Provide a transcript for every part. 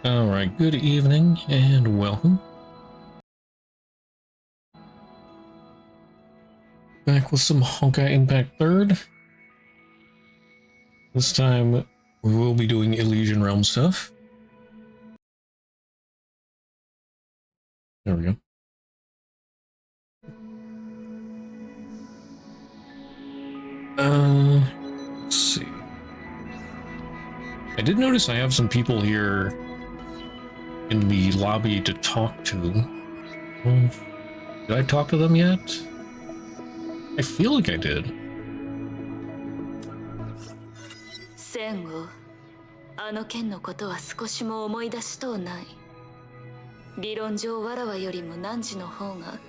Alright, good evening and welcome. Back with some Honkai Impact 3rd. This time we will be doing Elysian Realm stuff. There we go. Let's see. I did notice I have some people here in the lobby to talk to. Did I talk to them yet? I feel like I did. 戦後、あの件のことは少しも思い出しとうない。理論上わらわよりも汝の方が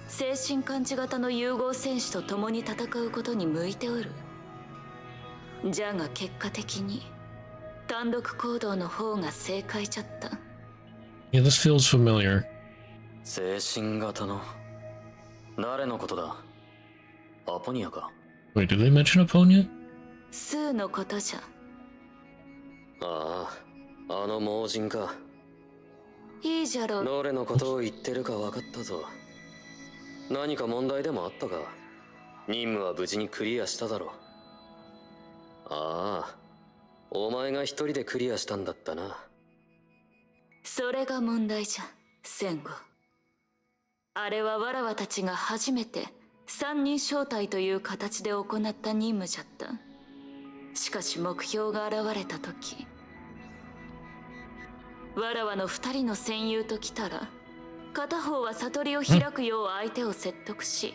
精神感知型の融合戦士と共に戦うことに向いておる。じゃが結果的に単独行動の方が正解じゃった。Yeah, this feels familiar. 精神型の誰のことだ？アポニアか。 Wait, did they mention Aponia? スーのことじゃ。ああ、あの盲人か。いいじゃろう。どれのことを言ってるか分かったぞ。何か問題でもあったか？任務は無事にクリアしただろう。ああ、お前が一人でクリアしたんだったな。それが問題じゃ、戦後。あれはわらわたちが初めて三人招待という形で行った任務じゃった。しかし目標が現れた時、わらわの二人の戦友と来たら、片方は悟りを開くよう相手を説得し、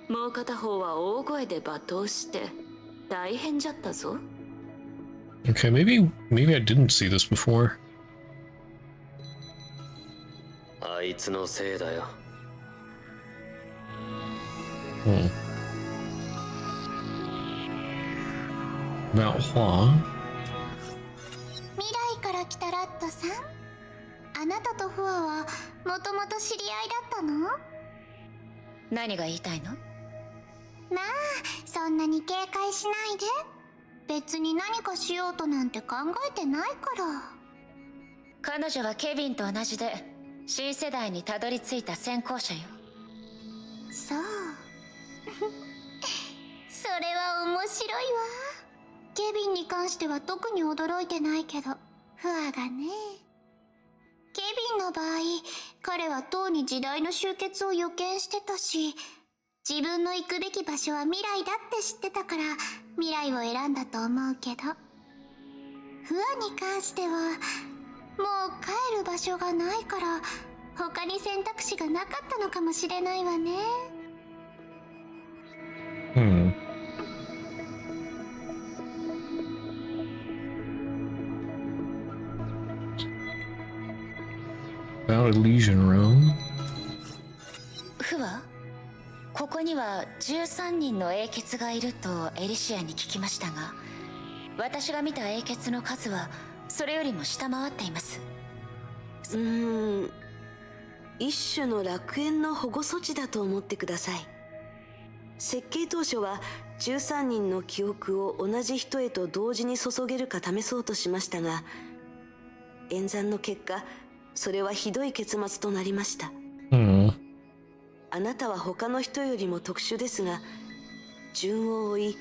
もう片方は大声で罵倒して大変じゃったぞ。 Okay, maybe I didn't see this before. あいつのせいだよ。About Hua? 未来から来たラットさん、あなたとフアはもともと知り合いだったの？何が言いたいの？まあそんなに警戒しないで。別に何かしようとなんて考えてないから。彼女はケビンと同じで新世代にたどり着いた先行者よ。そうそれは面白いわ。ケビンに関しては特に驚いてないけど、フアがね。ケビンの場合、彼はとうに時代の終結を予見してたし、自分の行くべき場所は未来だって知ってたから未来を選んだと思うけど、フアに関してはもう帰る場所がないから他に選択肢がなかったのかもしれないわね。About Elysian Realm? フワ、ここには13人の英傑がいるとエリシアに聞きましたが、私が見た英傑の数はそれよりも下回っています。一種の楽園の保護措置だと思ってください。設計当初は13人の記憶を同じ人へと同時に注げるか試そうとしましたが、演算の結果それはひどい結末となりました。あなたは他の人よりも特殊ですが、順を追い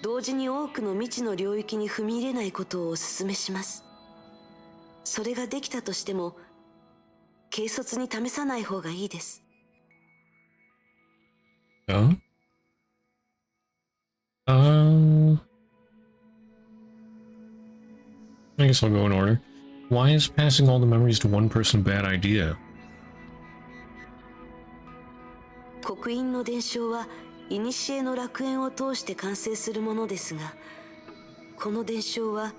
同時に多くの未知の領域に踏み入れないことをお勧めします。それができたとしても軽率に試さない方がいいです。Huh? I guess I'll go in order. Why is passing all the memories to one person a bad idea? 刻印の伝承は古の楽園を通して完成するものですが、この伝承は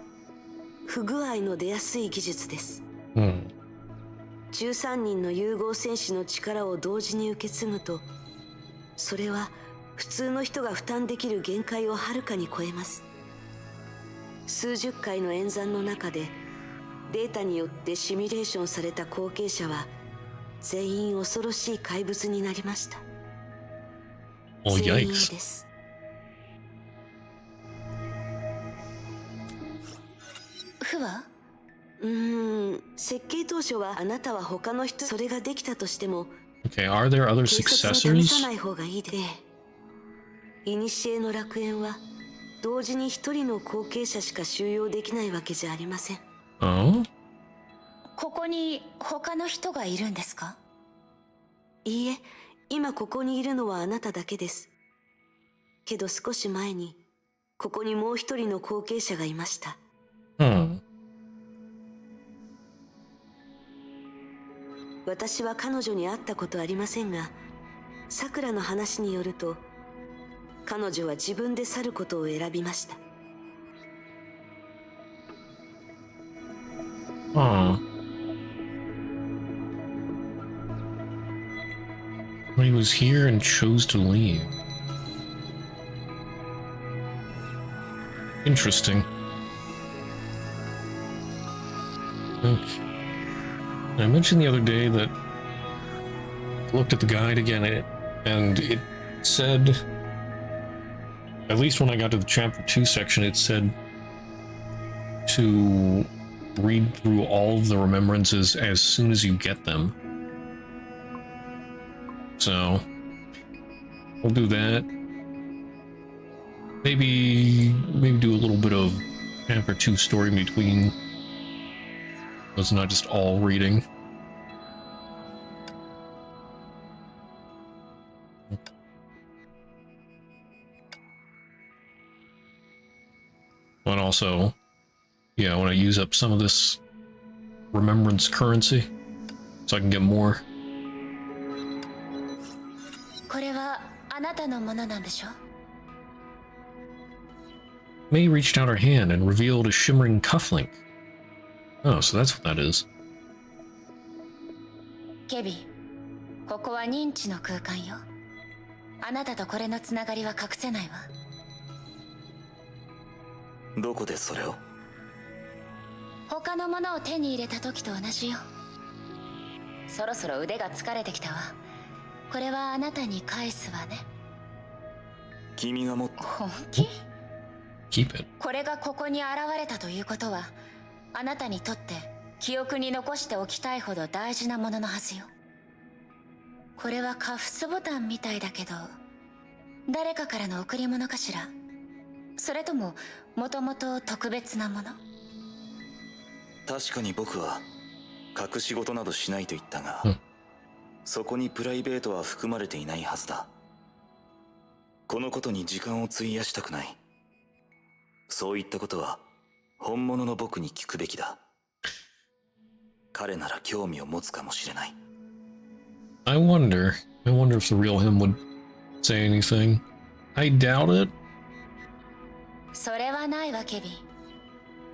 不具合の出やすい技術です。13人の融合戦士の力を同時に受け継ぐと、それは普通の人が負担できる限界をはるかに超えます。数十回の演算の中でデータによってシミュレーションされた後継者は全員恐ろしい怪物になりました。Oh, 全員 yikes. です。フワ、設計当初はあなたは他の人それができたとしても Okay, are there other 警察に試さ successors? ない方がいいで。古の楽園は同時に一人の後継者しか収容できないわけじゃありません。Oh? ここに他の人がいるんですか？いいえ、今ここにいるのはあなただけです。けど少し前にここにもう一人の後継者がいました。私は彼女に会ったことありませんが、さくらの話によると彼女は自分で去ることを選びました。He was here and chose to leave. Interesting. Okay. I mentioned the other day that I looked at the guide again and it said, at least when I got to the chapter 2 section, it said to read through all of the remembrances as soon as you get them. So we'll do that. Maybe do a little bit of chapter 2 story in between. It's not just all reading. But also, yeah, I want to use up some of this remembrance currency so I can get more. これはあなたのものなんでしょ？ May reached out her hand and revealed a shimmering cufflink. Oh, so that's what that is. ケビン、ここは認知の空間よ。あなたとこれのつながりは隠せないわ。どこでそれを？他のものを手に入れた時と同じよ。そろそろ腕が疲れてきたわ。これはあなたに返すわね。君が持って。本気？ Keep it. これがここに現れたということは、あなたにとって記憶に残しておきたいほど大事なもののはずよ。これはカフスボタンみたいだけど、誰かからの贈り物かしら？それとももともと特別なもの？確かに僕は隠し事などしないと言ったが、そこにプライベートは含まれていないはずだ。このことに時間を費やしたくない。そういったことは本物の僕に聞くべきだ。彼なら興味を持つかもしれない。I wonder if the real him would say anything. I doubt it. それはないわ、ケビン。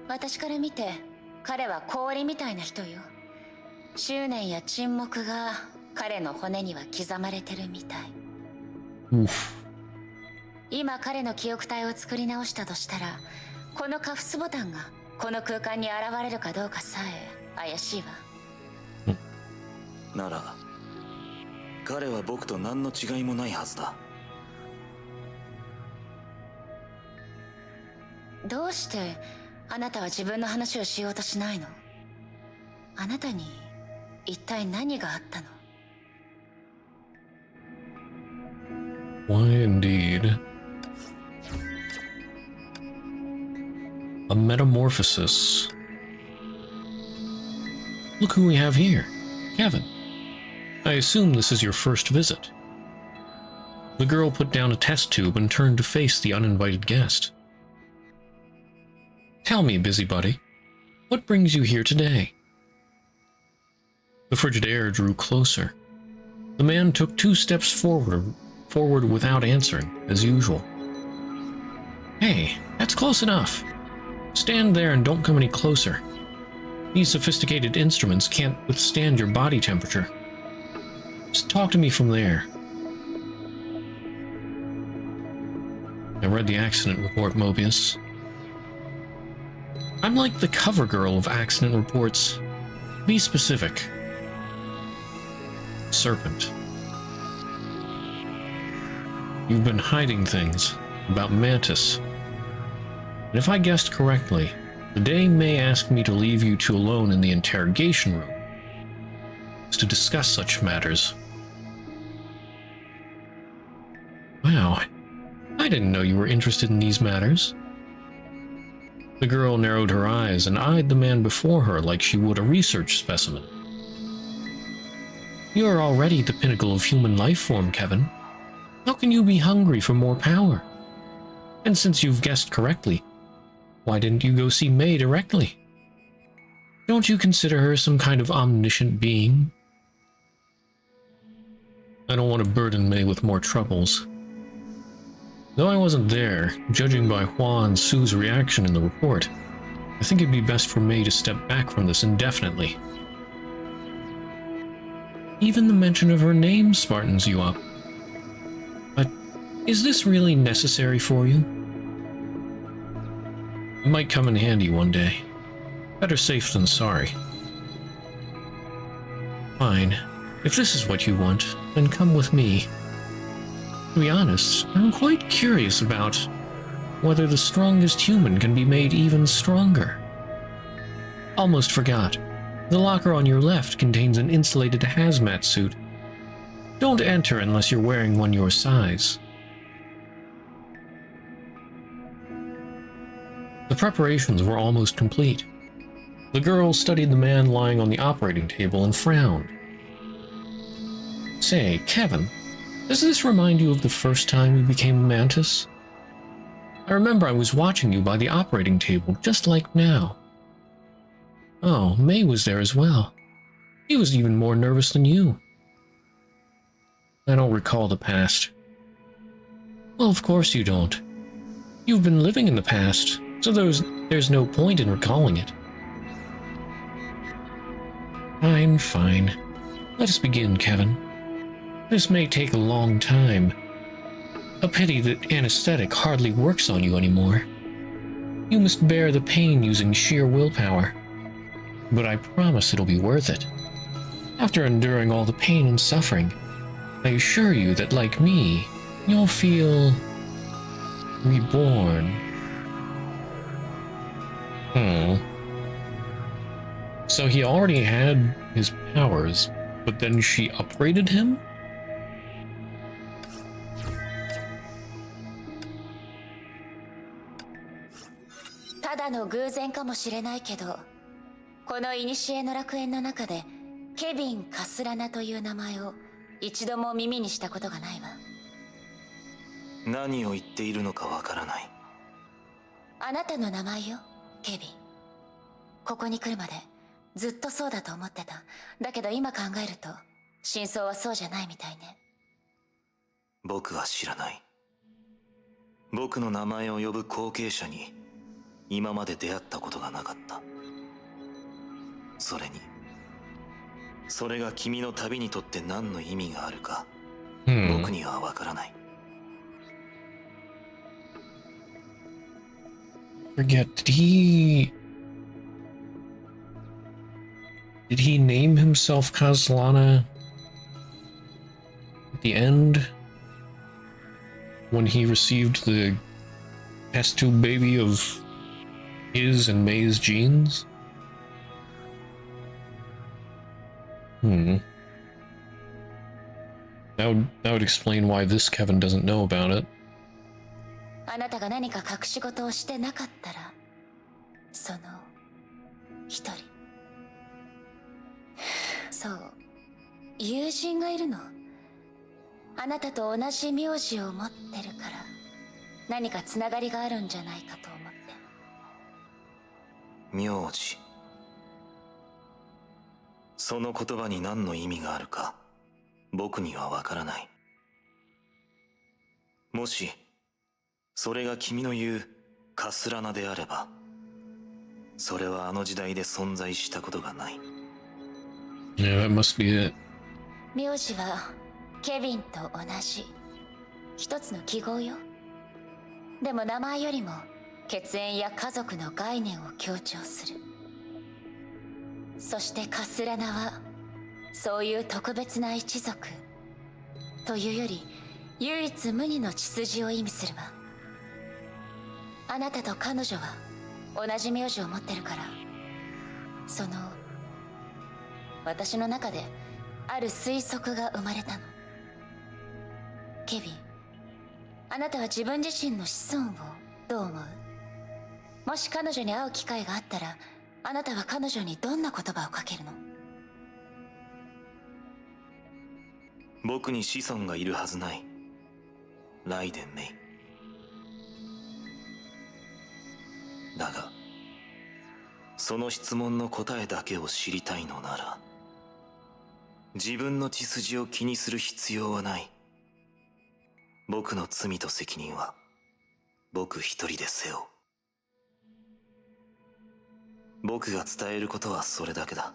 私から見て彼は氷みたいな人よ。執念や沈黙が彼の骨には刻まれてるみたい。今彼の記憶体を作り直したとしたら、このカフスボタンがこの空間に現れるかどうかさえ怪しいわ。なら彼は僕と何の違いもないはずだ。どうしてあなたは自分の話をしようとしないの？あなたに一体何があったの？ Why indeed. A metamorphosis. Look who we have here. Kevin. I assume this is your first visit. The girl put down a test tube and turned to face the uninvited guest. Tell me, busybody, what brings you here today? The frigid air drew closer. The man took 2 steps forward without answering, as usual. Hey, that's close enough. Stand there and don't come any closer. These sophisticated instruments can't withstand your body temperature. Just talk to me from there. I read the accident report, Mobius. I'm like the cover girl of accident reports. Be specific. Serpent. You've been hiding things about Mantis. And if I guessed correctly, Today May asked me to leave you two alone in the interrogation room to discuss such matters. Wow, I didn't know you were interested in these matters. The girl narrowed her eyes and eyed the man before her like she would a research specimen. You are already the pinnacle of human life form, Kevin. How can you be hungry for more power? And since you've guessed correctly, why didn't you go see May directly? Don't you consider her some kind of omniscient being? I don't want to burden May with more troubles. Though I wasn't there, judging by Juan and Sue's reaction in the report, I think it'd be best for May to step back from this indefinitely. Even the mention of her name smartens you up. But is this really necessary for you? It might come in handy one day. Better safe than sorry. Fine. If this is what you want, then come with me. To be honest, I'm quite curious about whether the strongest human can be made even stronger. Almost forgot. The locker on your left contains an insulated hazmat suit. Don't enter unless you're wearing one your size. The preparations were almost complete. The girl studied the man lying on the operating table and frowned. Say, Kevin, does this remind you of the first time you became a mantis? I remember I was watching you by the operating table, just like now. Oh, May was there as well. He was even more nervous than you. I don't recall the past. Well, of course you don't. You've been living in the past, so there's no point in recalling it. Fine, fine. Let us begin, Kevin. This may take a long time. A pity that anesthetic hardly works on you anymore. You must bear the pain using sheer willpower. But I promise it'll be worth it. After enduring all the pain and suffering, I assure you that, like me, you'll feel reborn. So he already had his powers, but then she upgraded him?ただの偶然かもしれないけど、この古の楽園の中でケビン・カスラナという名前を一度も耳にしたことがないわ。何を言っているのかわからない。あなたの名前よ、ケビン。ここに来るまでずっとそうだと思ってた。だけど今考えると真相はそうじゃないみたいね。僕は知らない。僕の名前を呼ぶ後継者に今まで出会ったことがなかった。それにそれが君の旅にとって何の意味があるか、僕にはわからない。Forget, did he name himself Kaslana at the end when he received the test tube baby of his and May's genes? That would explain why this Kevin doesn't know about it. あなたが何か隠し事をしてなかったら、その一人。そう、友人がいるの。あなたと同じ名字を持ってるから、何かつながりがあるんじゃないかと思って。名字。その言葉に何の意味があるか、僕にはわからない。もしそれが君の言うカスラナであれば、それはあの時代で存在したことがない。Yeah, that must be it. 名字はケビンと同じ一つの記号よ。でも名前よりも血縁や家族の概念を強調する。そしてカスラナはそういう特別な一族というより唯一無二の血筋を意味するわ。あなたと彼女は同じ名字を持ってるから。その私の中である推測が生まれたの。ケビン、あなたは自分自身の子孫をどう思う？もし彼女に会う機会があったら、あなたは彼女にどんな言葉をかけるの？僕に子孫がいるはずない。ライデン・メイ。だがその質問の答えだけを知りたいのなら、自分の血筋を気にする必要はない。僕の罪と責任は僕一人で背負う。僕が伝えることはそれだけだ。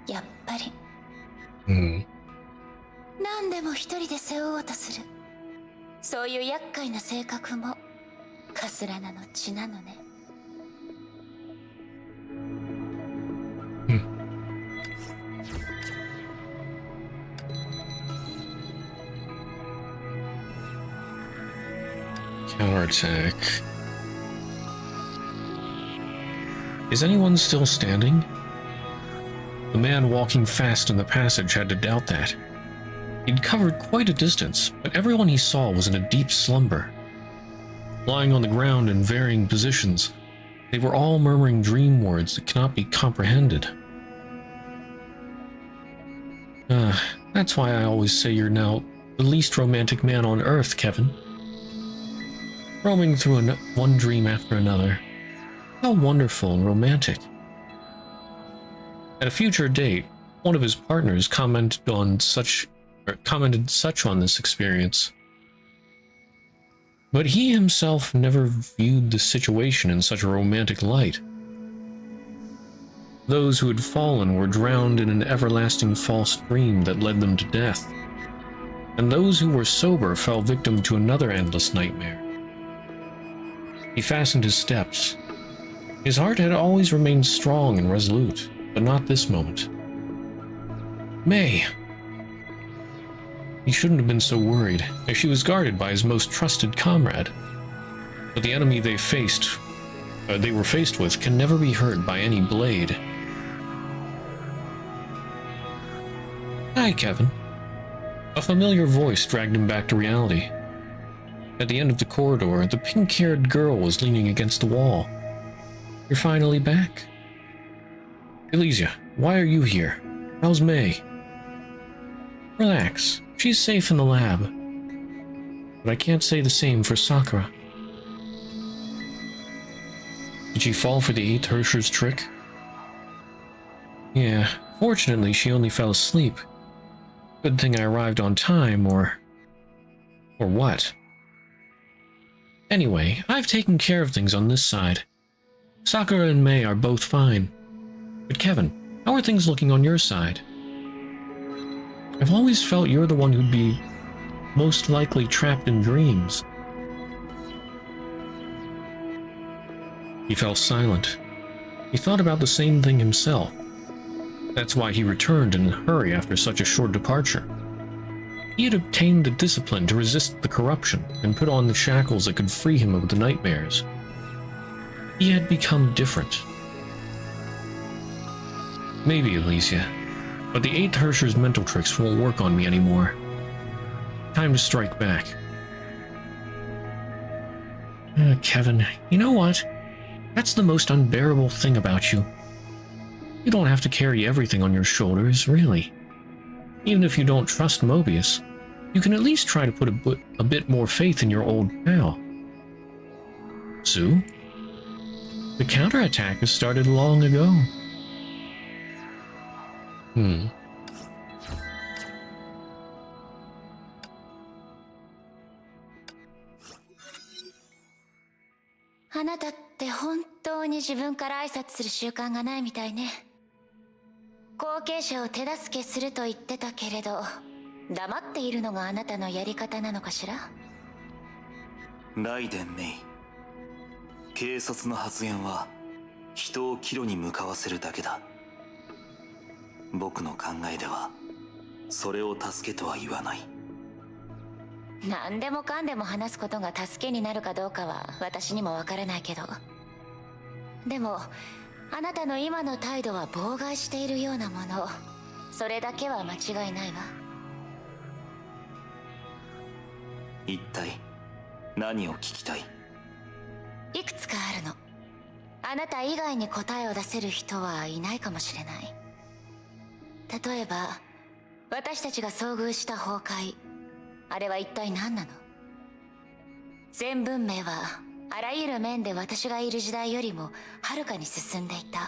やっぱりうん。何でも一人で背負おうとする、そういう厄介な性格もカスラナの血なのね。Counterattack. Is anyone still standing? The man walking fast in the passage had to doubt that. He'd covered quite a distance, but everyone he saw was in a deep slumber. Lying on the ground in varying positions, they were all murmuring dream words that cannot be comprehended. That's why I always say you're now the least romantic man on earth, Kevin. Roaming through one dream after another. How wonderful and romantic. At a future date, one of his partners commented such on this experience. But he himself never viewed the situation in such a romantic light. Those who had fallen were drowned in an everlasting false dream that led them to death, and those who were sober fell victim to another endless nightmare. He fastened his steps. His heart had always remained strong and resolute, but not this moment. May! He shouldn't have been so worried, as she was guarded by his most trusted comrade. But the enemy they were faced with can never be hurt by any blade. Hi, Kevin. A familiar voice dragged him back to reality. At the end of the corridor, the pink-haired girl was leaning against the wall. You're finally back? Elysia, why are you here? How's May? Relax. She's safe in the lab. But I can't say the same for Sakura. Did she fall for the 8th Hersher's trick? Yeah, fortunately she only fell asleep. Good thing I arrived on time, or what? Anyway, I've taken care of things on this side. Sakura and May are both fine. But Kevin, how are things looking on your side? I've always felt you're the one who'd be most likely trapped in dreams. He fell silent. He thought about the same thing himself. That's why he returned in a hurry after such a short departure. He had obtained the discipline to resist the corruption and put on the shackles that could free him of the nightmares. He had become different. Maybe, Elysia, but the 8th Hersher's mental tricks won't work on me anymore. Time to strike back. Kevin, you know what? That's the most unbearable thing about you. You don't have to carry everything on your shoulders, really. Even if you don't trust Mobius, you can at least try to put a bit more faith in your old pal. Sue? The counterattack has started long ago. あなたって本当に自分から挨拶する習慣がないみたいね。後継者を手助けすると言ってたけれど、黙っているのがあなたのやり方なのかしら？ライデン・メイ。軽率な発言は人を岐路に向かわせるだけだ。僕の考えではそれを助けとは言わない。何でもかんでも話すことが助けになるかどうかは私にもわからないけど、でもあなたの今の態度は妨害しているようなもの、それだけは間違いないわ。一体何を聞きたい？いくつかあるの。あなた以外に答えを出せる人はいないかもしれない。例えば私たちが遭遇した崩壊、あれは一体何なの？全文明はあらゆる面で私がいる時代よりもはるかに進んでいた。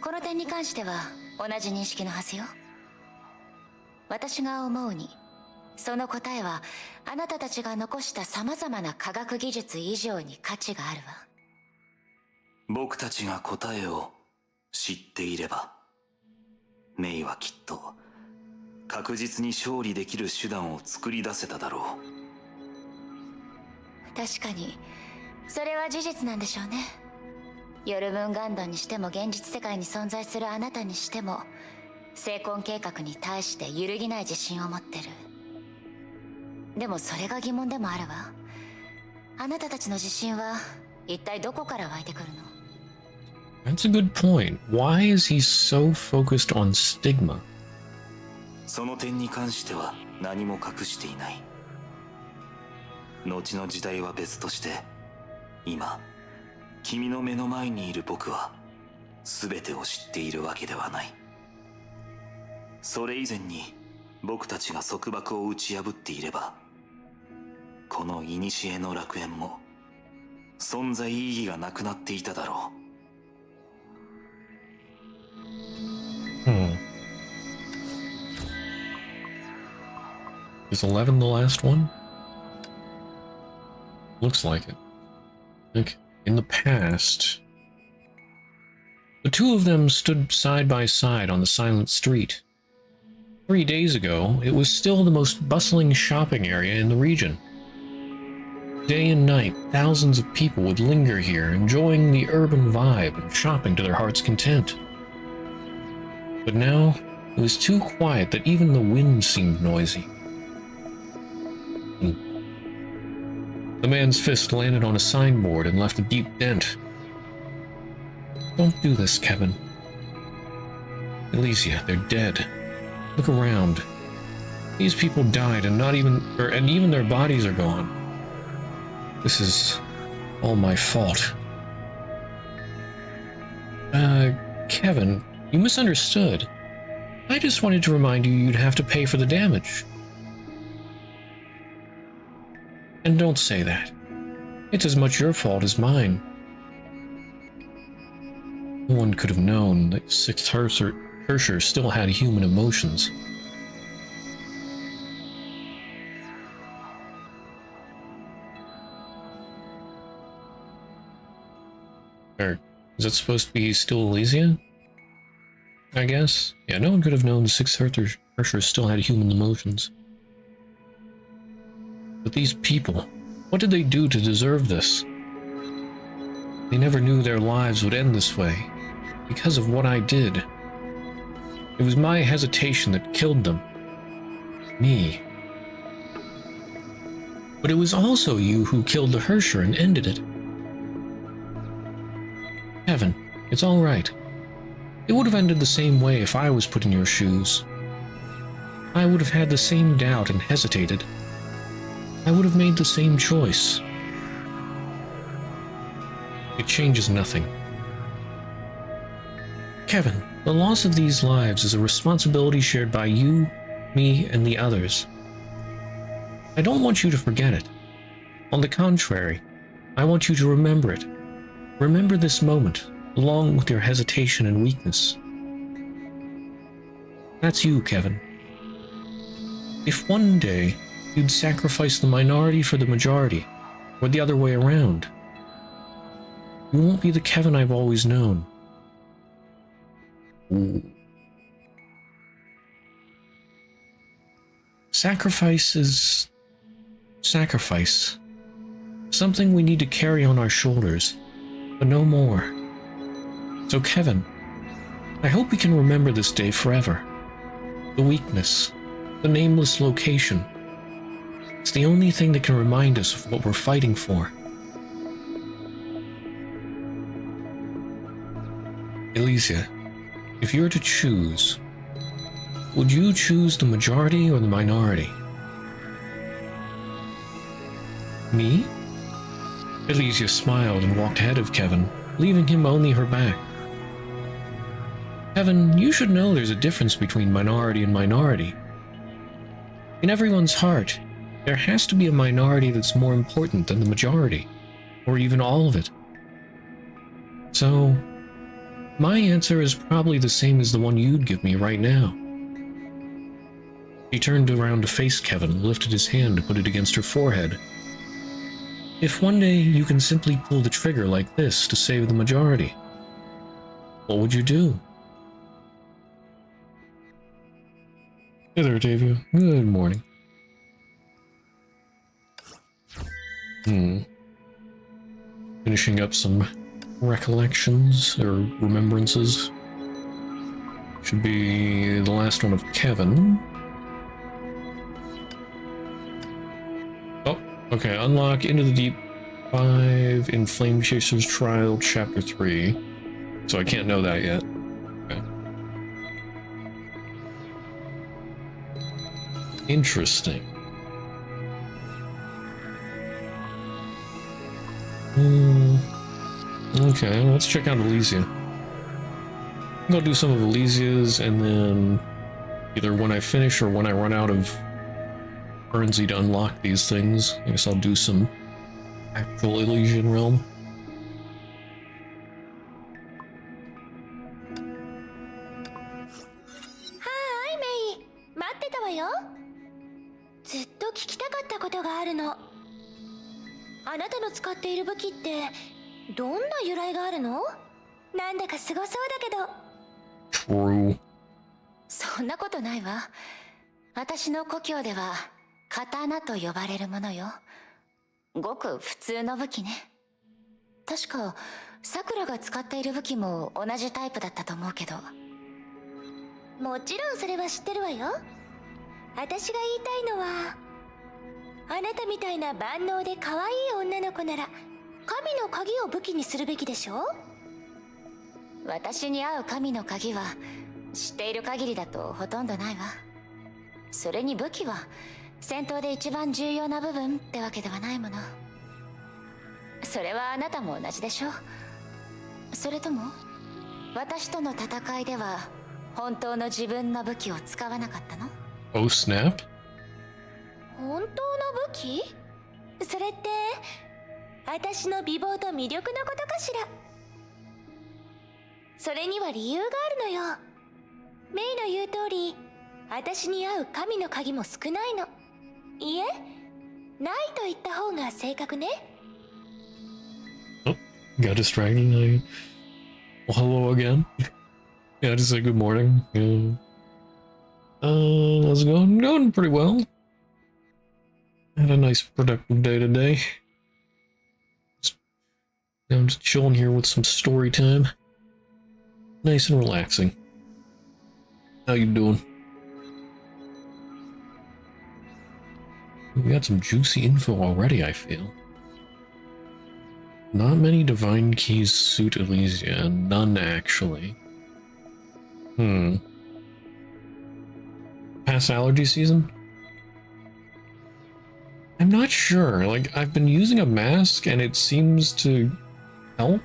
この点に関しては同じ認識のはずよ。私が思うにその答えはあなたたちが残した様々な科学技術以上に価値があるわ。僕たちが答えを知っていれば、メイはきっと確実に勝利できる手段を作り出せただろう。確かにそれは事実なんでしょうね。ヨルムンガンドにしても現実世界に存在するあなたにしても、成婚計画に対して揺るぎない自信を持ってる。でもそれが疑問でもあるわ。あなたたちの自信は一体どこから湧いてくるの？ That's a good point. Why is he so focused on stigma? その点に関しては何も隠していない。後の時代は別として、今君の目の前にいる僕は全てを知っているわけではない。それ以前に僕たちが束縛を打ち破っていれば、この古の楽園も存在意義がなくなっていただろう。Is 11 the last one? Looks like it. Like, in the past, the two of them stood side by side on the silent street. 3 days ago, it was still the most bustling shopping area in the region. Day and night, thousands of people would linger here, enjoying the urban vibe and shopping to their heart's content. But now, it was too quiet that even the wind seemed noisy. The man's fist landed on a signboard and left a deep dent. Don't do this, Kevin. Elysia, they're dead. Look around. These people died and even their bodies are gone. This is all my fault. Kevin, you misunderstood. I just wanted to remind you you'd have to pay for the damage. And don't say that. It's as much your fault as mine. No one could have known that 6th Hersher still had human emotions. Or, is it supposed to be still Elysian? I guess. Yeah, no one could have known the 6th Hersher still had human emotions. But these people, what did they do to deserve this? They never knew their lives would end this way, because of what I did. It was my hesitation that killed them. Me. But it was also you who killed the Hersher and ended it. Kevin, it's all right. It would have ended the same way if I was put in your shoes. I would have had the same doubt and hesitated. I would have made the same choice. It changes nothing. Kevin, the loss of these lives is a responsibility shared by you, me, and the others. I don't want you to forget it. On the contrary, I want you to remember it. Remember this moment, along with your hesitation and weakness. That's you, Kevin. If one day you'd sacrifice the minority for the majority, or the other way around, you won't be the Kevin I've always known. Ooh. Sacrifice is sacrifice. Something we need to carry on our shoulders, but no more. So Kevin, I hope we can remember this day forever. The weakness, the nameless location. It's the only thing that can remind us of what we're fighting for. Elysia, if you were to choose, would you choose the majority or the minority? Me? Elysia smiled and walked ahead of Kevin, leaving him only her back. Kevin, you should know there's a difference between minority and minority. In everyone's heart, there has to be a minority that's more important than the majority, or even all of it. So, my answer is probably the same as the one you'd give me right now. She turned around to face Kevin and lifted his hand to put it against her forehead. If one day you can simply pull the trigger like this to save the majority, what would you do? Hey there, Tavia. Good morning. Finishing up some recollections or remembrances. Should be the last one of Kevin. Oh, okay. Unlock Into the Deep 5 in Flame Chaser's Trial, Chapter 3. So I can't know that yet. Okay. Interesting. Okay, let's check out Elysia. I'm gonna do some of Elysia's, and then either when I finish or when I run out of currency to unlock these things, I guess I'll do some actual Elysian Realm. Hi, Mei. 待ってたわよ。ずっと聞きたかったことがあるの。あなたの使っている武器ってどんな由来があるの？なんだかすごそうだけど。True. そんなことないわ。私の故郷では刀と呼ばれるものよ。ごく普通の武器ね。確かさくらが使っている武器も同じタイプだったと思うけど。もちろんそれは知ってるわよ。私が言いたいのは、あなたみたいな万能で可愛い女の子なら神の鍵を武器にするべきでしょ？私に合う神の鍵は知っている限りだとほとんどないわ。それに武器は戦闘で一番重要な部分ってわけではないもの。それはあなたも同じでしょ？それとも私との戦いでは本当の自分の武器を使わなかったの？ Oh, snap. 本当の武器？それって私の美貌と魅力のことかしら？それには理由があるのよ。メイの言う通り、私に合う神の鍵も少ないの。いえ、ないと言った方が正確ね。Oh, got distracted. Well, hello again. Yeah, just say good morning. Yeah. How's it going? Going pretty well. Had a nice productive day today. Now I'm just chilling here with some story time. Nice and relaxing. How you doing? We got some juicy info already, I feel. Not many divine keys suit Elysia, none actually. Past allergy season? I'm not sure. Like, I've been using a mask and it seems to help.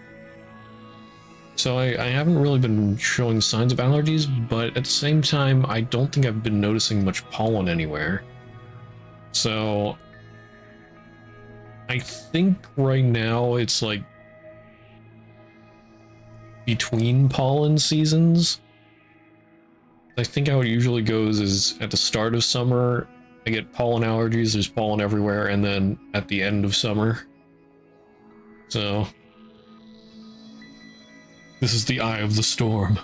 So I haven't really been showing signs of allergies, but at the same time, I don't think I've been noticing much pollen anywhere. So I think right now it's like between pollen seasons. I think how it usually goes is at the start of summer, I get pollen allergies, there's pollen everywhere, and then at the end of summer. So this is the eye of the storm.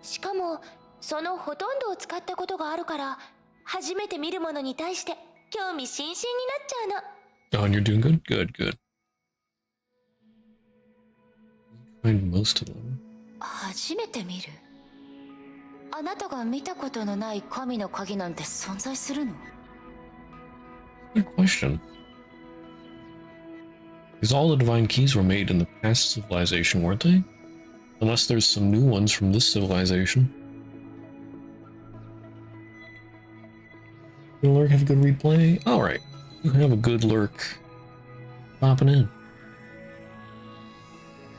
しかも、そのほとんどを使ったことがあるから、初めて見るものに対して興味津々になっちゃうの。Oh, and you're doing good? Good, good. Find most of them. 初めて見る。あなたが見たことのない神の鍵なんて存在するの？ Good question. Because all the divine keys were made in the past civilization, weren't they? Unless there's some new ones from this civilization. Good lurk, have a good replay. Alright. You have a good lurk. Popping in.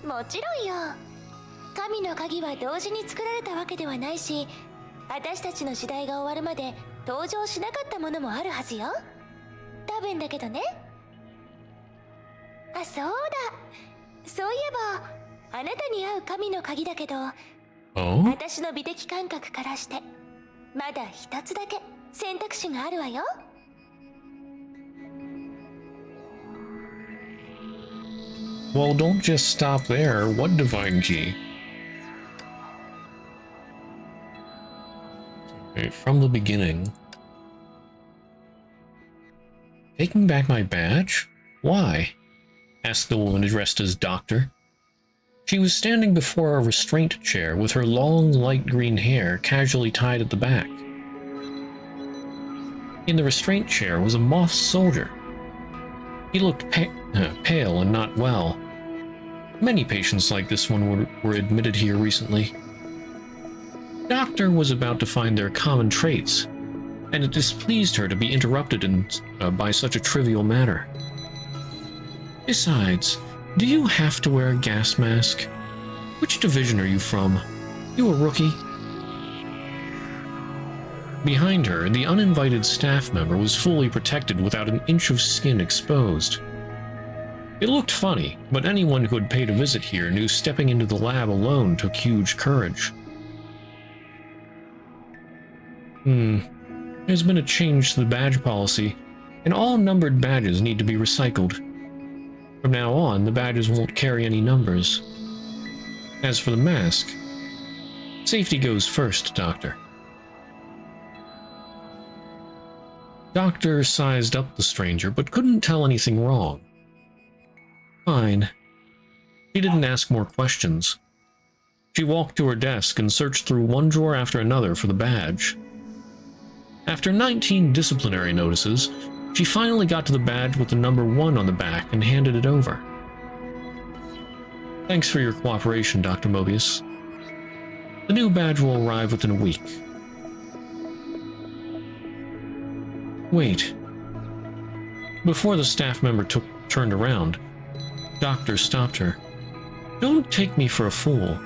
もちろんよ。神の鍵は同時に作られたわけではないし、私たちの時代が終わるまで登場しなかったものもあるはずよ。多分だけどね。あ、そうだ。そういえばあなたに合う神の鍵だけど、 Oh? 私の美的感覚からしてまだ一つだけ選択肢があるわよ。Well, don't just stop there. What divine key? Okay, from the beginning. Taking back my badge? Why? Asked the woman addressed as Doctor. She was standing before a restraint chair with her long, light green hair casually tied at the back. In the restraint chair was a moth soldier. He looked pale and not well. Many patients like this one were admitted here recently. Doctor was about to find their common traits, and it displeased her to be interrupted by such a trivial matter. Besides, do you have to wear a gas mask? Which division are you from? You a rookie? Behind her, the uninvited staff member was fully protected without an inch of skin exposed. It looked funny, but anyone who had paid a visit here knew stepping into the lab alone took huge courage. There's been a change to the badge policy, and all numbered badges need to be recycled. From now on, the badges won't carry any numbers. As for the mask, safety goes first, Doctor. Doctor sized up the stranger, but couldn't tell anything wrong. Fine. She didn't ask more questions. She walked to her desk and searched through one drawer after another for the badge. After 19 disciplinary notices, she finally got to the badge with the number 1 on the back and handed it over. Thanks for your cooperation, Dr. Mobius. The new badge will arrive within a week. Wait. Before the staff member turned around, Doctor stopped her. Don't take me for a fool.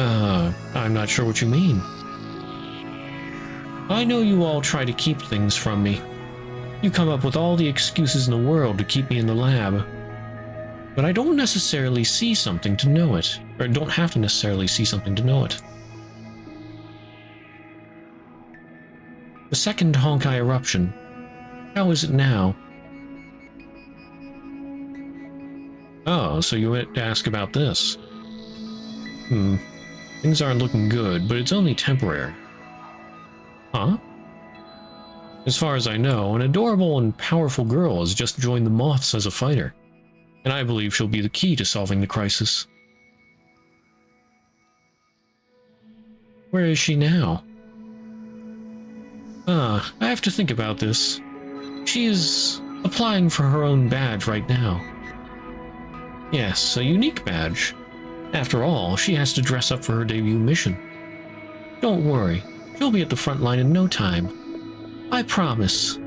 I'm not sure what you mean. I know you all try to keep things from me. You come up with all the excuses in the world to keep me in the lab. But I don't necessarily see something to know it, or don't have to necessarily see something to know it. The second Honkai eruption. How is it now? Oh, so you went to ask about this. Things aren't looking good, but it's only temporary. Huh? As far as I know, an adorable and powerful girl has just joined the Moths as a fighter, and I believe she'll be the key to solving the crisis. Where is she now? I have to think about this. She is applying for her own badge right now. Yes, a unique badge. After all, she has to dress up for her debut mission. Don't worry, she'll be at the front line in no time. I promise.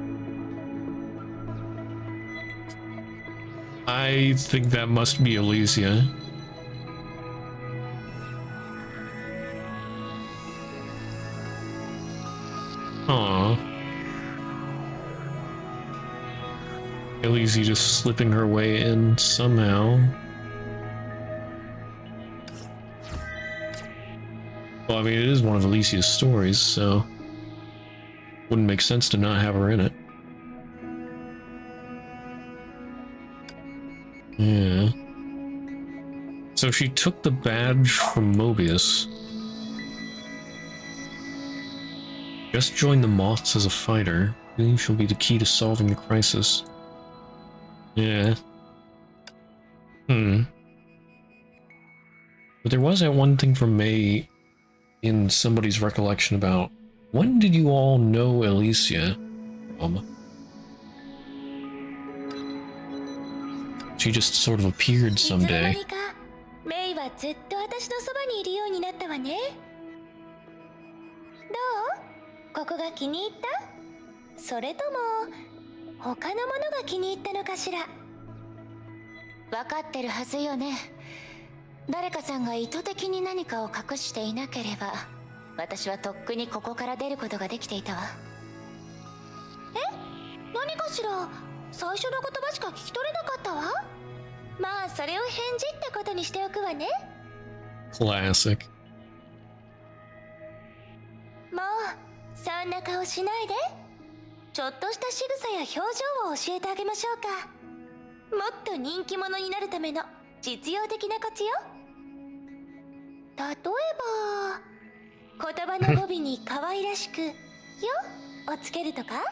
I think that must be Elysia. Aww. Elysia just slipping her way in somehow. Well, I mean, it is one of Elysia's stories, so wouldn't make sense to not have her in it. Yeah. So she took the badge from Mobius. Just joined the Moths as a fighter. Believe she'll be the key to solving the crisis. Yeah. But there was that one thing from May in somebody's recollection about when did you all know Elysia from? She just sort of appeared someday. メイはずっと私のそばにいるようになったわね。どう？ここが気に入った？それとも他のものが気に入ったのかしら？分かってるはずよね。誰かさんが意図的に何かを隠していなければ、私はとっくにここから出ることができていたわ。え？何かしら？最初の言葉しか聞き取れなかったわ。まあそれを返事ってことにしておくわね。 Classic. もうそんな顔しないで。ちょっとした仕草や表情を教えてあげましょうか。もっと人気者になるための実用的なコツよ。例えば言葉の語尾に可愛らしく「よ」をつけるとか。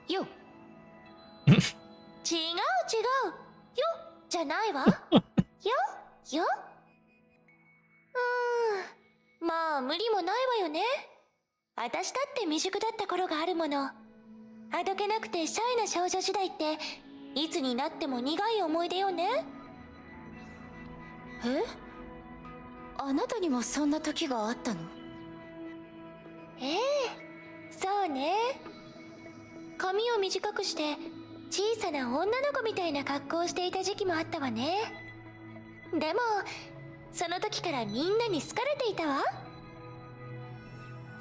よ違う違う、よじゃないわ。よよ。まあ無理もないわよね。私だって未熟だった頃があるもの。あどけなくてシャイな少女時代っていつになっても苦い思い出よね。え？あなたにもそんな時があったの？ええ、そうね。髪を短くして小さな女の子みたいな格好をしていた時期もあったわね。でもその時からみんなに好かれていたわ。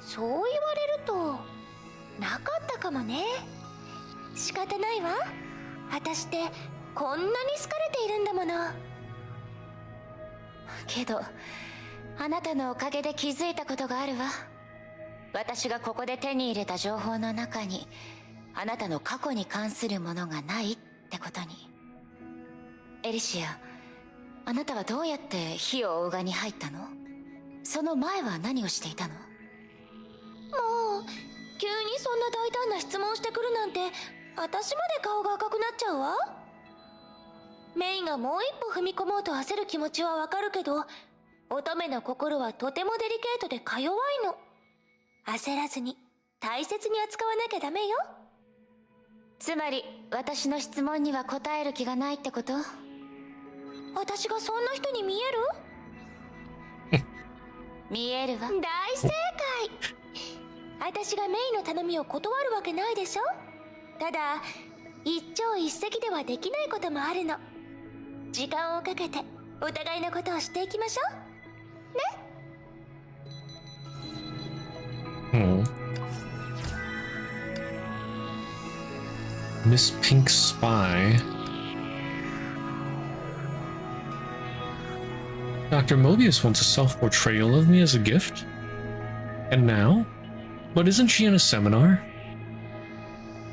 そう言われるとなかったかもね。仕方ないわ。私ってこんなに好かれているんだもの。けどあなたのおかげで気づいたことがあるわ。私がここで手に入れた情報の中にあなたの過去に関するものがないってことに。エリシア、あなたはどうやって火を追うがに入ったの？その前は何をしていたの？もう急にそんな大胆な質問してくるなんて私まで顔が赤くなっちゃうわ。メイがもう一歩踏み込もうと焦る気持ちはわかるけど、乙女の心はとてもデリケートでか弱いの。焦らずに大切に扱わなきゃダメよ。つまり私の質問には答える気がないってこと？私がそんな人に見える？見えるわ。大正解。私がメイの頼みを断るわけないでしょ。ただ一朝一夕ではできないこともあるの。時間をかけてお互いのことを知っていきましょうね。Miss Pink's spy. Dr. Mobius wants a self-portrayal of me as a gift? And now? But isn't she in a seminar?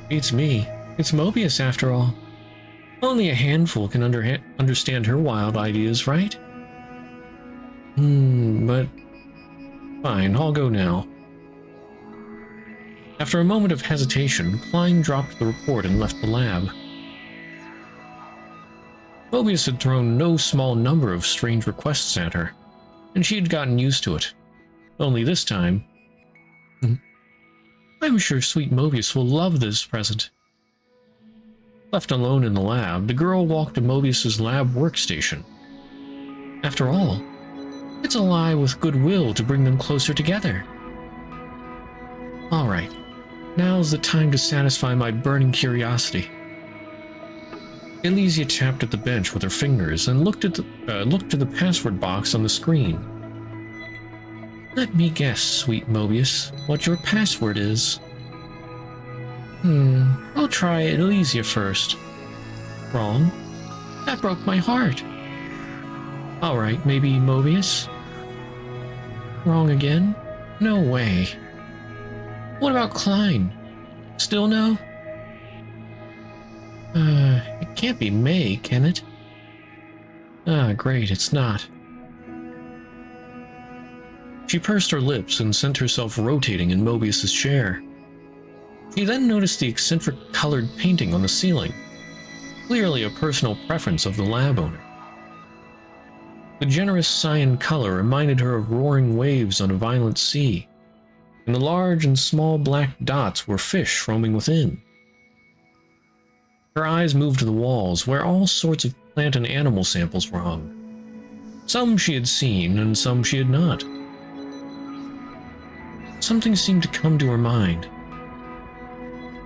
Beats me. It's Mobius after all. Only a handful can understand her wild ideas, right? But... Fine, I'll go now. After a moment of hesitation, Klein dropped the report and left the lab. Mobius had thrown no small number of strange requests at her, and she had gotten used to it. Only this time... I'm sure sweet Mobius will love this present. Left alone in the lab, the girl walked to Mobius's lab workstation. After all, it's a lie with goodwill to bring them closer together. Alright, now's the time to satisfy my burning curiosity. Elysia tapped at the bench with her fingers and looked to the password box on the screen. Let me guess, sweet Mobius, what your password is. I'll try Elysia first. Wrong? That broke my heart. Alright, maybe Mobius? Wrong again? No way. What about Klein? Still no? It can't be May, can it? Ah, great, it's not. She pursed her lips and sent herself rotating in Mobius's chair. She then noticed the eccentric colored painting on the ceiling, clearly a personal preference of the lab owner. The generous cyan color reminded her of roaring waves on a violent sea, and the large and small black dots were fish roaming within. Her eyes moved to the walls, where all sorts of plant and animal samples were hung. Some she had seen, and some she had not. Something seemed to come to her mind.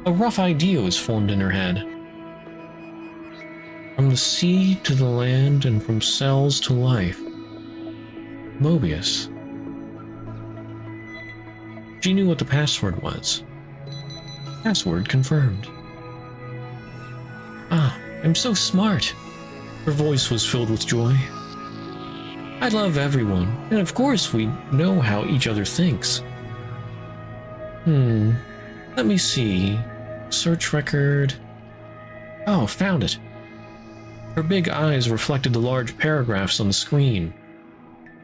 A rough idea was formed in her head. From the sea to the land, and from cells to life. Mobius. She knew what the password was. Password confirmed. Ah, I'm so smart. Her voice was filled with joy. I love everyone, and of course we know how each other thinks. Let me see. Search record. Oh, found it. Her big eyes reflected the large paragraphs on the screen.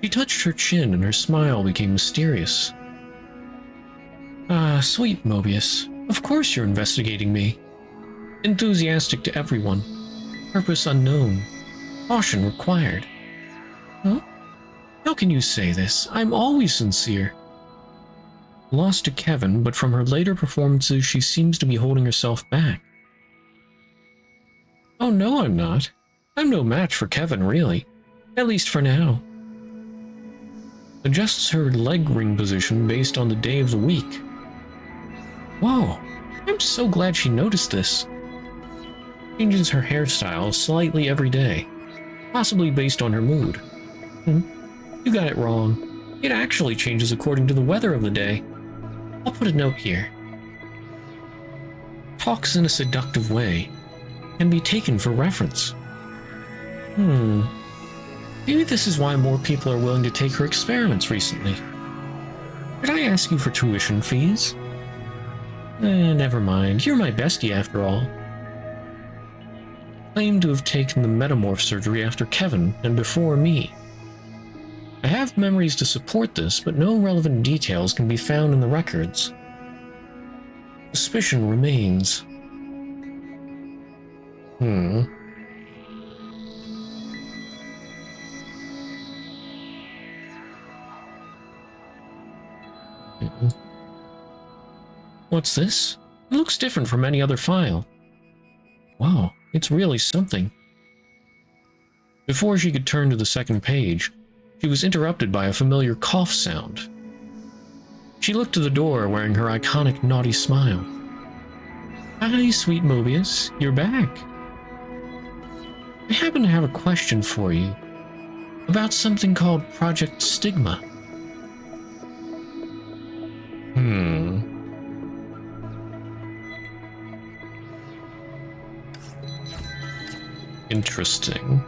She touched her chin and her smile became mysterious. Ah, sweet Mobius. Of course you're investigating me. Enthusiastic to everyone. Purpose unknown. Caution required. Huh? How can you say this? I'm always sincere. Lost to Kevin, but from her later performances she seems to be holding herself back. Oh no, I'm not. I'm no match for Kevin, really. At least for now. Adjusts her leg ring position based on the day of the week. Whoa, I'm so glad she noticed this. Changes her hairstyle slightly every day, possibly based on her mood. You got it wrong. It actually changes according to the weather of the day. I'll put a note here. Talks in a seductive way. Can be taken for reference. Maybe this is why more people are willing to take her experiments recently. Did I ask you for tuition fees? Never mind. You're my bestie after all. Claimed to have taken the metamorph surgery after Kevin and before me. I have memories to support this, but no relevant details can be found in the records. Suspicion remains. What's this? It looks different from any other file. Wow, it's really something. Before she could turn to the second page, she was interrupted by a familiar cough sound. She looked to the door wearing her iconic naughty smile. Hi, sweet Mobius, you're back. I happen to have a question for you about something called Project Stigma. Interesting.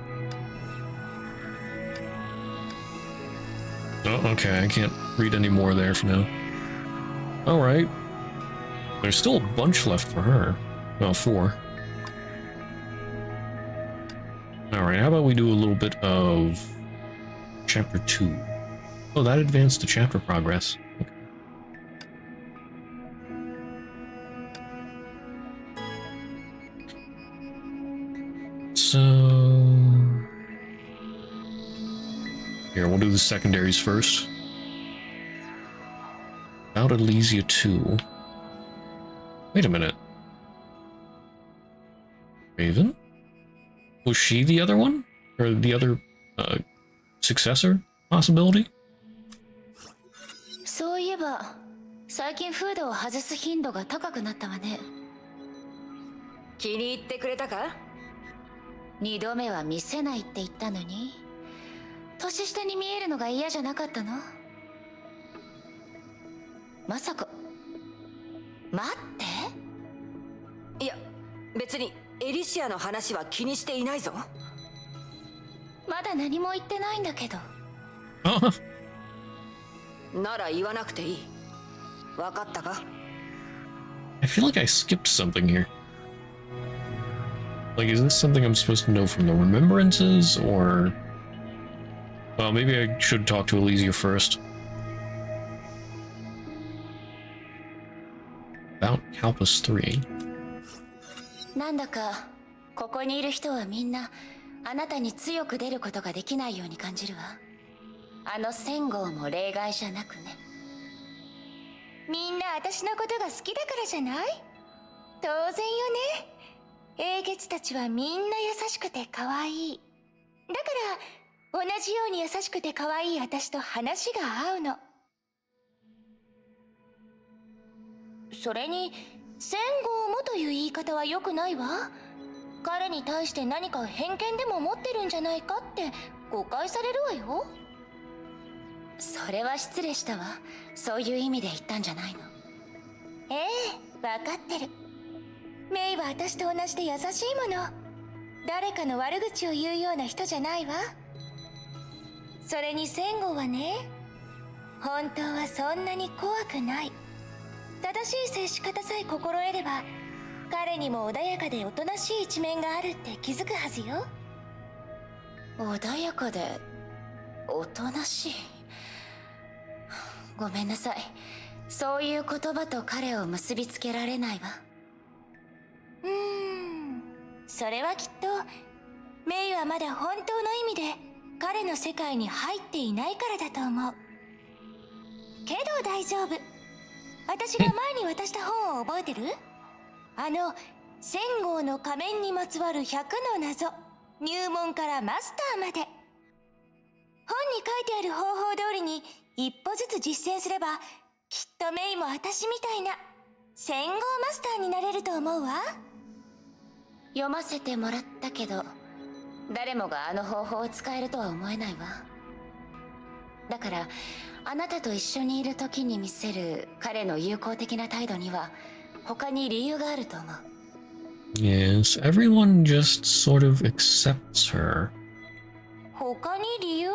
Oh, okay, I can't read any more there for now. Alright. There's still a bunch left for her. Well, 4. Alright, how about we do a little bit of Chapter 2. Oh, that advanced the chapter progress. Okay. So... here, we'll do the secondaries first. About Elysia 2. Wait a minute. Raven? Was she the other one? Or the other, successor possibility? そういえば、最近フードを外す頻度が高くなったわね。気に入ってくれたか？2度目は見せないって言ったのに。年下に見えるのが嫌じゃなかったの？まさか。待って。いや、別にエリシアの話は気にしていないぞ。まだ何も言ってないんだけど。なら言わなくていい。わかったか？ I feel like I skipped something here. Like, is this something I'm supposed to know from the remembrances, or... well, maybe I should talk to Elysia first. About Kalpus 3. なんだか、ここにいる人はみんな、あなたに強く出ることができないように感じるわ。あの1000号も例外じゃなくね。みんな私のことが好きだからじゃない？当然よね。英傑たちはみんな優しくて可愛い。だから同じように優しくて可愛い私と話が合うの。それに1000号もという言い方は良くないわ。彼に対して何か偏見でも持ってるんじゃないかって誤解されるわよ。それは失礼したわ。そういう意味で言ったんじゃないの。ええ、分かってる。メイは私と同じで優しいもの。誰かの悪口を言うような人じゃないわ。それに1000号はね、本当はそんなに怖くない。正しい接し方さえ心得れば、彼にも穏やかでおとなしい一面があるって気づくはずよ。穏やかでおとなしい。ごめんなさい。そういう言葉と彼を結びつけられないわ。それはきっとメイはまだ本当の意味で彼の世界に入っていないからだと思う。けど大丈夫。私が前に渡した本を覚えてる？あの1000号の仮面にまつわる100の謎、入門からマスターまで。本に書いてある方法通りに一歩ずつ実践すれば、きっとメイも私みたいな1000号マスターになれると思うわ。読ませてもらったけど、誰もがあの方法を使えるとは思えないわ。だからあなたと一緒にいる時に見せる彼の友好的な態度には他に理由があると思う。 Yes, everyone just sort of accepts her. 他に理由？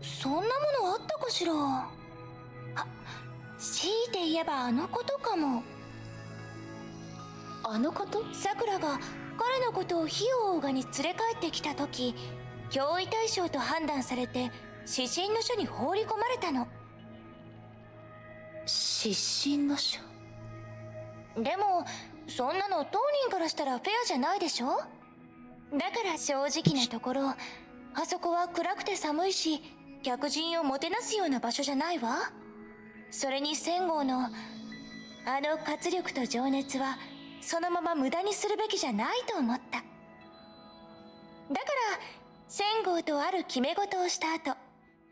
そんなものあったかしら。強いて言えばあのことかも。あのこと？さくらが彼のことを火を追うがに連れ帰ってきた時、脅威対象と判断されて指針の書に放り込まれたの。指針の書？でもそんなの当人からしたらフェアじゃないでしょ。だから正直なところ、あそこは暗くて寒いし客人をもてなすような場所じゃないわ。それに1000号のあの活力と情熱はそのまま無駄にするべきじゃないと思った。だから1000号とある決め事をした後、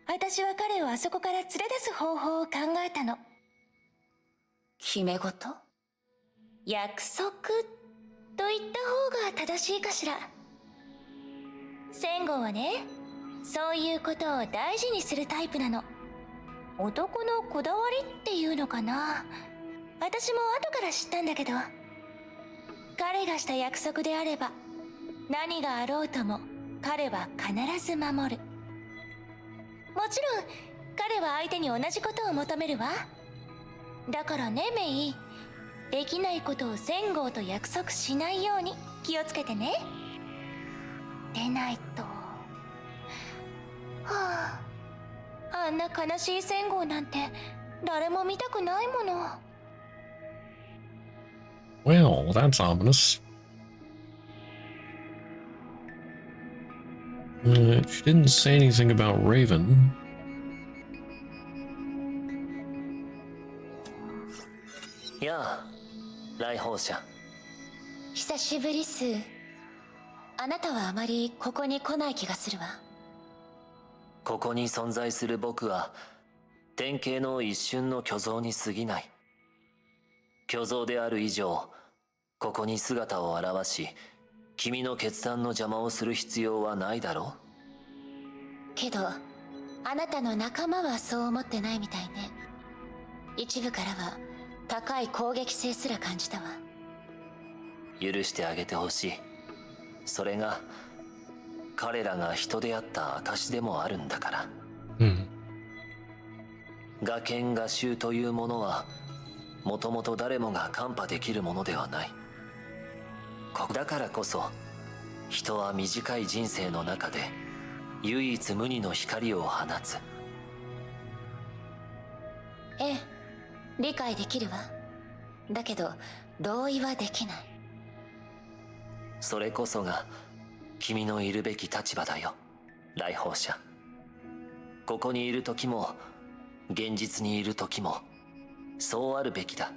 私は彼をあそこから連れ出す方法を考えたの。決め事？約束と言った方が正しいかしら。1000号はね、そういうことを大事にするタイプなの。男のこだわりっていうのかな。私も後から知ったんだけど、彼がした約束であれば何があろうとも彼は必ず守る。もちろん彼は相手に同じことを求めるわ。だからねメイ、できないことを1000号と約束しないように気をつけてね。でないと、あんな悲しい1000号なんて誰も見たくないもの。Well, that's ominous. She didn't say anything about Raven. やあ、来訪者。久しぶりっす。あなたはあまりここに来ない気がするわ。ここに存在する僕は典型の一瞬の虚像に過ぎない。虚像である以上、ここに姿を現し君の決断の邪魔をする必要はないだろう。けどあなたの仲間はそう思ってないみたいね。一部からは高い攻撃性すら感じたわ。許してあげてほしい。それが彼らが人であった証でもあるんだから。我見我習というものはもともと誰もが看破できるものではない。だからこそ人は短い人生の中で唯一無二の光を放つ。ええ、理解できるわ。だけど同意はできない。それこそが君のいるべき立場だよ、来訪者。ここにいる時も現実にいる時もそうあるべきだ。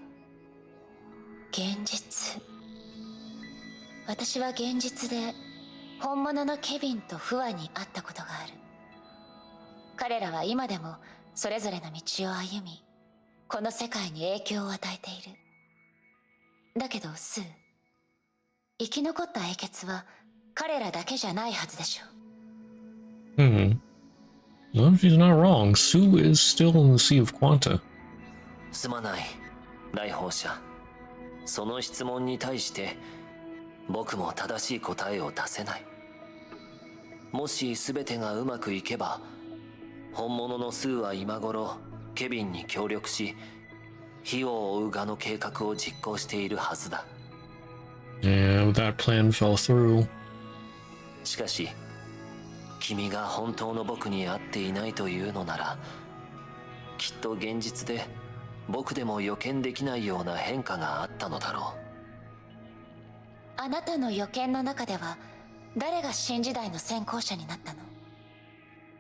現実。私は現実で本物のケビンとフワに会ったことがある。彼らは今でもそれぞれの道を歩み、この世界に影響を与えている。だけどスー、生き残った英傑は彼らだけじゃないはずでしょ。Hmm. Well, she's not wrong. Sue is still in the Sea of Quanta. すまない、来訪者。その質問に対して僕も正しい答えを出せない。もし全てがうまくいけば、本物のスーは今頃ケビンに協力し、火を追う側の計画を実行しているはずだ。Yeah, that plan fell through. しかし君が本当の僕に会っていないというのなら、きっと現実で僕でも予見できないような変化があったのだろう。あなたの予見の中では誰が新時代の先行者になったの？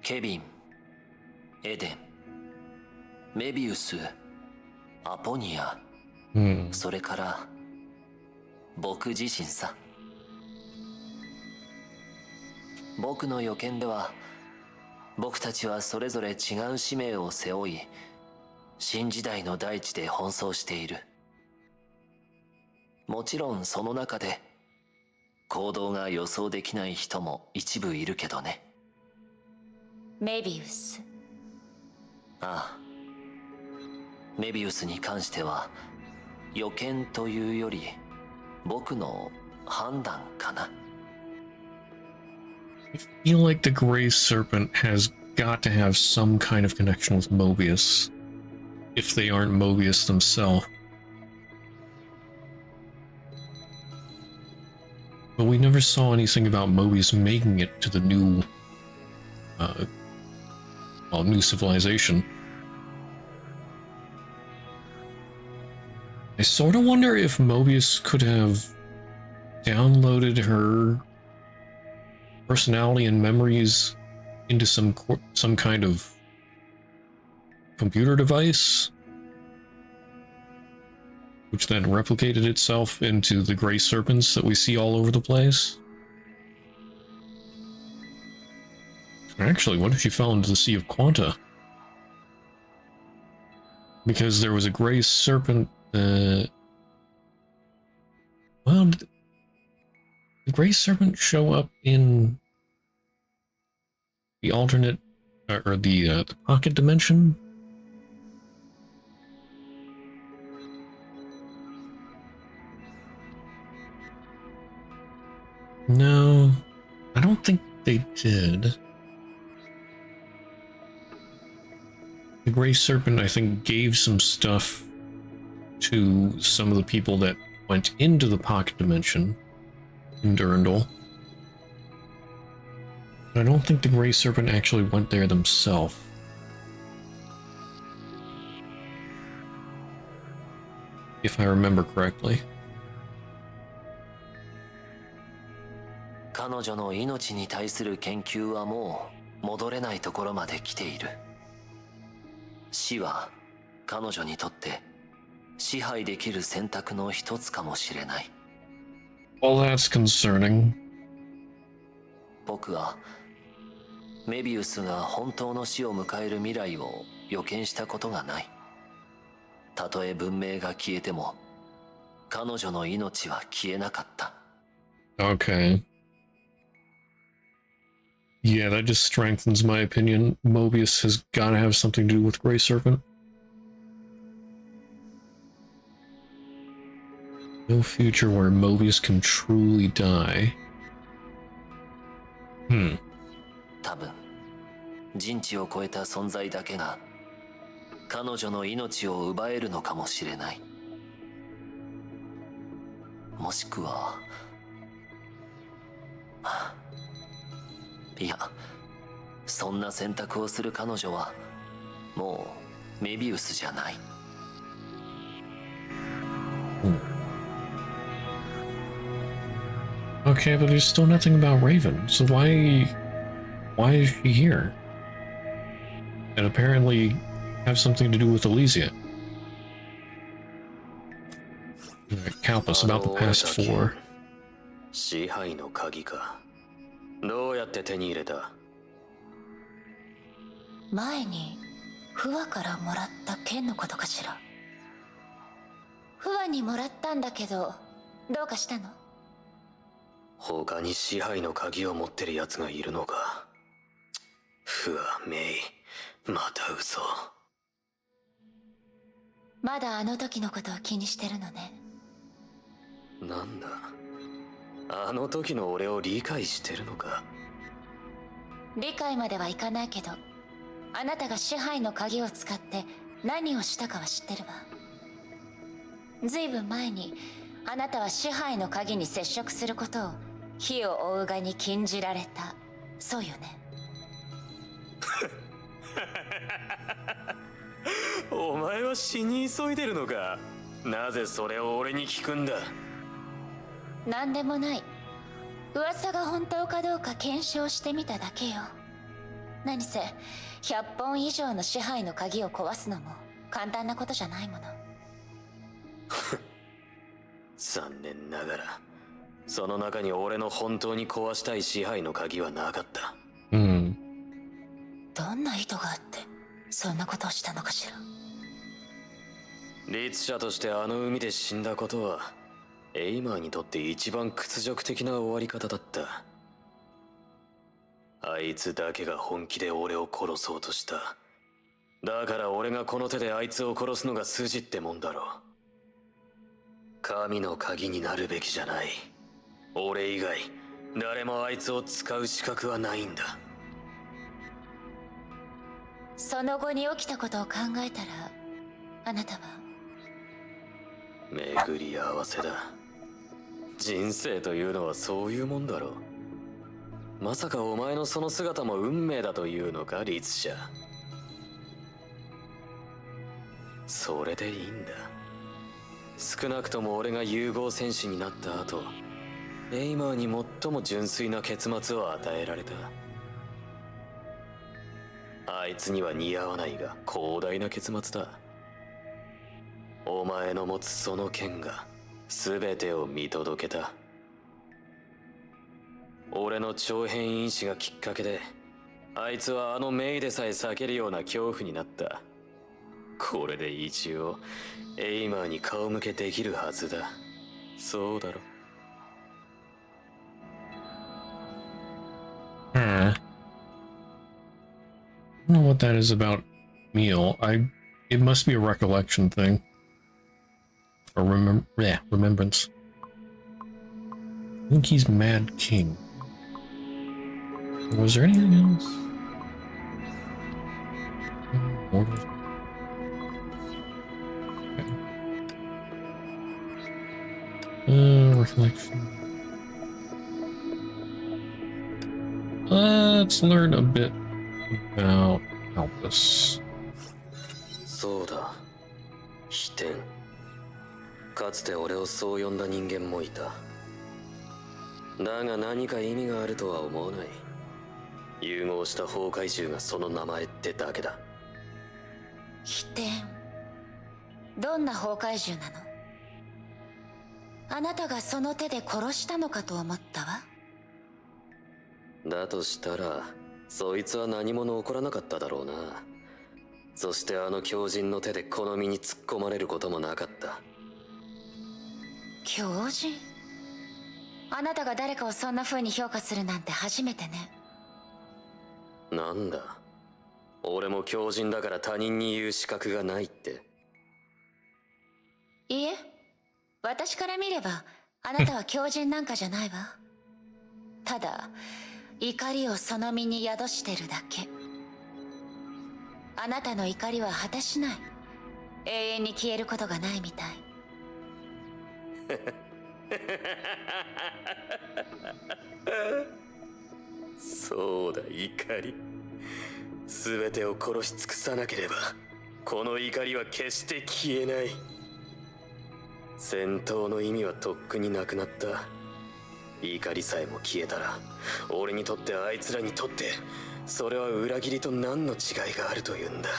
ケビン、エデン、メビウス、アポニア、Hmm. それから僕自身さ。僕の予見では、僕たちはそれぞれ違う使命を背負い、新時代の大地で奔走している。もちろんその中で行動が予想できない人も一部いるけどね。メビウス。ああ、メビウスに関しては予見というより僕の判断かな。I feel like the Gray Serpent has got to have some kind of connection with Mobius, if they aren't Mobius themselves. But we never saw anything about Mobius making it to the new, new civilization. I sort of wonder if Mobius could have downloaded her personality and memories into some kind of computer device, which then replicated itself into the gray serpents that we see all over the place. Actually, what if she fell into the Sea of Quanta? Because there was a gray serpent. Well, did the gray serpent show up in the alternate or the pocket dimension? No, I don't think they did. The Gray Serpent, I think, gave some stuff to some of the people that went into the pocket dimension in Durandal. But I don't think the Gray Serpent actually went there themselves. If I remember correctly. 彼女の命に対する研究はもう戻れないところまで来ている。死は彼女にとって支配できる選択の一つかもしれない。Well, that's concerning. 僕はメビウスが本当の死を迎える未来を予見したことがない。たとえ文明が消えても彼女の命は消えなかった。Okay. Yeah, that just strengthens my opinion. Mobius has got to have something to do with Gray Serpent. No future where Mobius can truly die. 多分人知を超えた存在だけが彼女の命を奪えるのかもしれない。もしくは、いや、そんな選択をする彼女はもうメビウスじゃない。Okay, but there's still nothing about Raven, so why is she here? And apparently have something to do with Elysia. Calpus, about the past 4. 支配の鍵か。どうやって手に入れた？前にフワからもらった剣のことかしら。フワにもらったんだけど、どうかしたの？他に支配の鍵を持ってる奴がいるのか。フワ、メイ、また嘘。まだあの時のことを気にしてるのね。なんだ、あの時の俺を理解してるのか。理解まではいかないけど、あなたが支配の鍵を使って何をしたかは知ってるわ。ずいぶん前にあなたは支配の鍵に接触することを火を追うがに禁じられた。そうよね。お前は死に急いでるのか。なぜそれを俺に聞くんだ。なんでもない。噂が本当かどうか検証してみただけよ。何せ100本以上の支配の鍵を壊すのも簡単なことじゃないもの。残念ながらその中に俺の本当に壊したい支配の鍵はなかった。うん。どんな意図があってそんなことをしたのかしら。律者としてあの海で死んだことはエイマーにとって一番屈辱的な終わり方だった。あいつだけが本気で俺を殺そうとした。だから俺がこの手であいつを殺すのが筋ってもんだろう。神の鍵になるべきじゃない。俺以外誰もあいつを使う資格はないんだ。その後に起きたことを考えたらあなたは。巡り合わせだ。人生というのはそういうもんだろう。まさかお前のその姿も運命だというのか、律者。それでいいんだ。少なくとも俺が融合戦士になった後、エイマーに最も純粋な結末を与えられた。あいつには似合わないが広大な結末だ。お前の持つその剣が全てを見届けた。俺の長編因子がきっかけであいつはあのメイでさえ避けるような恐怖になった。これで一応エイマーに顔向けできるはずだ。そうだろ。I don't know what that is about meal. It must be a recollection thing. Or remembrance. I think he's Mad King. Was there anything else? Okay. Reflection. Let's learn a bit about Calpus. そうだ。飛天。かつて俺をそう呼んだ人間もいた。だが何か意味があるとは思わない。融合した崩壊獣がその名前ってだけだ。飛天。どんな崩壊獣なの？あなたがその手で殺したのかと思ったわ。だとしたらそいつは何も残らなかっただろうな。そしてあの狂人の手でこの身に突っ込まれることもなかった。狂人？あなたが誰かをそんな風に評価するなんて初めてね。なんだ、俺も狂人だから他人に言う資格がないって？いえ、私から見ればあなたは狂人なんかじゃないわ。ただ怒りをその身に宿してるだけ。あなたの怒りは果てしない。永遠に消えることがないみたい。そうだ、怒り。全てを殺し尽くさなければこの怒りは決して消えない。戦闘の意味はとっくになくなった。怒りさえも消えたら、俺にとってあいつらにとって、それは裏切りと何の違いがあるというんだ。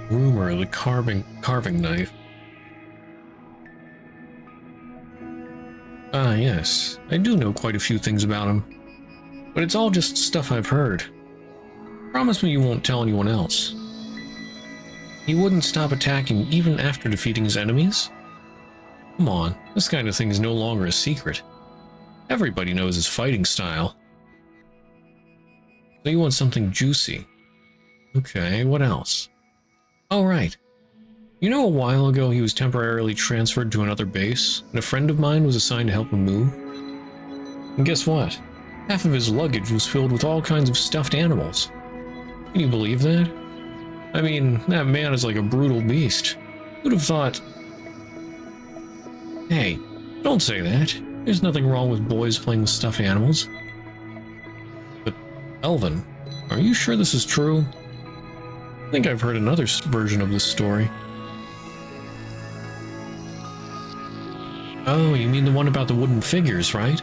Rumor of the carving knife. Ah, yes. I do know quite a few things about him. But it's all just stuff I've heard. Promise me you won't tell anyone else. He wouldn't stop attacking even after defeating his enemies? Come on, this kind of thing is no longer a secret. Everybody knows his fighting style. So you want something juicy. Okay, what else? Oh, right. You know, a while ago he was temporarily transferred to another base, and a friend of mine was assigned to help him move? And guess what? Half of his luggage was filled with all kinds of stuffed animals. Can you believe that? I mean, that man is like a brutal beast. Who'd have thought... Hey, don't say that. There's nothing wrong with boys playing with stuffed animals. But, Elvin, are you sure this is true? I think I've heard another version of this story. Oh, you mean the one about the wooden figures, right?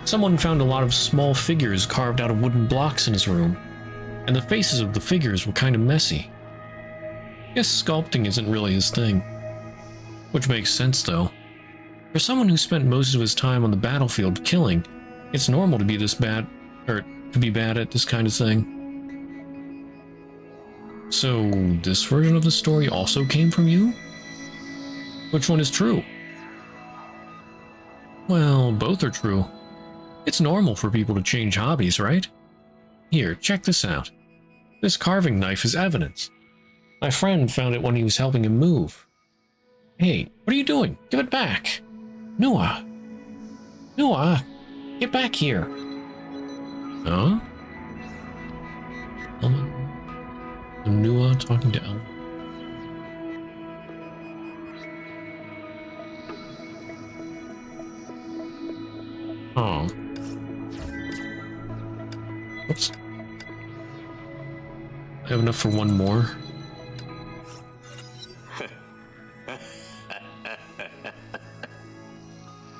Someone found a lot of small figures carved out of wooden blocks in his room, and the faces of the figures were kind of messy. Guess sculpting isn't really his thing. Which makes sense, though. For someone who spent most of his time on the battlefield killing, it's normal to be this bad, or to be bad at this kind of thing. So, this version of the story also came from you? Which one is true? Well, both are true. It's normal for people to change hobbies, right? Here, check this out. This carving knife is evidence. My friend found it when he was helping him move. Hey, what are you doing? Give it back! Noah! Noah! Get back here! Huh? Noah talking to Ellen. Oh. Oops. I have enough for one more.「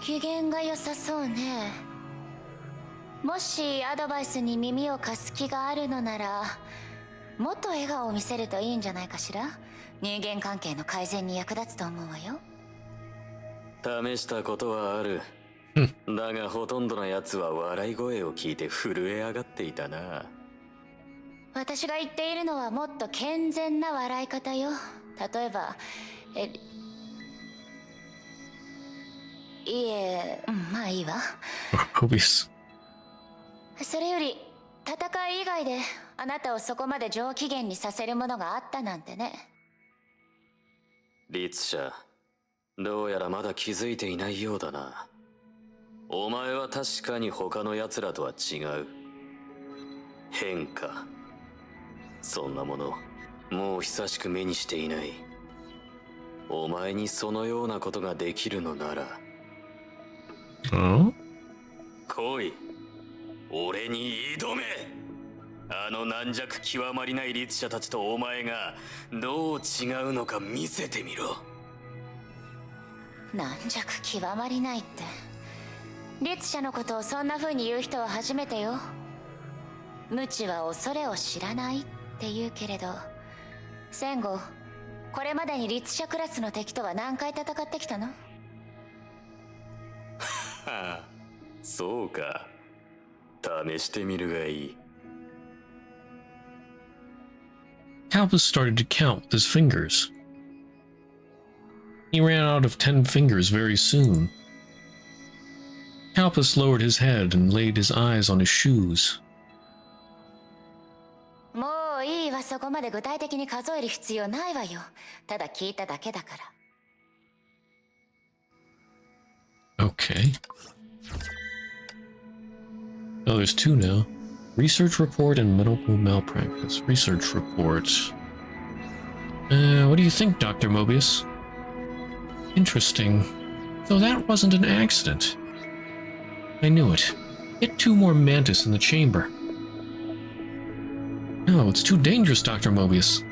機嫌が良さそうね。もしアドバイスに耳を貸す気があるのなら、もっと笑顔を見せるといいんじゃないかしら。人間関係の改善に役立つと思うわよ。試したことはある。だがほとんどのやつは笑い声を聞いて震え上がっていたな。私が言っているのはもっと健全な笑い方よ。例えば、いえ、まあいいわ。それより、戦い以外であなたをそこまで上機嫌にさせるものがあったなんてね。律者、どうやらまだ気づいていないようだな。お前は確かに他の奴らとは違う。変化。そんなもの、もう久しく目にしていない。お前にそのようなことができるのなら。来い。俺に挑め。あの軟弱極まりない律者たちとお前がどう違うのか見せてみろ。軟弱極まりないって。律者のことをそんな風に言う人は初めてよ。無知は恐れを知らないって言うけれど、戦後これまでに律者クラスの敵とは何回戦ってきたの？そうか。試してみるがいい。Kalpus started to count with his fingers. He ran out of 10 fingers very soon. Kalpus lowered his head and laid his eyes on his shoes. もういいわ、そこまで具体的に数える必要ないわよ。ただ聞いただけだから。Okay. Oh, there's two now. Research report and medical malpractice. Research report. What do you think, Dr. Mobius? Interesting. Though that wasn't an accident. I knew it. Get 2 more mantis in the chamber. No, it's too dangerous, Dr. Mobius.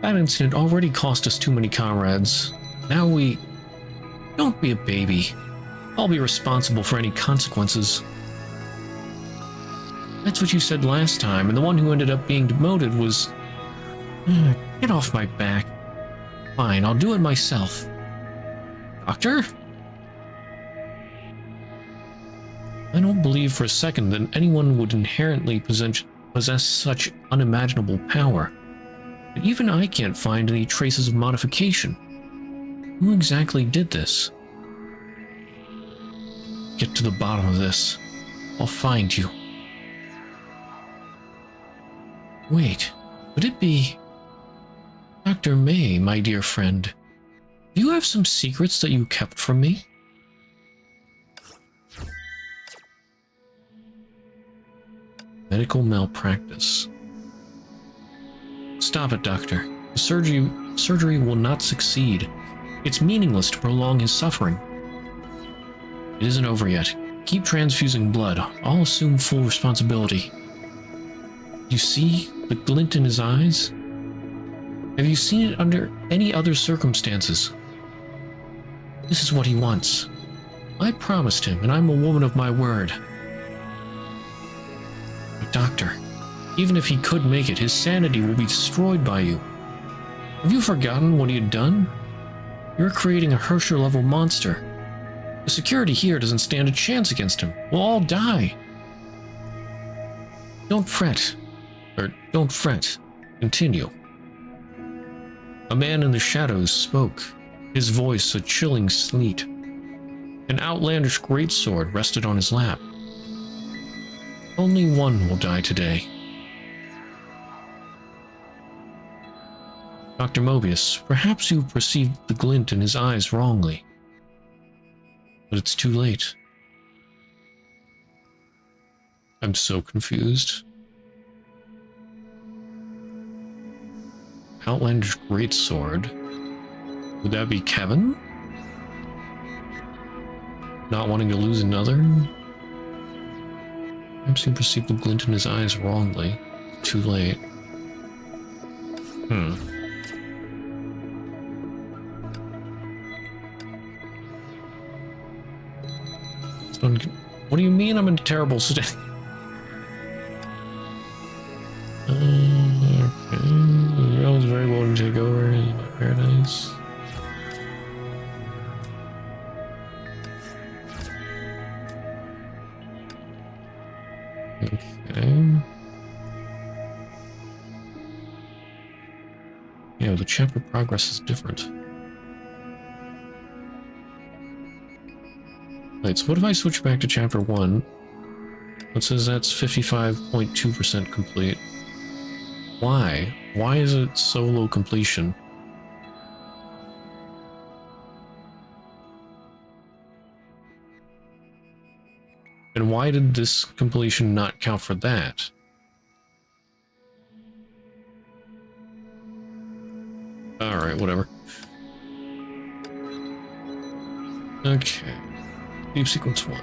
That incident already cost us too many comrades. Now we... Don't be a baby. I'll be responsible for any consequences. That's what you said last time, and the one who ended up being demoted was... Get off my back. Fine, I'll do it myself. Doctor? I don't believe for a second that anyone would inherently possess such unimaginable power. But even I can't find any traces of modification. Who exactly did this? Get to the bottom of this. I'll find you. Wait, would it be... Dr. May, my dear friend, do you have some secrets that you kept from me? Medical malpractice. Stop it, Doctor. The surgery will not succeed. It's meaningless to prolong his suffering. It isn't over yet. Keep transfusing blood. I'll assume full responsibility. You see the glint in his eyes? Have you seen it under any other circumstances? This is what he wants. I promised him, and I'm a woman of my word. But Doctor, even if he could make it, his sanity will be destroyed by you. Have you forgotten what he had done? You're creating a Herrscher-level monster. The security here doesn't stand a chance against him. We'll all die. Don't fret. Don't fret. Continue. A man in the shadows spoke, his voice a chilling sleet. An outlandish greatsword rested on his lap. Only one will die today. Dr. Mobius, perhaps you perceived the glint in his eyes wrongly. But it's too late. I'm so confused. Outlandish greatsword. Would that be Kevin? Not wanting to lose another? Perhaps you perceived the glint in his eyes wrongly. Too late. What do you mean I'm in a terrible state? Okay. The realm is very willing to take over in my paradise. Okay. Yeah, the chapter progress is different. Right, so what if I switch back to chapter 1? It says that's 55.2% complete. Why? Why is it so low completion? And why did this completion not count for that? Alright, whatever. Okay. Deep sequence 1.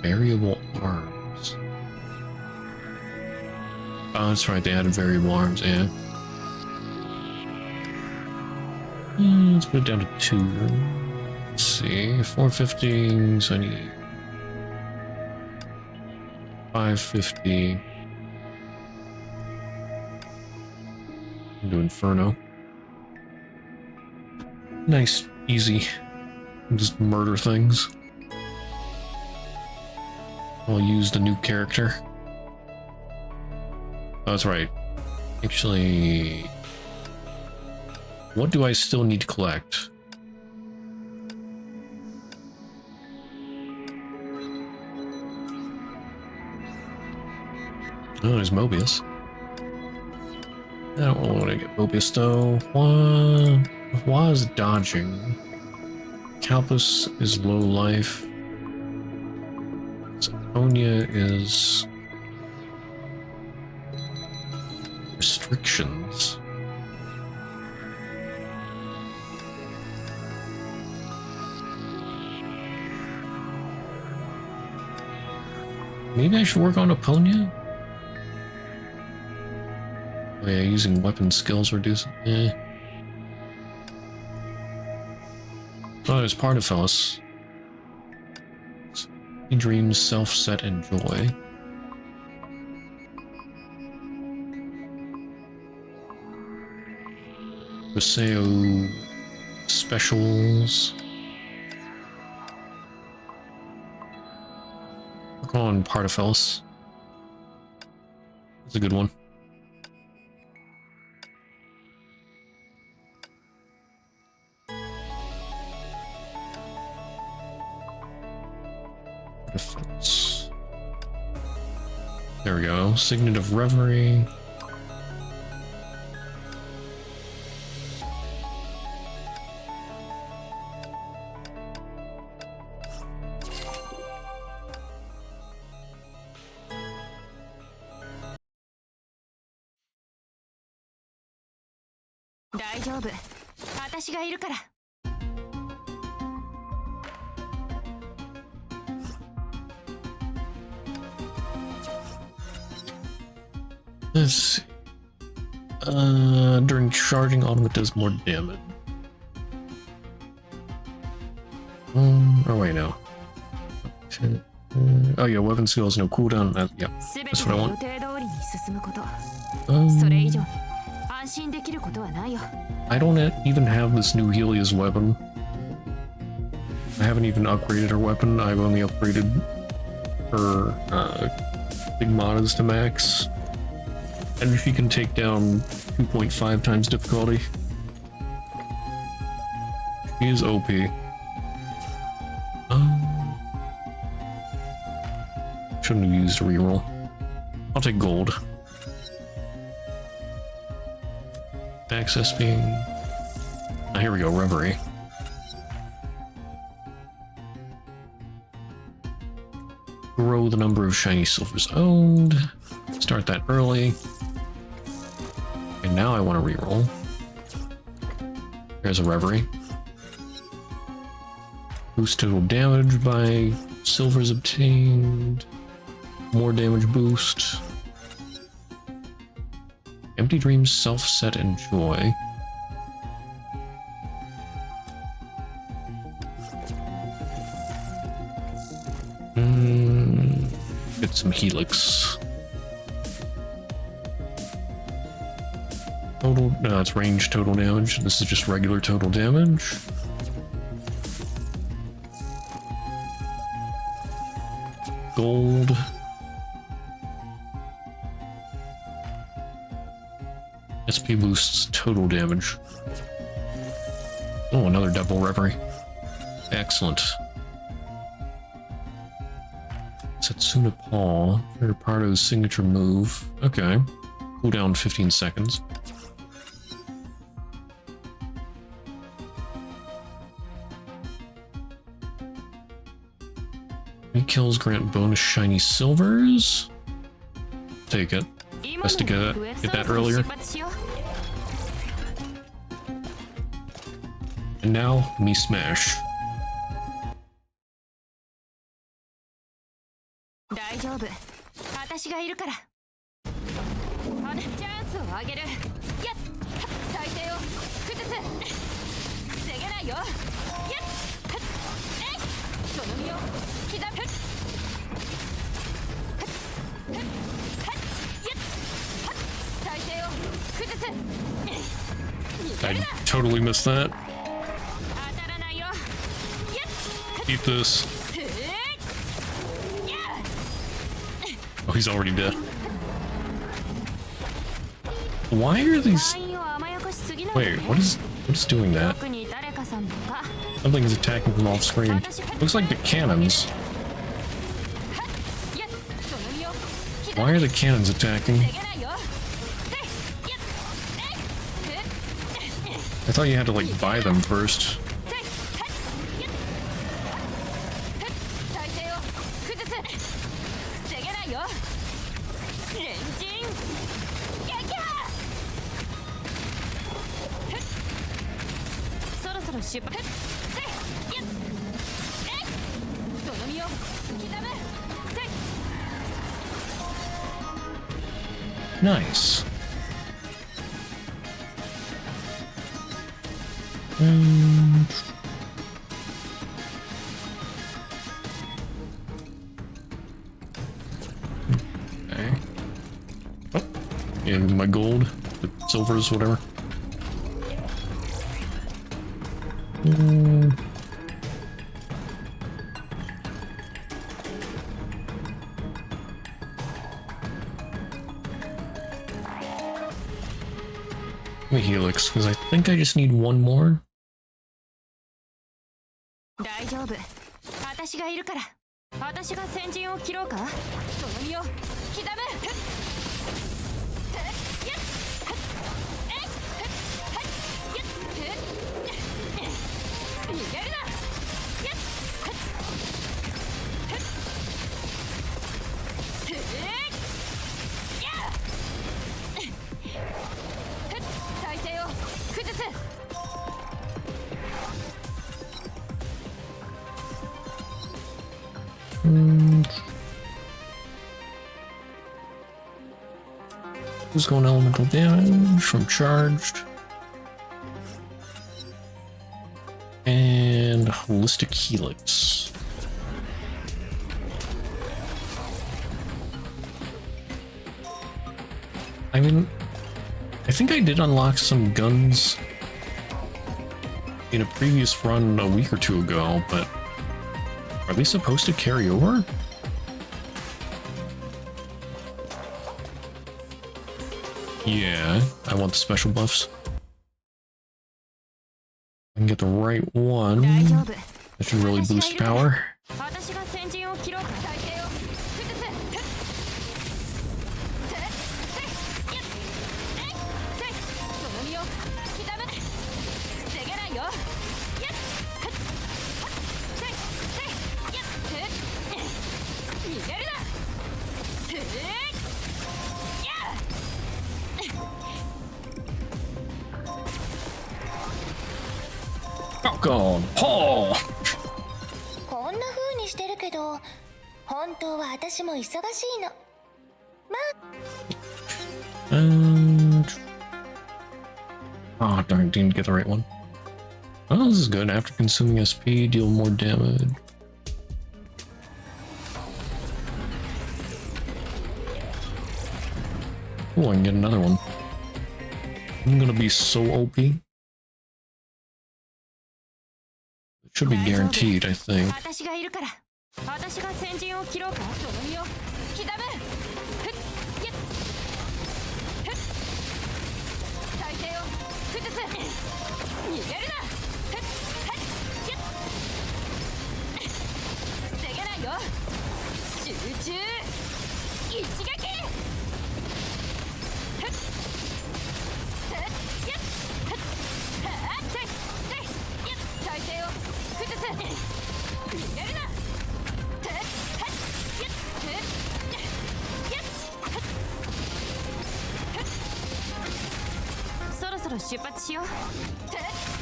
Variable arms. Oh, that's right, they added variable arms, yeah. Let's put it down to 2. Let's see, 450, so I need 550. Do Inferno. Nice, easy. Just murder things. I'll use the new character. Oh, that's right. Actually, what do I still need to collect? Oh, there's Mobius. I don't really want to get Mobius though. Why is dodging? Calpus is low life. Sonia is restriction. potions. Maybe I should work on Aponia? Oh yeah, using weapon skills reduce. Eh. Oh, there's Partaphilus. He dreams, self-set, and joy. Paseo specials. Work on Partaphilus. That's a good one. Defense. There we go. Signet of Reverie. Let's see. During charging, Ultimate does more damage. Oh wait, no. Oh yeah, weapon skills, no cooldown. Yep, that's what I want. I don't even have this new Helia's weapon. I haven't even upgraded her weapon. I've only upgraded her Stigmatas to max. And if you can take down 2.5 times difficulty. She is OP. Shouldn't have used a reroll. I'll take gold. Access being... Oh, here we go, Reverie. Grow the number of shiny silvers owned. Start that early. And now I want to reroll. There's a Reverie. Boost total damage by silvers obtained. More damage boost. Empty dreams, self-set, and joy. Get some helix. Total, no, it's range total damage. This is just regular total damage. Gold. SP boosts total damage. Oh, another double Reverie. Excellent. Setsuna Paw. Parto's signature move. Okay. Cooldown 15 seconds. Kills grant bonus shiny silvers. Take it. Best to get that earlier. And now, me smash. I totally missed that. Eat this. Oh, he's already dead. Why are these... Wait, what is doing that? Something is attacking from off screen. Looks like the cannons. Why are the cannons attacking? I thought you had to, like, buy them first. そろ出発。せいやっえいその身を刻む。せい Nice. Okay. Oh, yeah, my gold, the silvers, whatever. Let me helix, because I think I just need one more. 大丈夫。私がいるから。私が先陣を切ろうか。その身を刻む。逃げるな。体勢を崩す。Who's going elemental damage from charged? And holistic helix. I mean, I think I did unlock some guns in a previous run a week or two ago, but are they supposed to carry over? Yeah, I want the special buffs. I can get the right one. That should really boost power. Falcon! Paul! こんな風にしてるけど、本当は私も忙しいの。Oh, darn, didn't get the right one. Oh, this is good. After consuming SP, deal more damage. Oh, I can get another one. I'm gonna be so OP. It should be guaranteed, I think.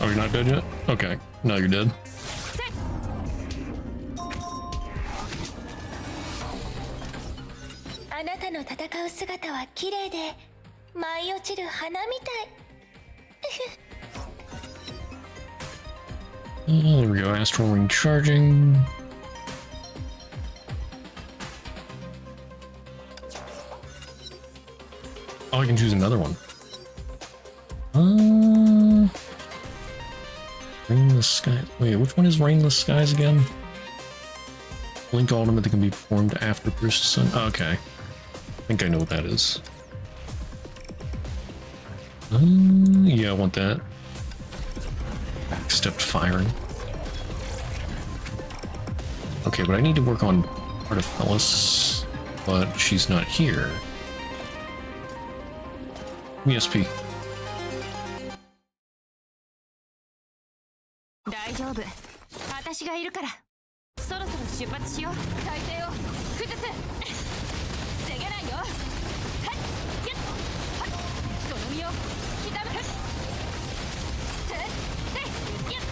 Oh, you're not dead yet? Okay, now you're dead. あなたの戦う姿は綺麗で舞い落ちる花みたい。There we go, Astral Ring charging. Oh, I can choose another one. Rainless Sky. Wait, which one is Rainless Skies again? Link ultimate that can be performed after Burst Sun. Oh, okay. I think I know what that is. Yeah, I want that. Backstepped firing. Okay, but I need to work on Artifelis, but she's not here. ESP. 大丈夫。私がいるから。そろそろ出発しよう。体勢を崩す。防げないよ。はい。やっ。はい。その身を刻む。せい。やっ。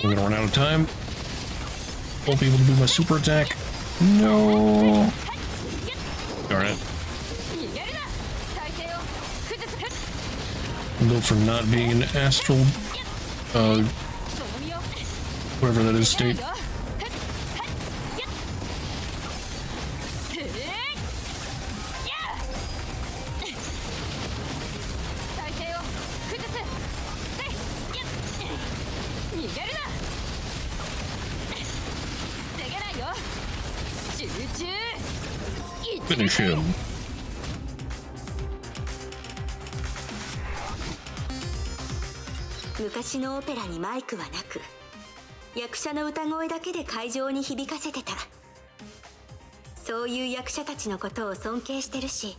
I'm gonna run out of time. Won't be able to do my super attack. No! Darn it. Though for not being an astral, whatever that is, state. Finish him.「昔のオペラにマイクはなく、役者の歌声だけで会場に響かせてた。そういう役者たちのことを尊敬してるし、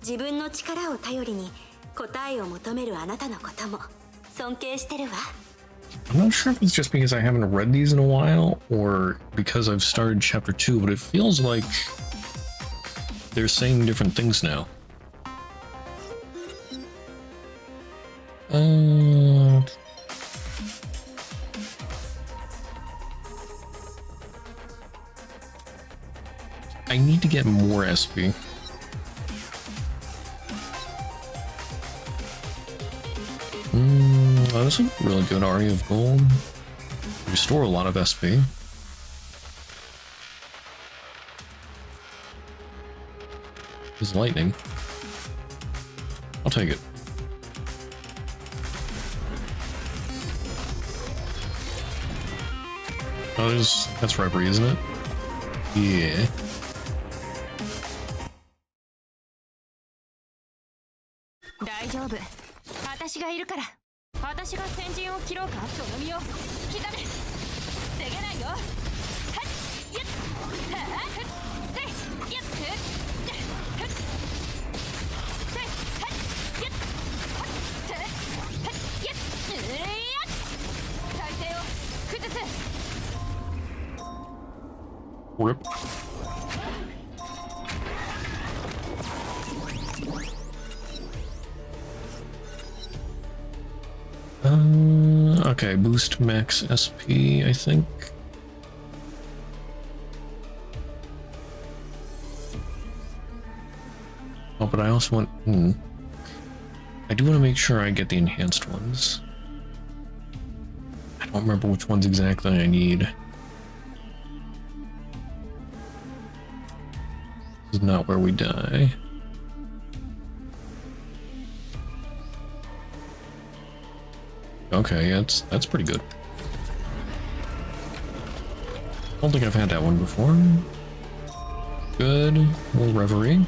自分の力を頼りに答えを求めるあなたのことも尊敬してるわ。I'm not sure if it's just because I haven't read these in a while or because I've started chapter 2, but it feels like they're saying different things now. I need to get more SP. Oh, this is a really good Aria of Gold. Restore a lot of SP. This is lightning. I'll take it. Oh, that's Reverie, isn't it? Yeah. Rip. Okay, boost max SP, I think. Oh, but I also want... I do want to make sure I get the enhanced ones. I don't remember which ones exactly I need. This is not where we die. Okay, that's pretty good. I don't think I've had that one before. Good. More Reverie.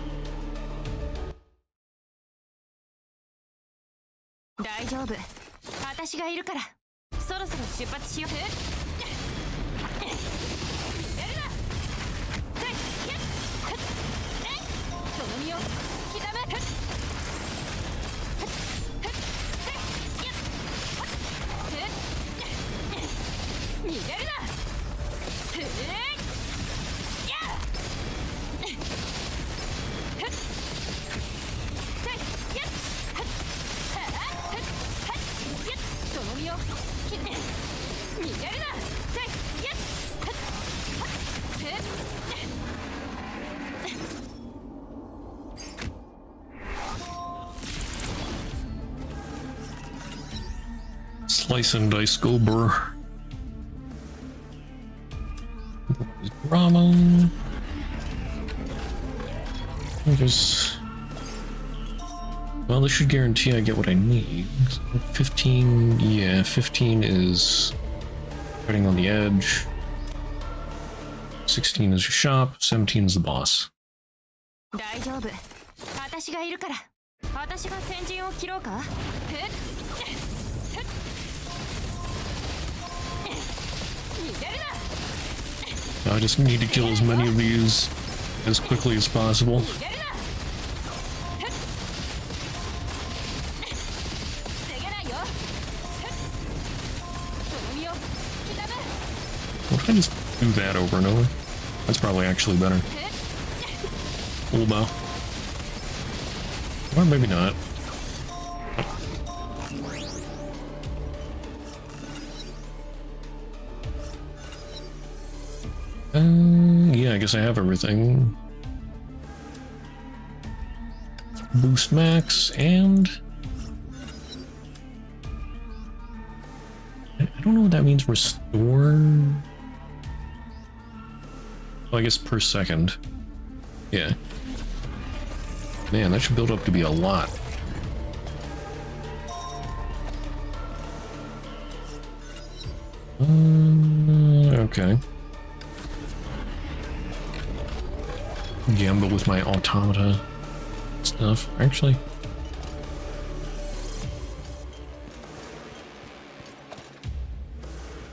Slice and dice go burr. Drama. Just... Well, this should guarantee I get what I need. 15, yeah, 15 is fighting on the edge. 16 is your shop, 17 is the boss. I just need to kill as many of these as quickly as possible. What if I just do that over and over? That's probably actually better. Full bow. Or maybe not. Yeah, I guess I have everything. Boost max and... I don't know what that means, restore... Oh, I guess per second. Yeah. Man, that should build up to be a lot. Okay. Gamble with my automata stuff. Actually...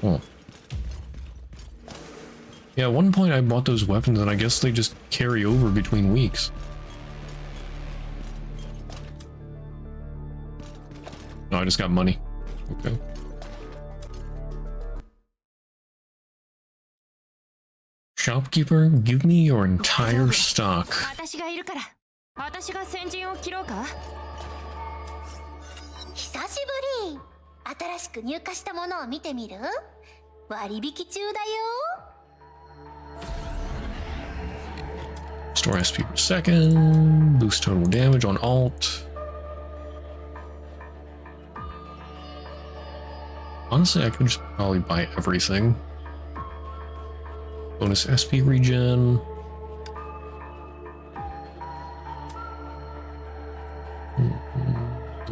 Oh. Yeah, at one point I bought those weapons and I guess they just carry over between weeks. No, I just got money. Okay. Shopkeeper, give me your entire stock. 私がいるから私が先陣を切ろうか。久しぶり。新しく入荷したものを見てみる？割引中だよ。 Restore SP per second. Boost total damage on alt. Honestly, I could just probably buy everything. Bonus SP regen.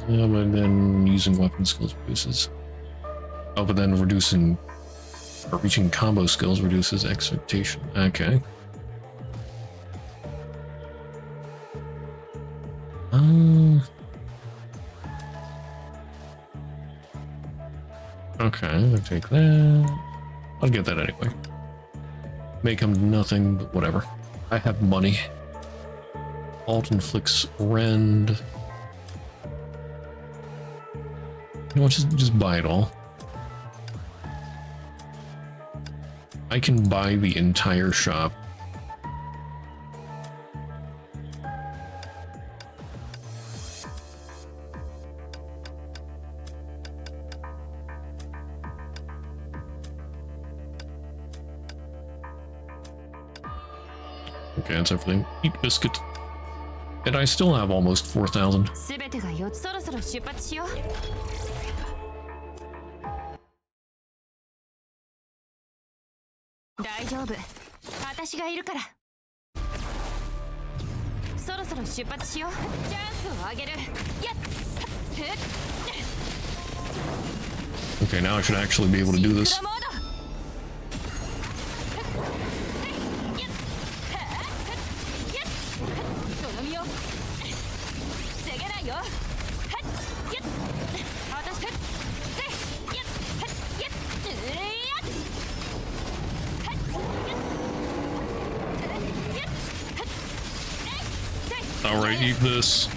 Yeah, but then using weapon skills reduces. Oh, but then reducing or reaching combo skills reduces expectation. Okay. Okay, I'll take that. I'll get that anyway. May come to nothing, but whatever. I have money. Alt inflicts rend. You know what, just buy it all. I can buy the entire shop. Okay, that's everything. Eat biscuit. And I still have almost 4,000. 全てが4つ、そろそろ出発しよう。大丈夫。私がいるから。そろそろ出発しよう。チャンスをあげる。やっ。Okay, now I should actually be able to do this. Alright, eat this.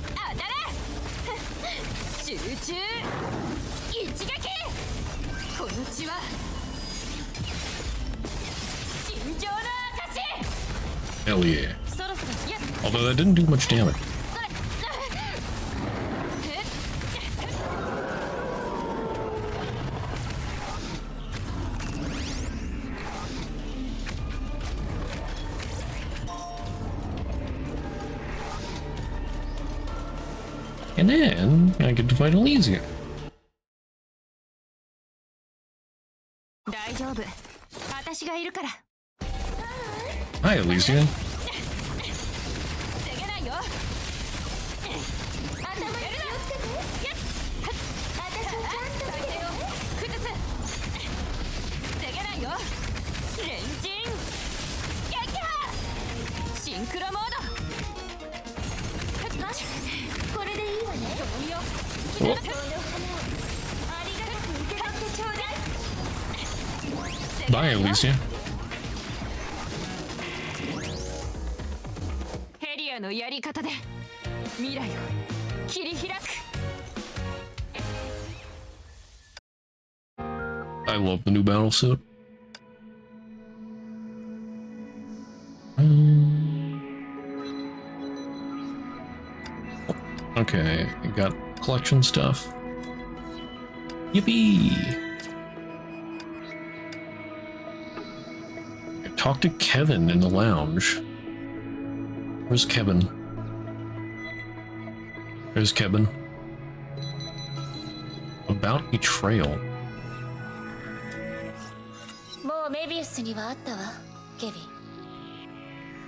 Hell yeah. Although that didn't do much damage. And then I get to fight Elysian. Hi, Elysian. Oh. Bye, Elysian. ヘリアのやり方で未来を切り開く。I love the new battle suit. Okay, I got collection stuff. Yippee! Talk to Kevin in the lounge. Where's Kevin? There's Kevin. About betrayal. もうメビウスにはあったわ、ケビ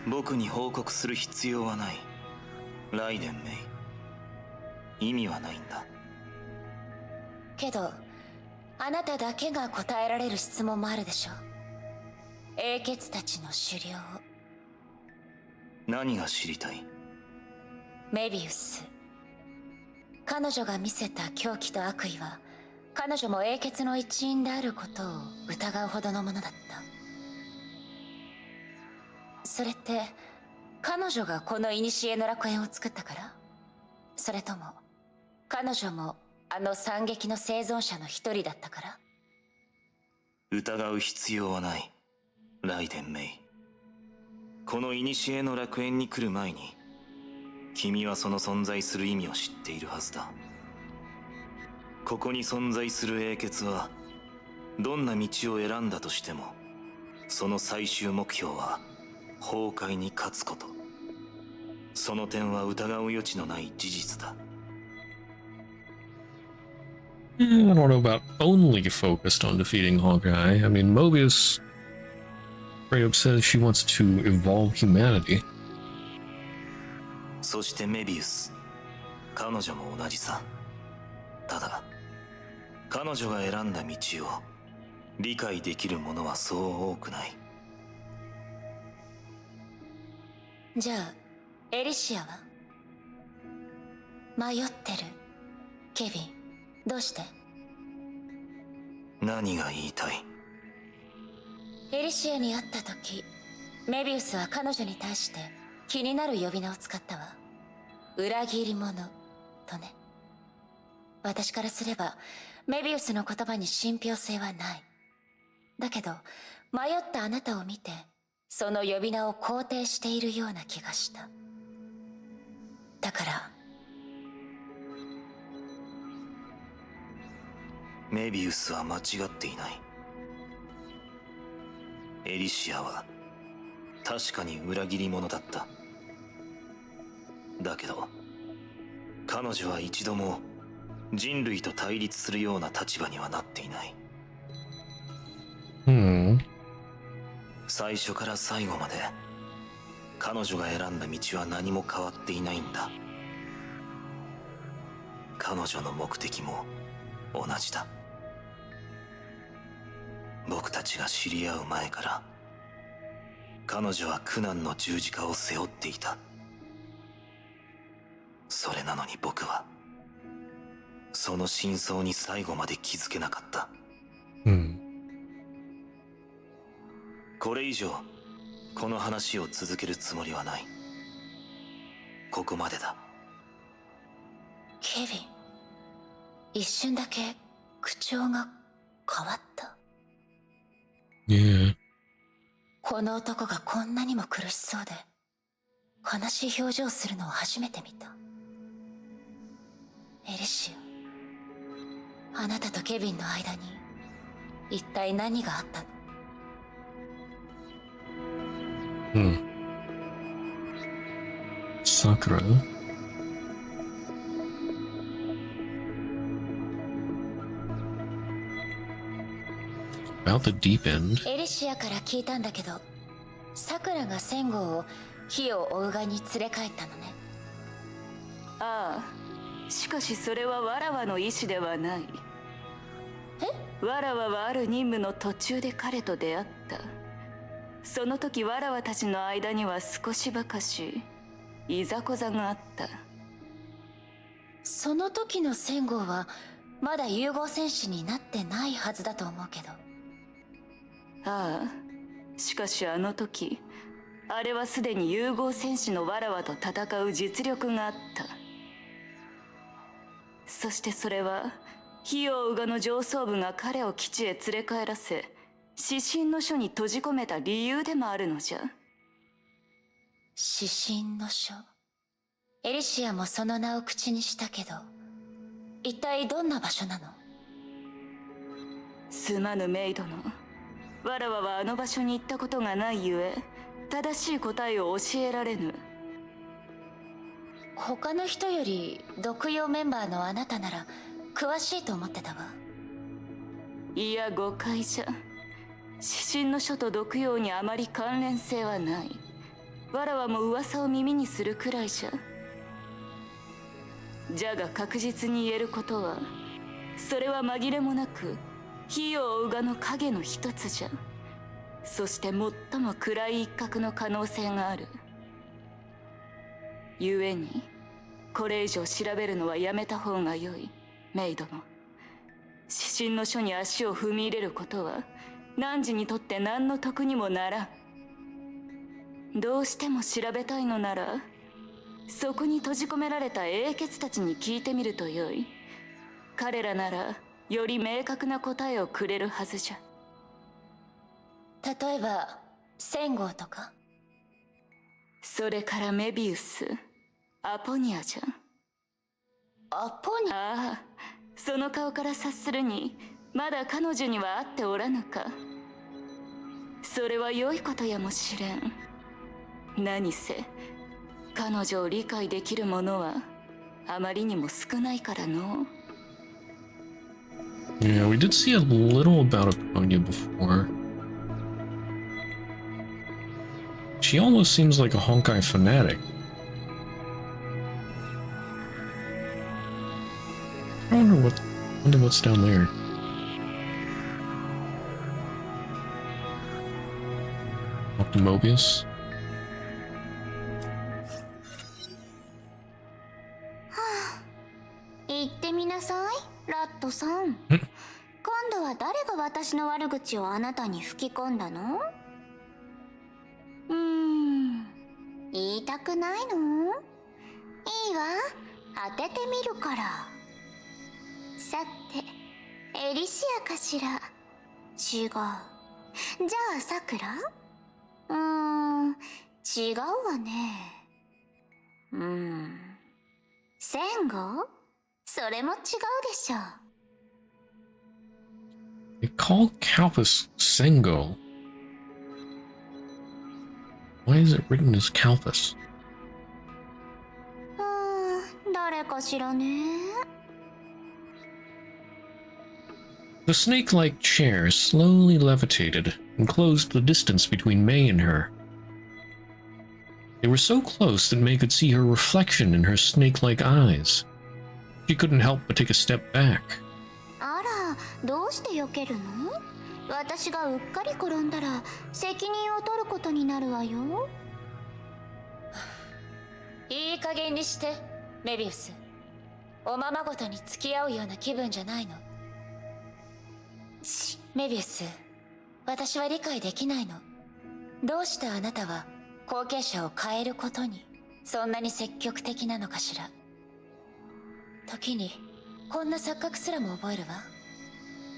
ン。僕に報告する必要はない。ライデンメイ。意味はないんだ。けど、あなただけが答えられる質問もあるでしょ。英傑たちの狩猟。何が知りたい？メビウス。彼女が見せた狂気と悪意は、彼女も英傑の一員であることを疑うほどのものだった。それって、彼女がこの古の楽園を作ったから？それとも、彼女もあの惨劇の生存者の一人だったから？疑う必要はない。ライデンメイ。この古の楽園に来る前に、君はその存在する意味を知っているはずだ。ここに存在する英傑は、どんな道を選んだとしても、その最終目標は崩壊に勝つこと。その点は疑う余地のない事実だ。I don't know about only focused on defeating Honkai. I mean, Mobius straight up says she wants to evolve humanity. そしてメビウス、彼女も同じさ。ただ、彼女が選んだ道を理解できる者はそう多くない。じゃあ、エリシアは？迷ってる。ケビン、どうして？何が言いたい？エリシアに会った時、メビウスは彼女に対して気になる呼び名を使ったわ。裏切り者とね。私からすればメビウスの言葉に信憑性はない。だけど迷ったあなたを見て、その呼び名を肯定しているような気がした。だからメビウスは間違っていない。エリシアは確かに裏切り者だった。だけど彼女は一度も人類と対立するような立場にはなっていない。最初から最後まで彼女が選んだ道は何も変わっていないんだ。彼女の目的も同じだ。僕たちが知り合う前から彼女は苦難の十字架を背負っていた。それなのに僕はその真相に最後まで気づけなかった。これ以上この話を続けるつもりはない。ここまでだ。ケビン、一瞬だけ口調が変わった。Yeah. この男がこんなにも苦しそうで悲しい表情をするのを初めて見た。エリシア、あなたとケビンの間に一体何があったの？Sakura. About the deep end. エリシアから聞いたんだけど、サクラがセンゴを火を追うがに連れ帰ったのね。ああ、しかしそれはわらわの意志ではない。わらわはある任務の途中で彼と出会った。その時わらわたちの間には少しばかしいざこざがあった。その時のセンゴはまだ融合戦士になってないはずだと思うけど。ああ、しかしあの時あれはすでに融合戦士のわらわと戦う実力があった。そしてそれは火を追うがの上層部が彼を基地へ連れ帰らせ指針の書に閉じ込めた理由でもあるのじゃ。指針の書。エリシアもその名を口にしたけど、一体どんな場所なの？すまぬメイ殿、わらわはあの場所に行ったことがないゆえ正しい答えを教えられぬ。他の人より毒用メンバーのあなたなら詳しいと思ってたわ。いや誤解じゃ。指針の書と毒用にあまり関連性はない。わらわも噂を耳にするくらいじゃ。じゃが確実に言えることは、それは紛れもなく火を追うがの影の一つじゃ。そして最も暗い一角の可能性がある。故にこれ以上調べるのはやめた方がよい、メイドの。指針の書に足を踏み入れることは汝にとって何の得にもならん。どうしても調べたいのなら、そこに閉じ込められた英傑たちに聞いてみるとよい。彼らならより明確な答えをくれるはずじゃ。例えば1000号とか。それからメビウス、アポニアじゃん。アポニア。ああ、その顔から察するにまだ彼女には会っておらぬか。それは良いことやもしれん。何せ彼女を理解できる者はあまりにも少ないからの。Yeah, we did see a little about Aponia before. She almost seems like a Honkai fanatic. I wonder what's down there. Optimobius. 言ってみなさい、ラットさん。今度は誰が私の悪口をあなたに吹き込んだの？言いたくないの？いいわ、当ててみるから。さて、エリシアかしら？違う。じゃあさくら？違うわね。センゴ？それも違うでしょ。They call Kalpus Sengo. Why is it written as Kalpus? 誰かしらね。The snake-like chair slowly levitated and closed the distance between May and her. They were so close that May could see her reflection in her snake-like eyes. She couldn't help but take a step back. あら、どうして避けるの？私がうっかり転んだら責任を取ることになるわよ。いい加減にしてメビウス。おままごとに付き合うような気分じゃないの。メビウス、私は理解できないの。どうしてあなたは後継者を変えることにそんなに積極的なのかしら。時にこんな錯覚すらも覚えるわ。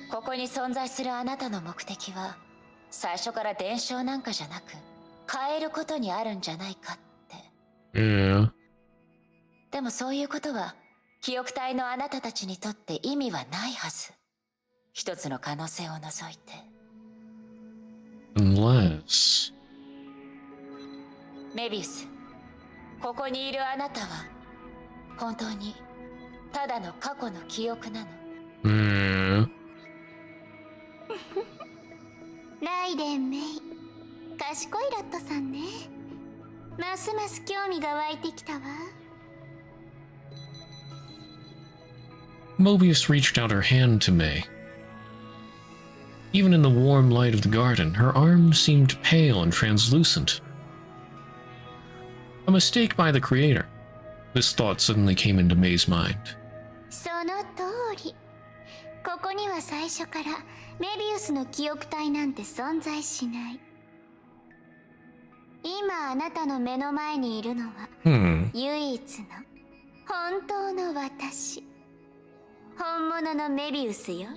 ここに存在するあなたの目的は最初から伝承なんかじゃなく変えることにあるんじゃないかって。Yeah. でもそういうことは記憶体のあなたたちにとって意味はないはず。一つの可能性を除いて。Unless... メビウス、ここにいるあなたは本当にただの過去の記憶なの？ライデンメイ、賢いラットさんね。ますます興味が湧いてきたわ。Mobius reached out her hand to May. Even in the warm light of the garden, her arm seemed pale and translucent. A mistake by the creator. This thought suddenly came into May's mind. その通り。ここには最初からメビウスの記憶体なんて存在しない。今あなたの目の前にいるのは、唯一の本当の私。本物のメビウスよ。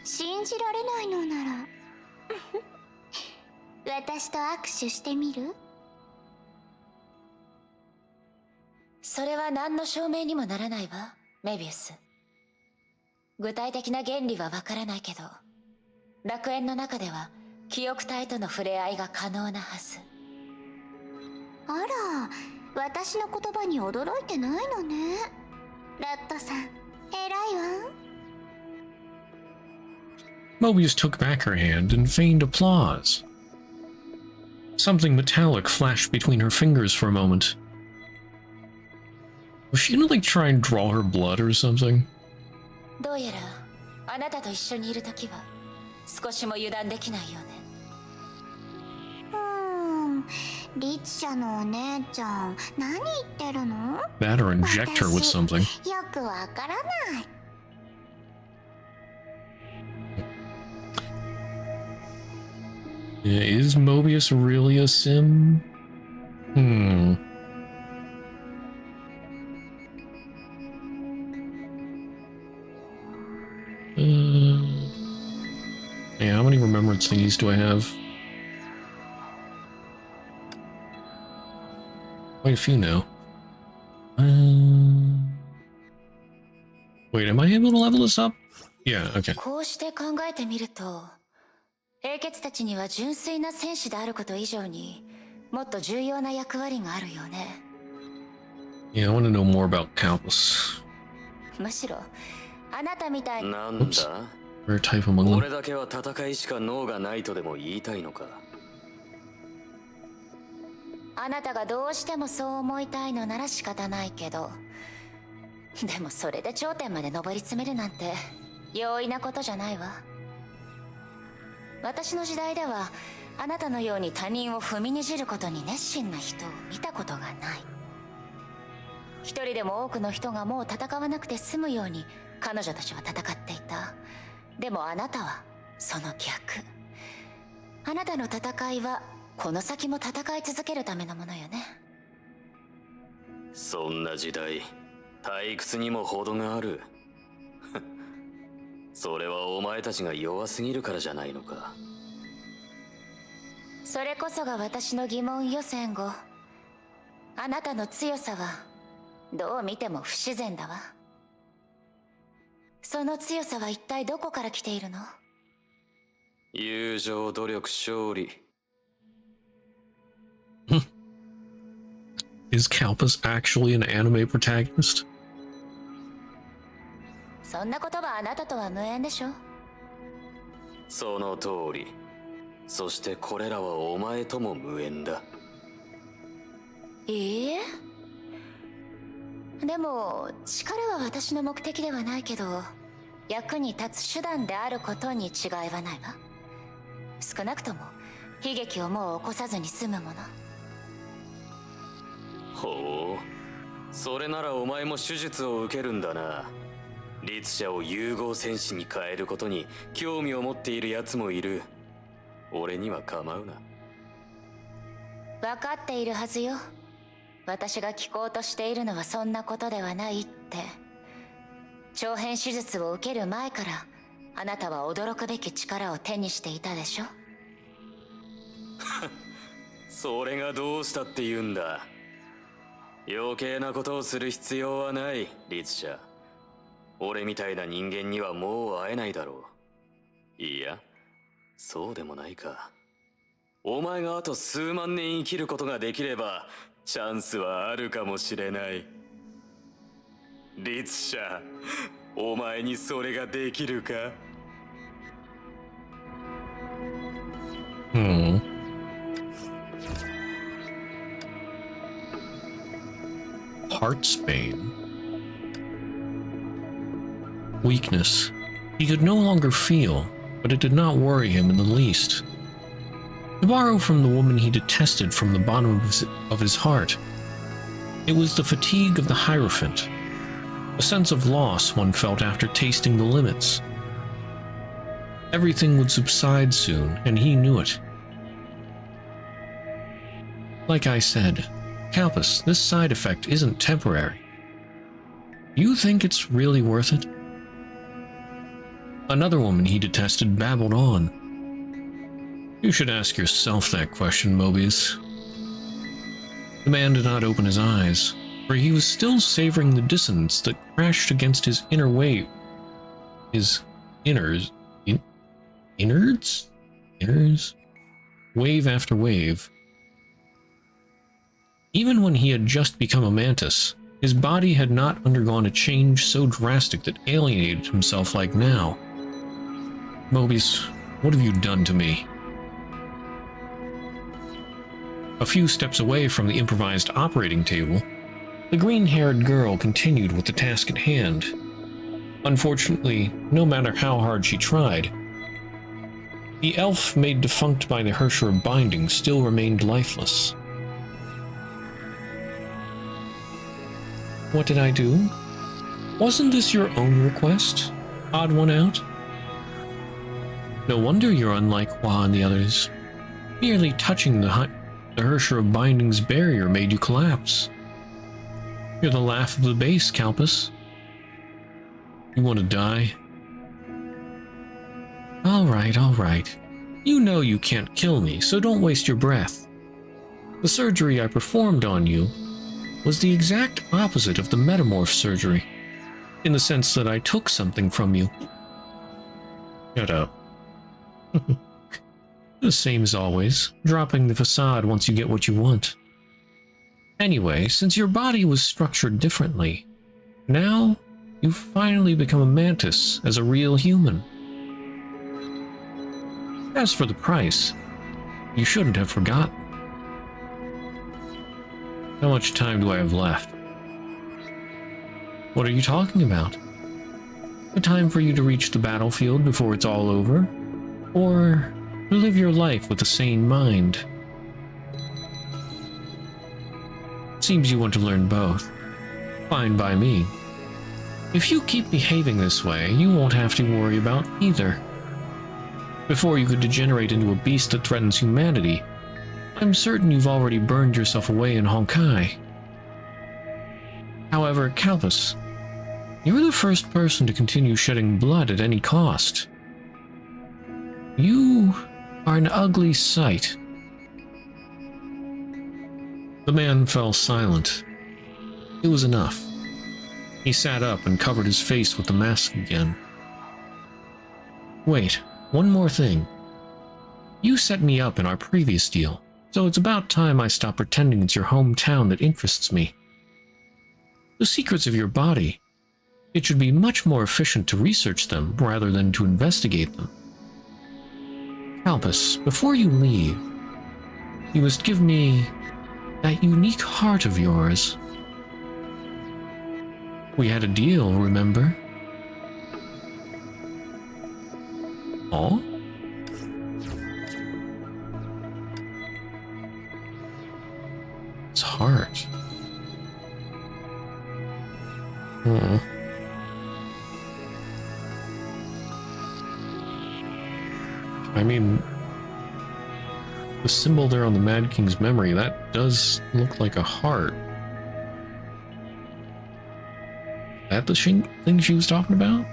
信じられないのなら私と握手してみる？それは何の証明にもならないわ、メビウス。具体的な原理はわからないけど、楽園の中では記憶体との触れ合いが可能なはず。あら、私の言葉に驚いてないのね。ラットさん、偉いわ。Mobius took back her hand and feigned applause. Something metallic flashed between her fingers for a moment. Was she gonna like try and draw her blood or something? どうやらあなたと一緒にいるときは少しも油断できないよね。律者のお姉ちゃん、何言ってるの？ That or inject her with something. よくわからない。Yeah, is Mobius really a sim? Yeah, how many remembrance thingies do I have? Quite a few now. Wait, am I able to level this up? Yeah, okay. こうして考えてみると、英傑たちには純粋な戦士であること以上にもっと重要な役割があるよね。Yeah, I want to know more about Calpus. むしろあなたみたいになんだ Rare type among them. 俺だけは戦いしか脳がないとでも言いたいのか。あなたがどうしてもそう思いたいのなら仕方ないけど、でもそれで頂点まで上り詰めるなんて容易なことじゃないわ。私の時代ではあなたのように他人を踏みにじることに熱心な人を見たことがない。一人でも多くの人がもう戦わなくて済むように彼女たちは戦っていた。でもあなたはその逆。あなたの戦いはこの先も戦い続けるためのものよね。そんな時代、退屈にも程がある。それはお前たちが弱すぎるからじゃないのか。それこそが私の疑問よ、戦後。あなたの強さはどう見ても不自然だわ。その強さは一体どこから来ているの？友情、努力、勝利。Is Calpus actually an anime protagonist? そんな言葉あなたとは無縁でしょ。その通り。そしてこれらはお前とも無縁だ。いいえ。でも力は私の目的ではないけど、役に立つ手段であることに違いはないわ。少なくとも悲劇をもう起こさずに済むもの。ほう、それならお前も手術を受けるんだな。律者を融合戦士に変えることに興味を持っている奴もいる。俺には構うな。分かっているはずよ。私が聞こうとしているのはそんなことではないって。長編手術を受ける前からあなたは驚くべき力を手にしていたでしょ。それがどうしたって言うんだ。余計なことをする必要はない、律者。俺みたいな人間にはもう会えないだろう。いや、そうでもないか。お前があと数万年生きることができればチャンスはあるかもしれない。律者、お前にそれができるか？Heartsbane. Weakness. He could no longer feel, but it did not worry him in the least. To borrow from the woman he detested from the bottom of his heart, it was the fatigue of the Hierophant, a sense of loss one felt after tasting the limits. Everything would subside soon, and he knew it. Like I said, Calpus, this side effect isn't temporary. You think it's really worth it? Another woman he detested babbled on. You should ask yourself that question, Mobius. The man did not open his eyes, for he was still savoring the dissonance that crashed against his inner weight. His innards? Inners? Wave after wave. Even when he had just become a mantis, his body had not undergone a change so drastic that alienated himself like now. Mobius, what have you done to me? A few steps away from the improvised operating table, the green-haired girl continued with the task at hand. Unfortunately, no matter how hard she tried, the elf made defunct by the Herrscher of Binding still remained lifeless. What did I do? Wasn't this your own request? Odd one out? No wonder you're unlike Hua and the others. Merely touching the Herrscher of Binding's barrier made you collapse. You're the laugh of the base, Kalpus. You want to die? All right. You know you can't kill me, so don't waste your breath. The surgery I performed on you was the exact opposite of the metamorph surgery, in the sense that I took something from you. Shut up. The same as always, dropping the facade once you get what you want. Anyway, since your body was structured differently, now you've finally become a mantis as a real human. As for the price, you shouldn't have forgotten. How much time do I have left? What are you talking about? The time for you to reach the battlefield before it's all over? Or to live your life with a sane mind? Seems you want to learn both. Fine by me. If you keep behaving this way, you won't have to worry about either. Before you could degenerate into a beast that threatens humanity, I'm certain you've already burned yourself away in Honkai. However, Kalpus, you're the first person to continue shedding blood at any cost. You are an ugly sight. The man fell silent. It was enough. He sat up and covered his face with the mask again. Wait, one more thing. You set me up in our previous deal, so it's about time I stop pretending it's your hometown that interests me. The secrets of your body, it should be much more efficient to research them rather than to investigate them. Kalpus, before you leave, you must give me that unique heart of yours. We had a deal, remember? Oh? It's heart. Oh. I mean, the symbol there on the Mad King's memory, that does look like a heart. Is that the thing she was talking about?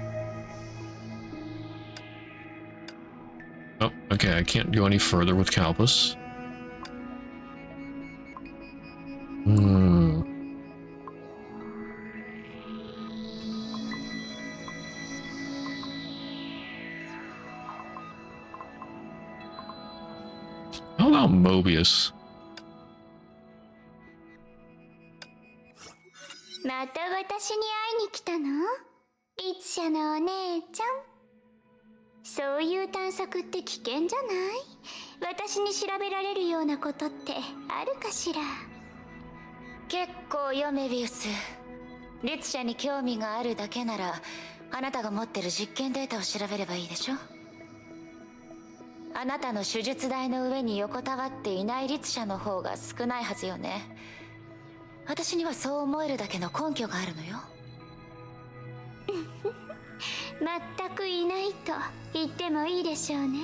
Oh, okay, I can't go any further with Kalpus. How about Mobius? また私に会いに来たの？律者のお姉ちゃん。そういう探索って危険じゃない？私に調べられるようなことってあるかしら？結構よ、メビウス。律者に興味があるだけなら、あなたが持ってる実験データを調べればいいでしょ。あなたの手術台の上に横たわっていない律者の方が少ないはずよね。私にはそう思えるだけの根拠があるのよ。全くいないと言ってもいいでしょうね。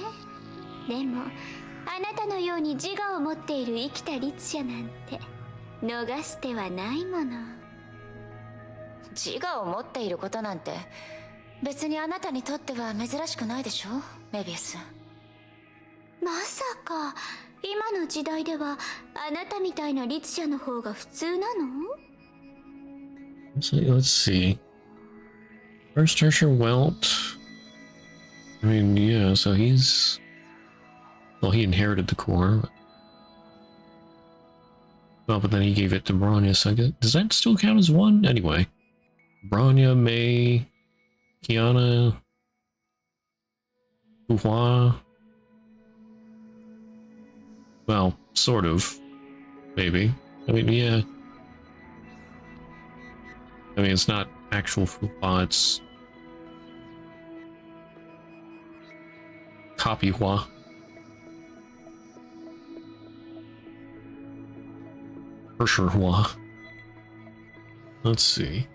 でもあなたのように自我を持っている生きた律者なんて逃してはないもの。自我を持っていることなんて別にあなたにとっては珍しくないでしょ、メビウス。まさか今の時代ではあなたみたいな律者の方が普通なの？ Let's see. First Herrscher Welt. I mean, yeah, so he's... Well, he inherited the core. Well, but then he gave it to Bronya, so I guess... Does that still count as one? Anyway. Bronya, Mei, Kiana, Hua. Well, sort of. Maybe. I mean, yeah. I mean, it's not actual Hua, it's... Copy Hua. Hersher Hua. Let's see.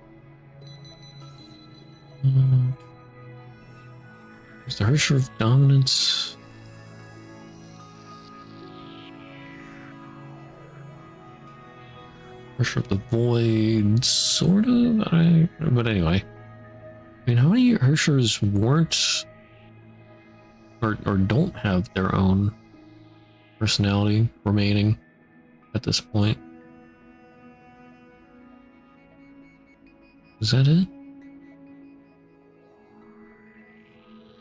Is the Hersher of Dominance? Hersher of the Void, sort of? But anyway. I mean, how many Hershers weren't or don't have their own personality remaining at this point? Is that it?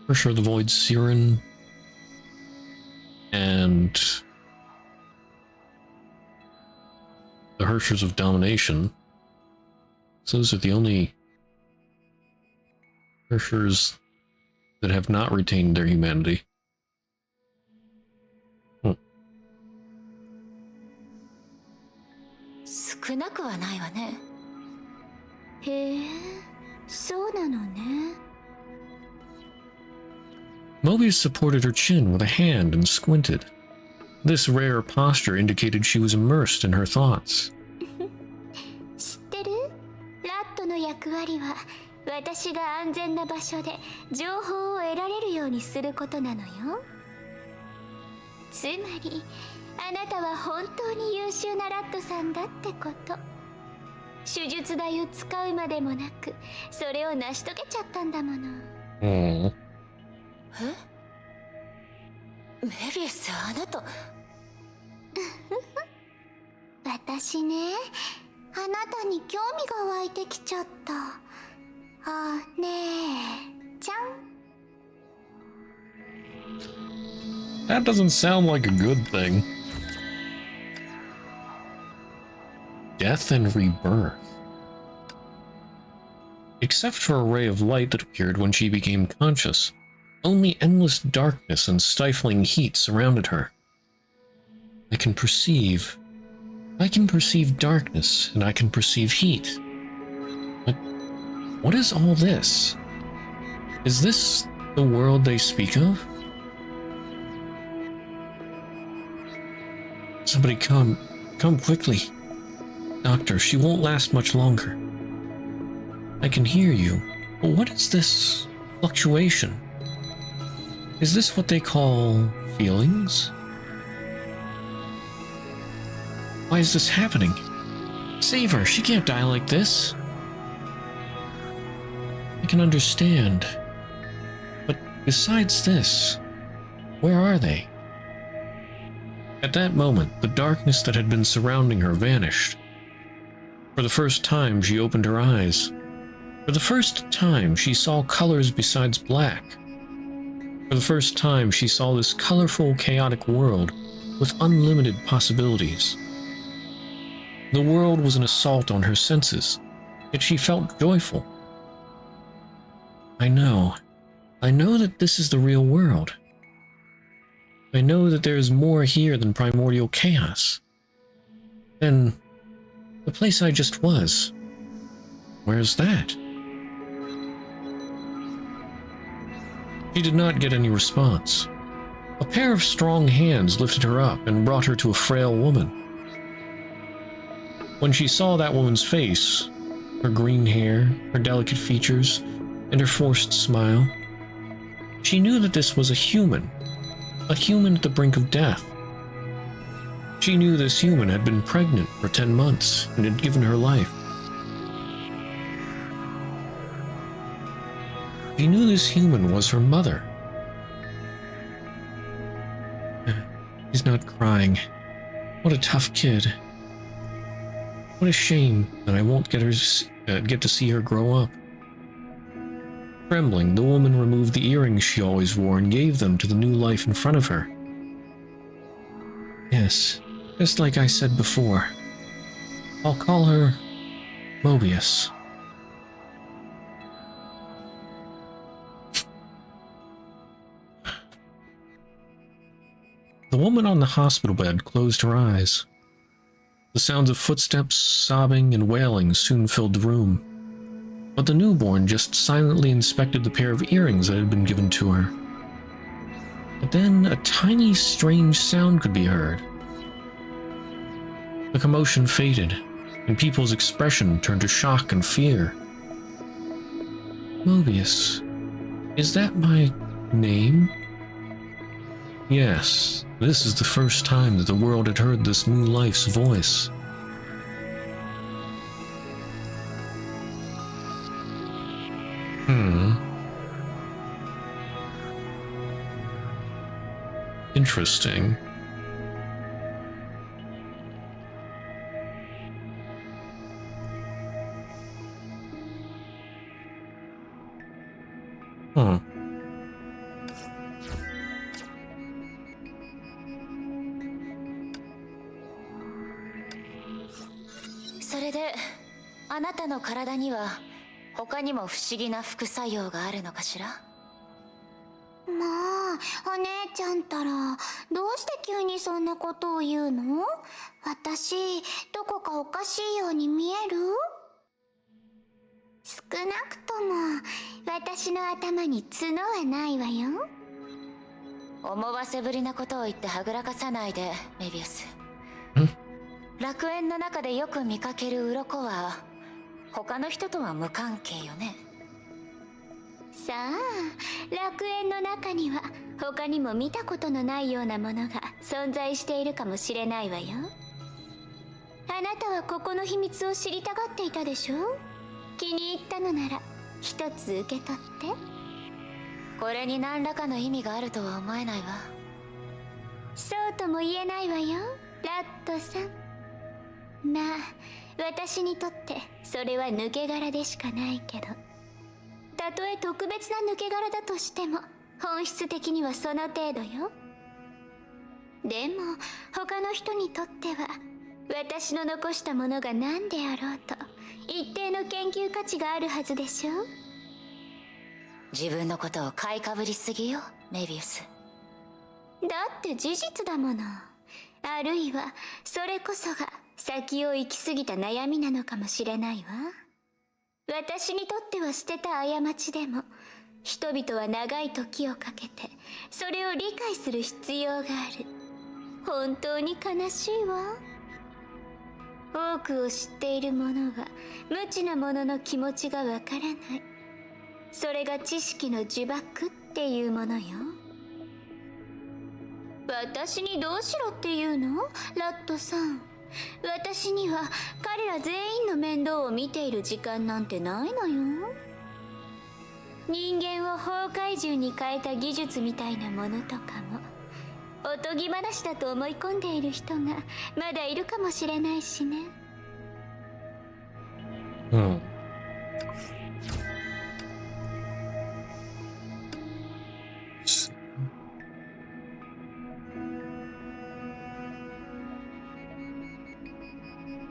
For sure, the Void Siren and the Hershers of Domination. So those are the only Hershers that have not retained their humanity. Hmm. 少なくはないわね。へえ、そうなのね。Mobius supported her chin with a hand and squinted. This rare posture indicated she was immersed in her thoughts. 知ってる？ラットの役割は私が安全な場所で情報を得られるようにすることなのよ。つまりあなたは本当に優秀なラットさんだってこと。手術台を使うまでもなくそれを成し遂げちゃったんだもの。え？メビウス、あなた。私ね、あなたに興味が湧いてきちゃった。あ、ねえ、ちゃん。That doesn't sound like a good thing. Death and rebirth. Except for a ray of light that appeared when she became conscious, only endless darkness and stifling heat surrounded her. I can perceive darkness, and I can perceive heat. But what is all this? Is this the world they speak of? Somebody come quickly. Doctor, she won't last much longer. I can hear you, but what is this fluctuation? Is this what they call feelings? Why is this happening? Save her, she can't die like this. I can understand. But besides this, where are they? At that moment, the darkness that had been surrounding her vanished. For the first time, she opened her eyes. For the first time, she saw colors besides black. For the first time, she saw this colorful, chaotic world with unlimited possibilities. The world was an assault on her senses, yet she felt joyful. I know that this is the real world. I know that there is more here than primordial chaos. Then, the place I just was, where's that? She did not get any response. A pair of strong hands lifted her up and brought her to a frail woman. When she saw that woman's face, her green hair, her delicate features, and her forced smile, she knew that this was a human at the brink of death. She knew this human had been pregnant for 10 months and had given her life. She knew this human was her mother. She's not crying. What a tough kid. What a shame that I won't get to see her grow up. Trembling, the woman removed the earrings she always wore and gave them to the new life in front of her. Yes, just like I said before. I'll call her Mobius. The woman on the hospital bed closed her eyes. The sounds of footsteps, sobbing, and wailing soon filled the room. But the newborn just silently inspected the pair of earrings that had been given to her. But then a tiny, strange sound could be heard. The commotion faded, and people's expression turned to shock and fear. Mobius, is that my name? Yes, this is the first time that the world had heard this new life's voice. Interesting. Huh.それで、あなたの体には他にも不思議な副作用があるのかしら？まあ、お姉ちゃんたら、どうして急にそんなことを言うの？私、どこかおかしいように見える？少なくとも、私の頭に角はないわよ。思わせぶりなことを言ってはぐらかさないで、メビウス。楽園の中でよく見かける鱗は、他の人とは無関係よね。さあ、楽園の中には他にも見たことのないようなものが存在しているかもしれないわよ。あなたはここの秘密を知りたがっていたでしょ？気に入ったのなら一つ受け取って。これに何らかの意味があるとは思えないわ。そうとも言えないわよ、ラットさん。まあ、私にとってそれは抜け殻でしかないけど、たとえ特別な抜け殻だとしても本質的にはその程度よ。でも他の人にとっては私の残したものが何であろうと一定の研究価値があるはずでしょ。自分のことを買いかぶりすぎよ、メビウス。だって事実だもの。あるいはそれこそが先を行き過ぎた悩みなのかもしれないわ。私にとっては捨てた過ちでも、人々は長い時をかけてそれを理解する必要がある。本当に悲しいわ。多くを知っている者は無知な者の気持ちがわからない。それが知識の呪縛っていうものよ。私にどうしろっていうの？ラットさん。私には彼ら全員の面倒を見ている時間なんてないのよ。人間を崩壊獣に変えた技術みたいなものとかもおとぎ話だと思い込んでいる人がまだいるかもしれないしね。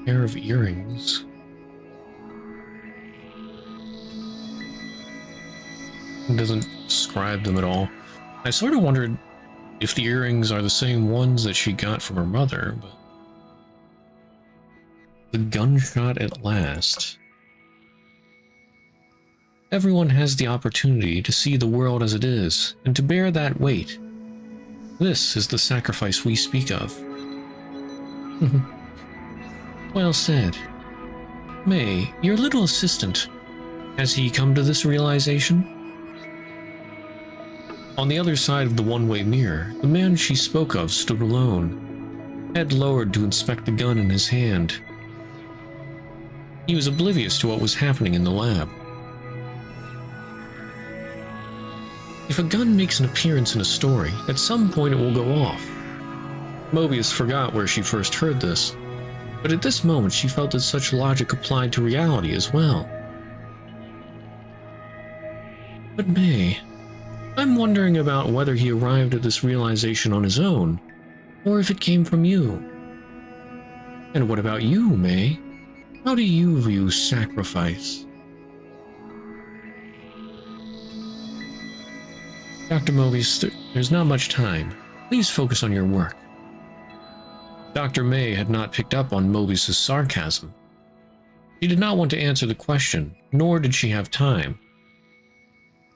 Pair of earrings. It doesn't describe them at all. I sort of wondered if the earrings are the same ones that she got from her mother, but... The gunshot at last. Everyone has the opportunity to see the world as it is, and to bear that weight. This is the sacrifice we speak of. Well said. May, your little assistant, has he come to this realization? On the other side of the one-way mirror, the man she spoke of stood alone, head lowered to inspect the gun in his hand. He was oblivious to what was happening in the lab. If a gun makes an appearance in a story, at some point it will go off. Mobius forgot where she first heard this, but at this moment she felt that such logic applied to reality as well. But May, I'm wondering about whether he arrived at this realization on his own, or if it came from you. And what about you, May? How do you view sacrifice? Dr. Mobius, there's not much time. Please focus on your work. Dr. May had not picked up on Mobius's sarcasm. She did not want to answer the question, nor did she have time.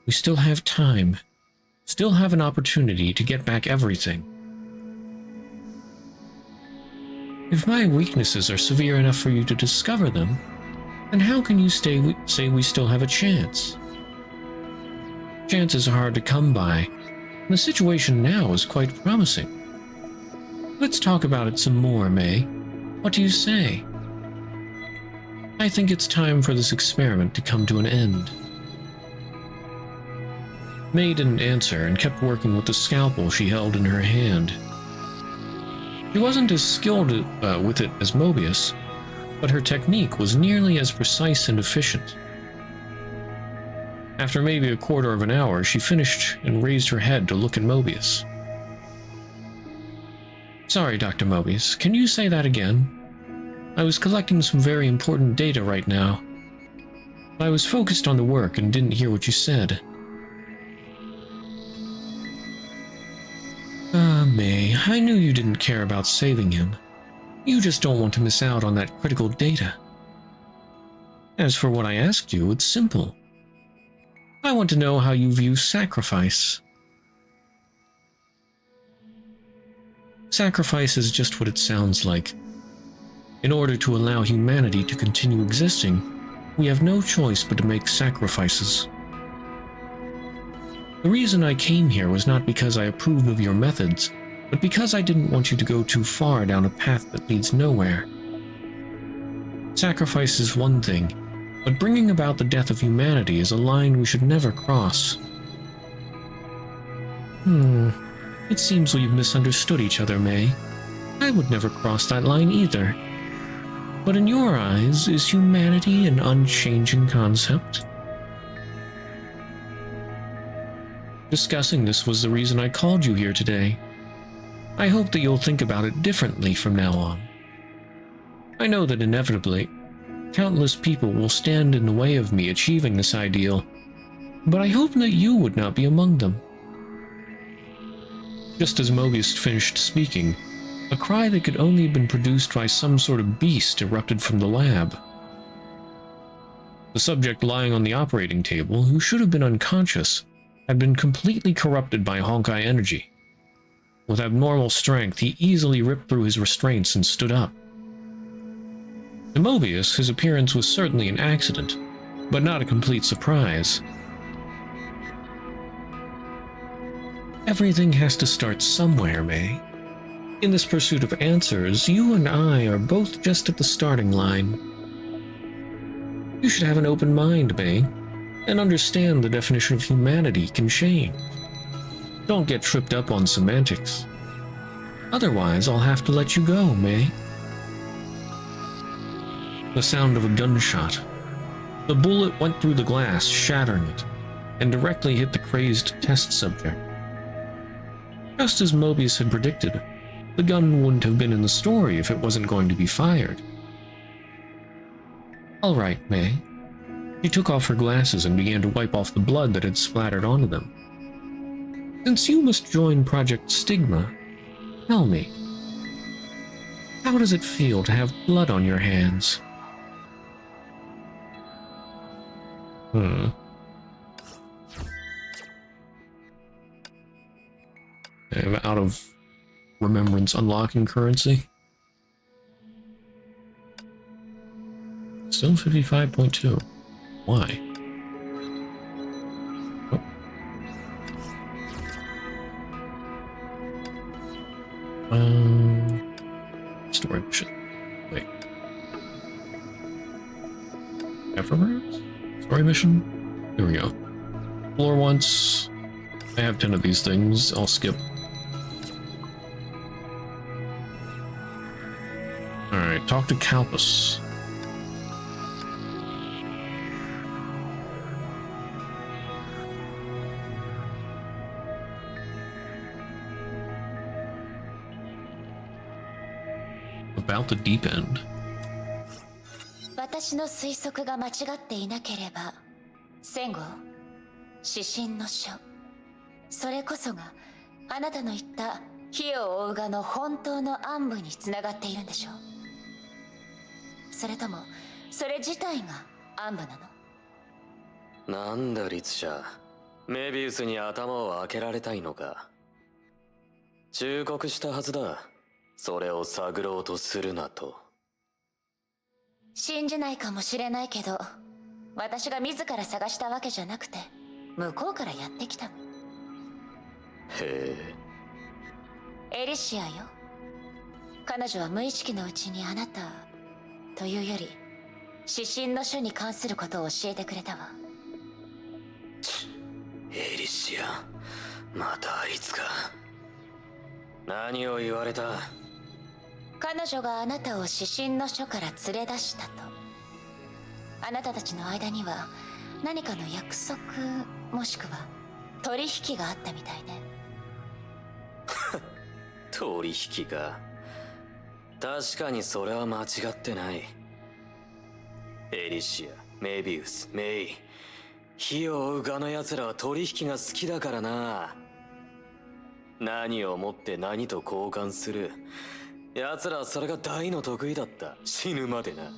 We still have time. Still have an opportunity to get back everything. If my weaknesses are severe enough for you to discover them, then how can you say we still have a chance? Chances are hard to come by, and the situation now is quite promising. Let's talk about it some more, May. What do you say? I think it's time for this experiment to come to an end. May didn't answer and kept working with the scalpel she held in her hand. She wasn't as skilled with it as Mobius, but her technique was nearly as precise and efficient. After maybe a quarter of an hour, she finished and raised her head to look at Mobius. Sorry, Dr. Mobius, can you say that again? I was collecting some very important data right now. I was focused on the work and didn't hear what you said. May, I knew you didn't care about saving him. You just don't want to miss out on that critical data. As for what I asked you, it's simple. I want to know how you view sacrifice. Sacrifice is just what it sounds like. In order to allow humanity to continue existing, we have no choice but to make sacrifices. The reason I came here was not because I approve of your methods, but because I didn't want you to go too far down a path that leads nowhere. Sacrifice is one thing, but bringing about the death of humanity is a line we should never cross. It seems we've misunderstood each other, May. I would never cross that line either. But in your eyes, is humanity an unchanging concept? Discussing this was the reason I called you here today. I hope that you'll think about it differently from now on. I know that inevitably, countless people will stand in the way of me achieving this ideal, but I hope that you would not be among them. Just as Mobius finished speaking, a cry that could only have been produced by some sort of beast erupted from the lab. The subject lying on the operating table, who should have been unconscious, had been completely corrupted by Honkai energy. With abnormal strength, he easily ripped through his restraints and stood up. To Mobius, his appearance was certainly an accident, but not a complete surprise. Everything has to start somewhere, May. In this pursuit of answers, you and I are both just at the starting line. You should have an open mind, May, and understand the definition of humanity can change. Don't get tripped up on semantics. Otherwise, I'll have to let you go, May. The sound of a gunshot. The bullet went through the glass, shattering it, and directly hit the crazed test subject. Just as Mobius had predicted, the gun wouldn't have been in the story if it wasn't going to be fired. All right, May. She took off her glasses and began to wipe off the blood that had splattered onto them. Since you must join Project Stigma, tell me, how does it feel to have blood on your hands? I have out of remembrance unlocking currency. Still 55.2. Why? Story mission. Wait. Ephemerals? Story mission? Here we go. Floor once. I have 10 of these things. I'll skip. Alright, talk to Calpus. about the deep end. 私の推測が間違っていなければ、戦後指針の書、それこそがあなたの言った火を追うがの本当の暗部につながっているんでしょう。それともそれ自体が暗部なの？なんだリツシャ、メビウスに頭を開けられたいのか。忠告したはずだ、それを探ろうとするなと。信じないかもしれないけど、私が自ら探したわけじゃなくて向こうからやってきたの。へエリシアよ。彼女は無意識のうちにあなたというより指針の書に関することを教えてくれたわ。エリシア、またあいつか。何を言われた？彼女があなたを指針の書から連れ出したと。あなたたちの間には何かの約束もしくは取引があったみたいね。取引か。確かにそれは間違ってない。エリシア、メビウス、メイ、火を追うガの奴らは取引が好きだからな。何をもって何と交換する。奴らはそれが大の得意だった。死ぬまでな。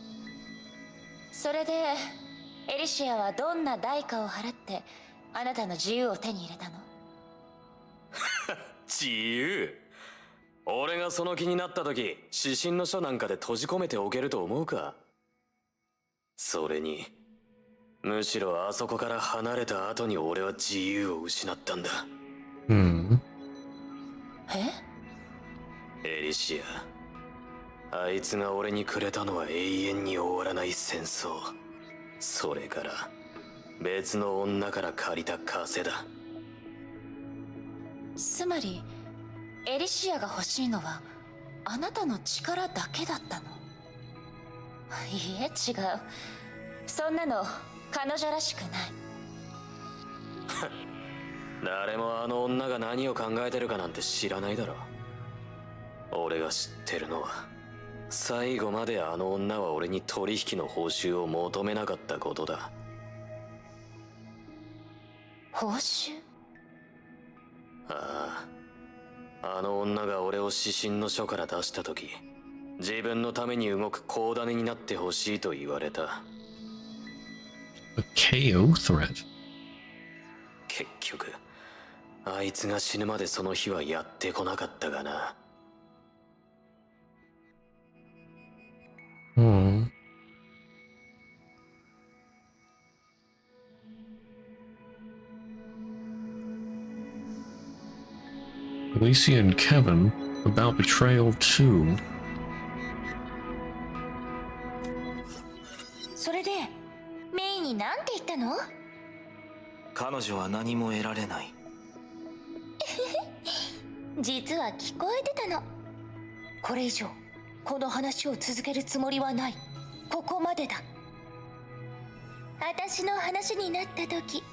それでエリシアはどんな代価を払ってあなたの自由を手に入れたの？自由？俺がその気になった時、指針の書なんかで閉じ込めておけると思うか？それにむしろあそこから離れた後に俺は自由を失ったんだ。エリシア、あいつが俺にくれたのは永遠に終わらない戦争。それから別の女から借りた枷だ。つまりエリシアが欲しいのはあなたの力だけだったの？いいえ、違う。そんなの彼女らしくない。誰もあの女が何を考えてるかなんて知らないだろ。俺が知ってるのは、最後まであの女は俺に取引の報酬を求めなかったことだ。報酬？ああ、あの女が俺を指針の書から出した時、自分のために動く子種になってほしいと言われた。A KO threat? 結局あいつが死ぬまでその日はやってこなかったがな。Elysian Kevin about betrayal too. それでメイに何て言ったの？彼女は何も得られない。実は聞こえてたの。これ以上この話を続けるつもりはない。ここまでだ。私の話になった時、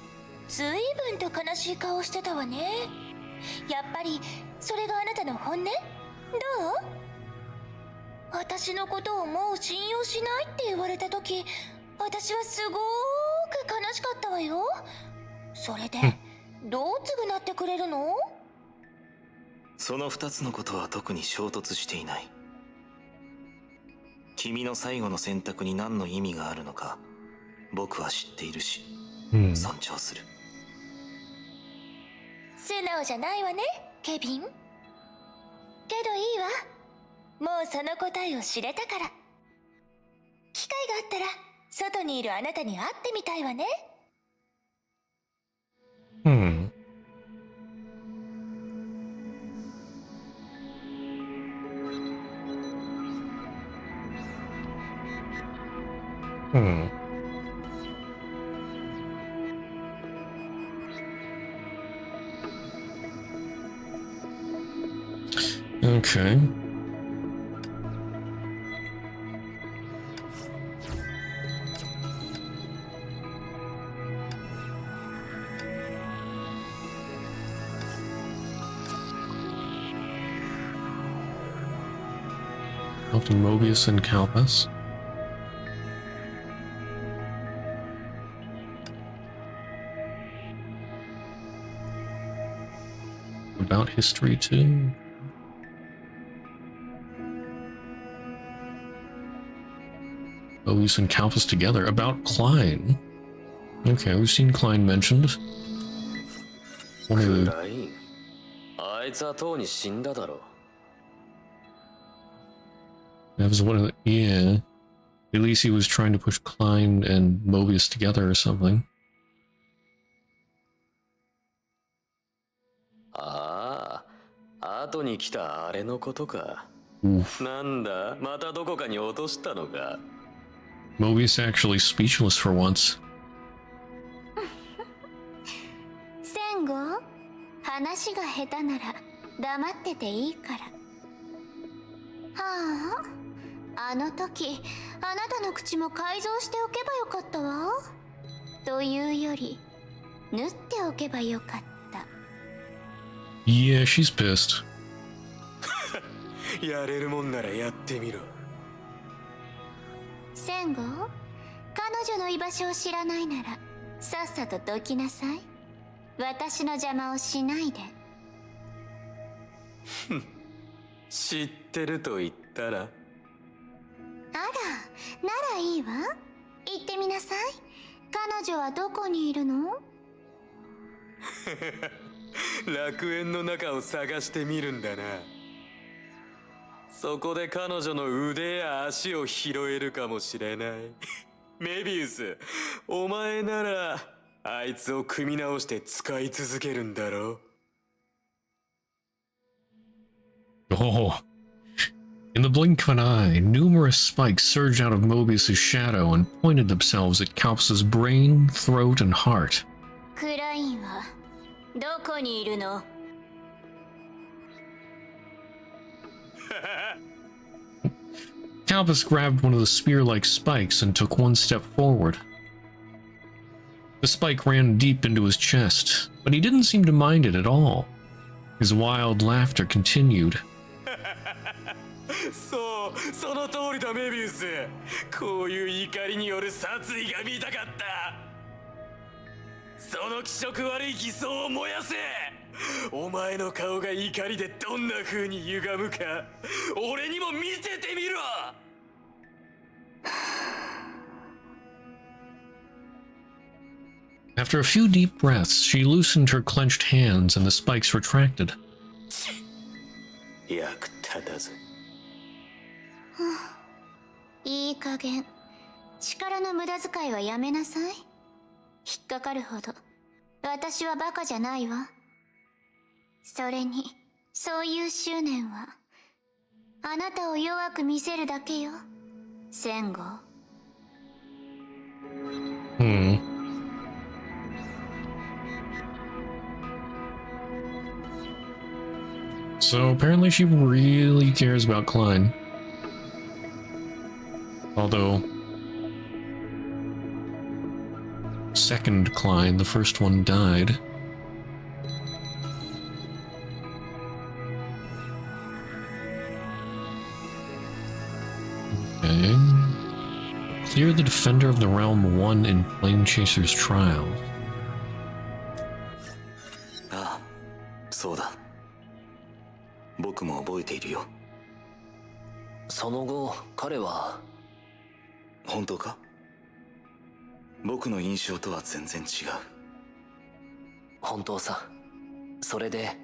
随分と悲しい顔してたわね。やっぱりそれがあなたの本音？どう？私のことをもう信用しないって言われた時、私はすごーく悲しかったわよ。それでどう償ってくれるの？その2つのことは特に衝突していない。君の最後の選択に何の意味があるのか僕は知っているし、尊重する。素直じゃないわね、ケビン。けどいいわ。もうその答えを知れたから。機会があったら外にいるあなたに会ってみたいわね。Okay. Helping Mobius and Kalpas. About history too. Mobius and Kalpas together. About Klein. Okay, we've seen Klein mentioned. One of the... クライン。あいつはとうに死んだだろう。 That was one of the... Yeah. At least he was trying to push Klein and Mobius together or something. ああ、後に来たあれのことか。 Oof. なんだ、またどこかに落としたのか。 Mobius actually speechless for once. センゴ、話が下手なら黙ってていいから。はあ、あの時あなたの口も改造しておけばよかったわ。というより縫っておけばよかった。 Yeah, she's pissed. やれるもんならやってみろ。センゴ、彼女の居場所を知らないならさっさとどきなさい。私の邪魔をしないで。知ってると言ったら。あら、ならいいわ。言ってみなさい。彼女はどこにいるの？楽園の中を探してみるんだな。そこで彼女の腕や足を拾えるかもしれない。メビウス、お前ならあいつを組み直して使い続けるんだろう。 Oh. In the blink of an eye, numerous spikes surged out of Mobius's shadow and pointed themselves at Kalpas's brain, throat, and heart. クラインはどこにいるの？ Kalpas grabbed one of the spear-like spikes and took one step forward. The spike ran deep into his chest, but he didn't seem to mind it at all. His wild laughter continued. そう、その通りだメビウス。こういう怒りによる殺意が見たかった。その気色悪い偽装を燃やせ。お前の顔が怒りでどんな風に歪むか、俺にも見せてみろ。 After a few deep breaths, she loosened her clenched hands and the spikes retracted. 役立たず。いい加減力の無駄遣いはやめなさい。引っかかるほど私はバカじゃないわ。それにそういう執念はあなたを弱く見せるだけよ、センゴ。So apparently she really cares about Klein. Although, second Klein, the first one died. Okay. Clear the Defender of the Realm 1 in Flame Chaser's trial. ああ、そうだ。僕も覚えているよ。その後彼は。本当か？僕の印象とは全然違う。本当さ。それで。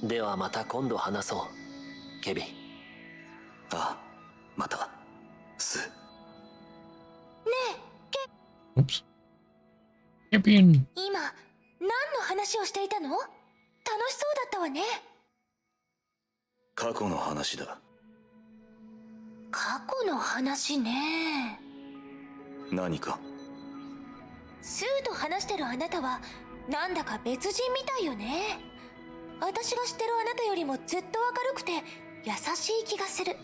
ではまた今度話そう、ケビン。ああ、また。ス。ねえ、Oops. Kevin. 今何の話をしていたの？楽しそうだったわね。過去の話だ。過去の話ね。何か？スーと話してるあなたはなんだか別人みたいよね。私が知ってるあなたよりもずっと明るくて優しい気がする。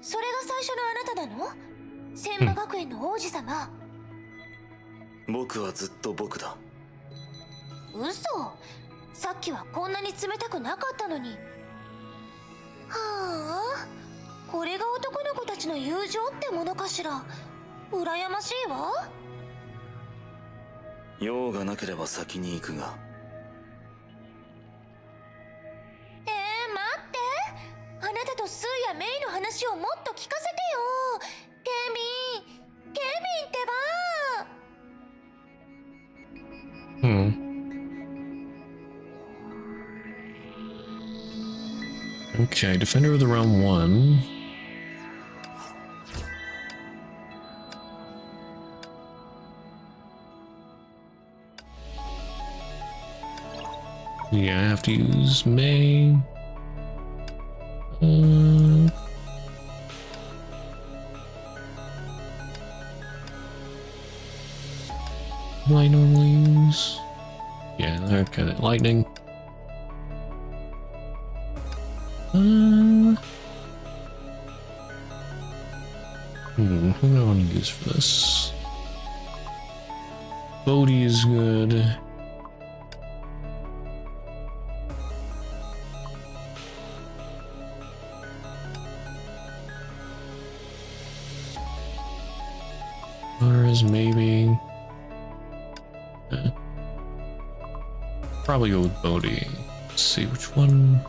それが最初のあなたなの？千葉学園の王子様。僕はずっと僕だ。嘘。さっきはこんなに冷たくなかったのに。はあ、これが男の子たちの友情ってものかしら。羨ましいわ。用がなければ先に行くが。待って、あなたとスーやメイの話をもっと聞かせてよ。ケビンってば。Okay, Defender of the Realm 1. Yeah, I have to use May. What do I normally use? Yeah, okay, lightning. Who do I want to use for this? Bodhi is good. Mars, maybe. Probably go with Bodhi. Let's see which one.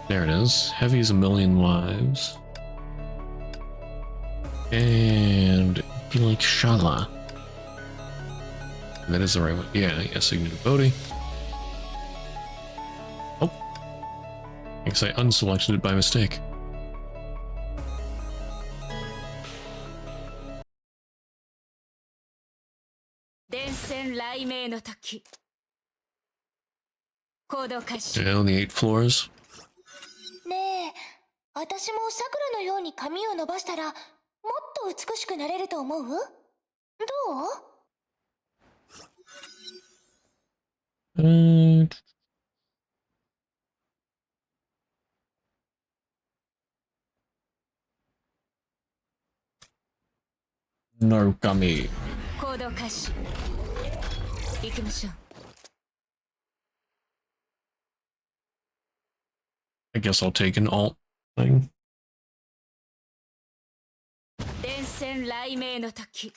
There it is. Heavy is 1,000,000 lives. And be like Shala. That is the right one. Yeah, yes, you can do Bodhi. Oh. I guess I unselected it by mistake. Down the 8 floors. ねえ、私もさくらのように髪を伸ばしたらもっと美しくなれると思う？どう？Narukami. 行動開始。行きましょう。I guess I'll take an alt thing. 電線雷鳴の時。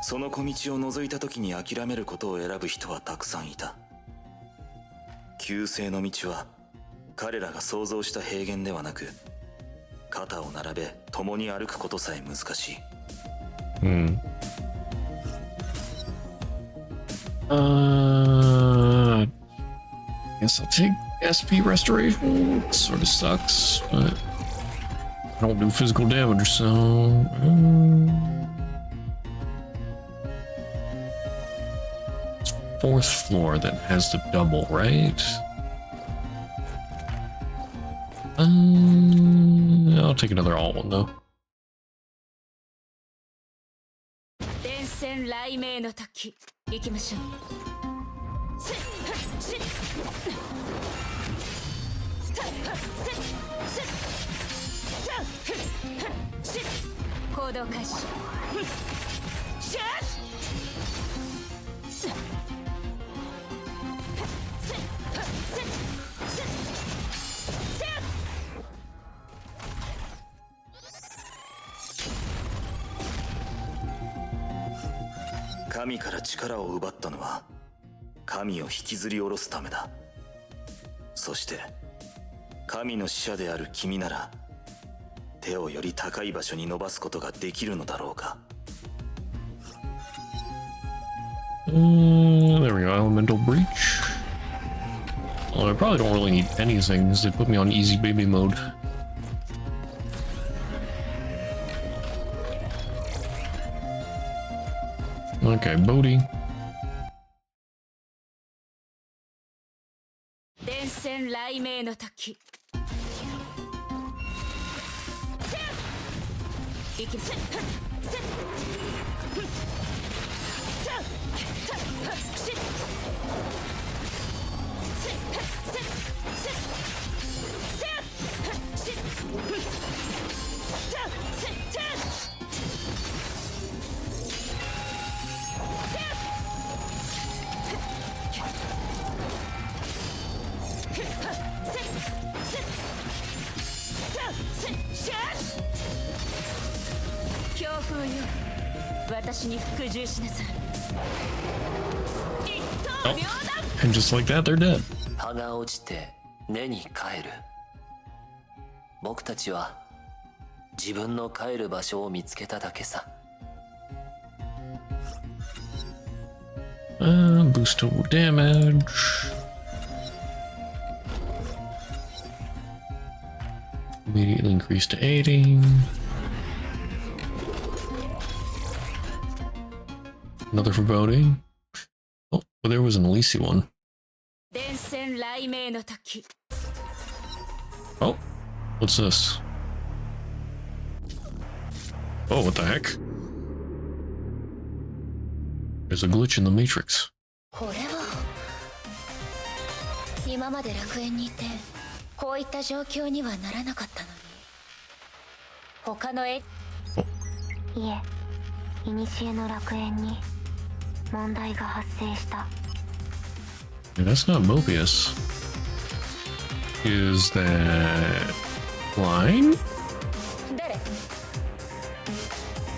その小道を覗いた時に諦めることを選ぶ人はたくさんいた。旧姓の道は彼らが想像した平原ではなく、肩を並べ共に歩くことさえ難しい。Guess I'll take SP restoration. It sort of sucks, but I don't do physical damage, so it's 4th floor that has the double, right? I'll take another alt one though. 電線雷鳴の時。行きましょう。行動開始。神から力を奪ったのは神を引きずり下ろすためだ。そして神の使者である君なら手をより高い場所に伸ばすことができるのだろうか。There we go, elemental breach. Well, I probably don't really need anything because they put me on easy baby mode. Okay, Bodhi. 電線雷鳴の時行きましょう。強風よ、私に服従しなさい。一刀両断。 And just like that, they're dead. 葉が落ちて根に帰る。僕たちは自分の帰る場所を見つけただけさ。Boost total damage. Immediately increase to 80. Another foreboding. Oh, well, there was an Elysian one. 電線雷鳴の時 Oh, what's this? Oh, what the heck? There's a glitch in the matrix. これは今まで楽園にいてこういった状況にはならなかったのに他の絵いえ、古の楽園に問題が発生した。 Yeah, that's not Mobius. Is that Klein? 誰？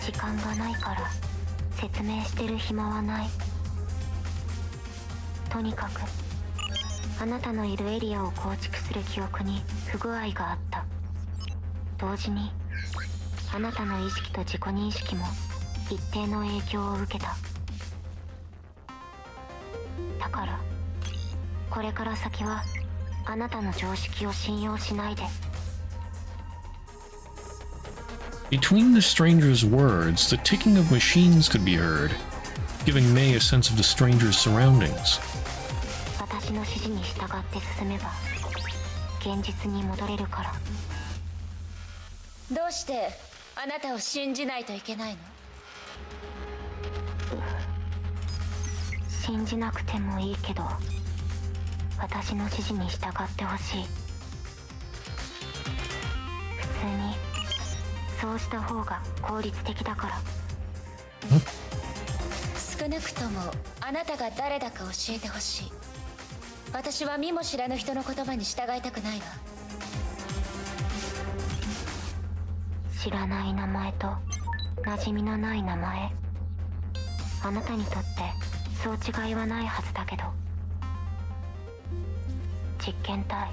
時間がないから説明してる暇はない。とにかくあなたのいるエリアを構築する記憶に不具合があった。同時にあなたの意識と自己認識も一定の影響を受けた。だからこれから先はあなたの常識を信用しないで。 Between the stranger's words, the ticking of machines could be heard, giving May a sense of the stranger's surroundings. 私の指示に従って進めば現実に戻れるから。どうしてあなたを信じないといけないの？信じなくてもいいけど私の指示に従ってほしい。普通にそうした方が効率的だから。少なくともあなたが誰だか教えてほしい。私は見も知らぬ人の言葉に従いたくないわ。知らない名前と馴染みのない名前、あなたにとってそう違いはないはずだけど。実験体、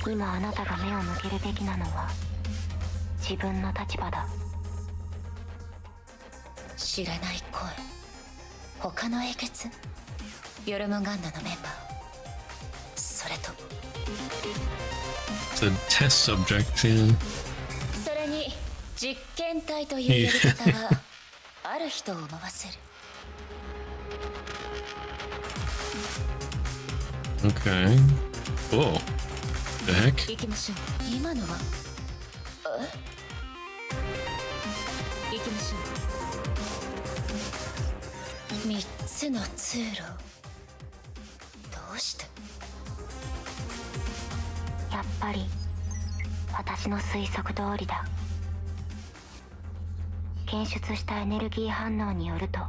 今あなたが目を向けるべきなのは自分の立場だ。知らない声、他の英傑、ヨルムガンダのメンバー、それとも It's a test subject, yeah. それに実験体というやり方はある人を思わせる。Okay. Whoa. The heck? 行きましょう。今のは行きましょう。3つの通路。どうして？やっぱり私の推測通りだ。検出したエネルギー反応によると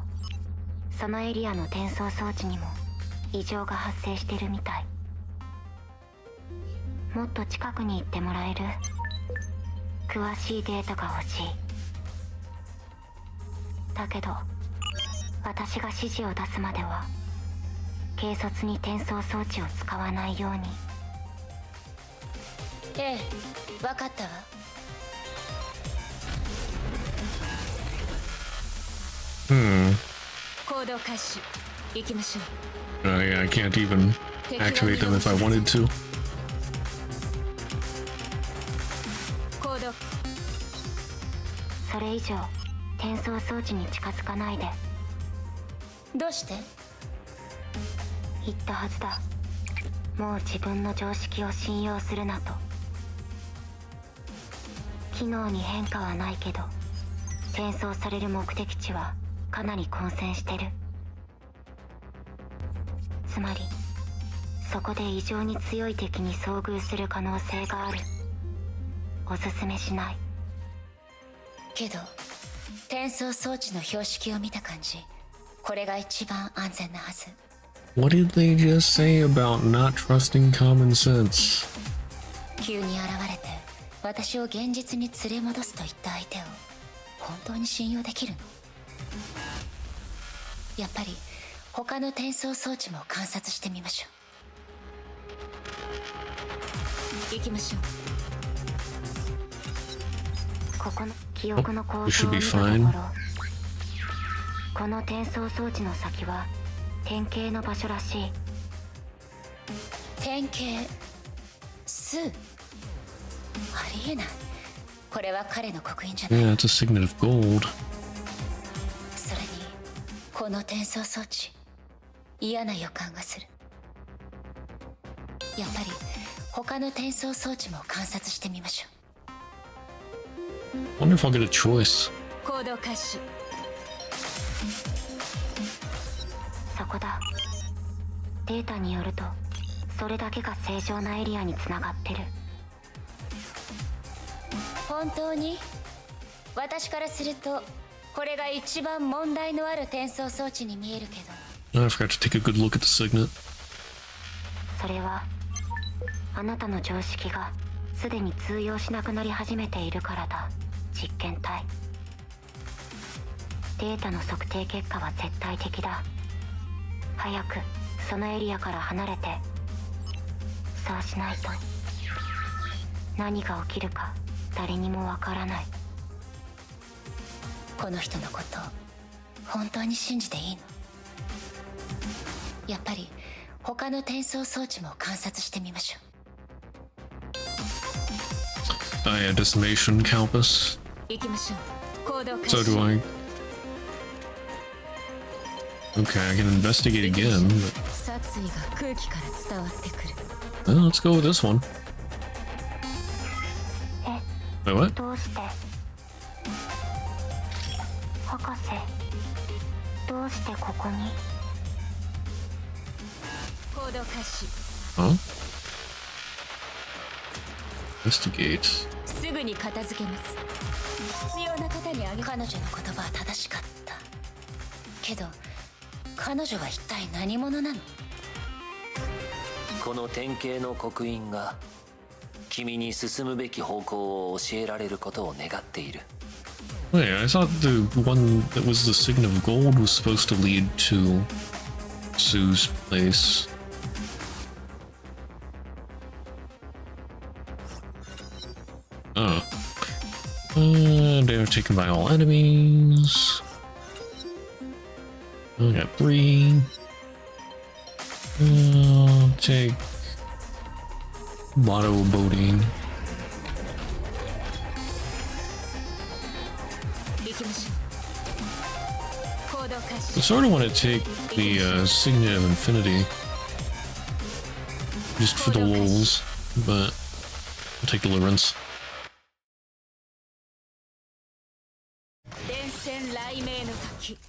そのエリアの転送装置にも異常が発生してるみたい。もっと近くに行ってもらえる？詳しいデータが欲しい。だけど私が指示を出すまでは軽率に転送装置を使わないように。ええ、分かったわ。行動開始。行きましょう。Yeah, I can't even activate them if I wanted to. 行動。それ以上転送装置に近づかないで。どうして？言ったはずだ。もう自分の常識を信用するなと。機能に変化はないけど転送される目的地はかなり混戦してる。つまりそこで異常に強い敵に遭遇する可能性がある。おすすめしない。けど転送装置の標識を見た感じ、これが一番安全なはず。 What did they just say about not trusting common sense? 急に現れて私を現実に連れ戻すといった相手を本当に信用できるの？やっぱり他の転送装置も観察してみましょう。行きましょう。ここの記憶の構 This 造 should を be 見たとこ fine. ろ、この転送装置の先は典型の場所らしい。典型数、ありえない。これは彼の刻印じゃない。 Yeah, it's a signet of gold. それにこの転送装置、嫌な予感がする。やっぱり他の転送装置も観察してみましょう。 Wonder if I'll get a choice. 行動開始。そこだ。データによるとそれだけが正常なエリアにつながってる。本当に？私からするとこれが一番問題のある転送装置に見えるけど。 I forgot to take a good look at the signet. それはあなたの常識がすでに通用しなくなり始めているからだ。実験体。データの測定結果は絶対的だ。早くそのエリアから離れて。そうしないと何が起きるか誰にもわからない。この人のこと本当に信じていいの？やっぱり他の転送装置も観察してみましょう。 Oh yeah, decimation compass. 行きましょう。行動開 So 始。 do I. Okay, I can investigate again, but 殺意が空気から伝わってくる。 let's go with this one. え、 Wait, what? どうして？博士、どうしてここに？行動開始。 Huh? Investigate. すぐに片付けます。必要な方にあげ。彼女の言葉は正しかった。けど彼女は一体何者なの？この典型の刻印が君に進むべき方向を教えられることを願っている。 Wait, I thought the one that was the signet of gold was supposed to lead to Sue's place. Oh. They are taken by all enemies. I got 3. I'll take Motto boating. 行きましょう。行動開 I 始。 sort of want to take the Signet of Infinity just for the lulz, but I'll take Deliverance. 電線雷鳴の時。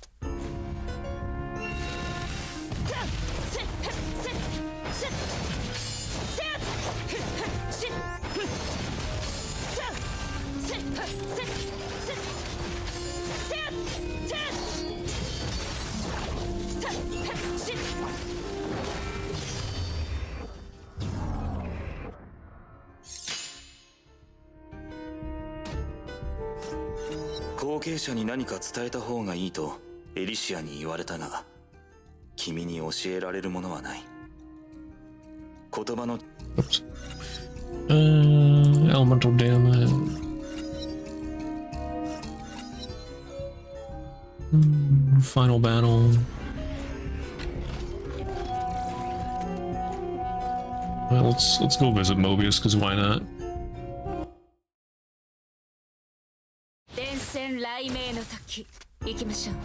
後継者に何か伝えた方がいいとエリシアに言われたが、君に教えられるものはない。言葉の Oops. Elemental damage. Final battle. Well, let's go visit Mobius, because why not? 電線雷鳴の時。行きましょう。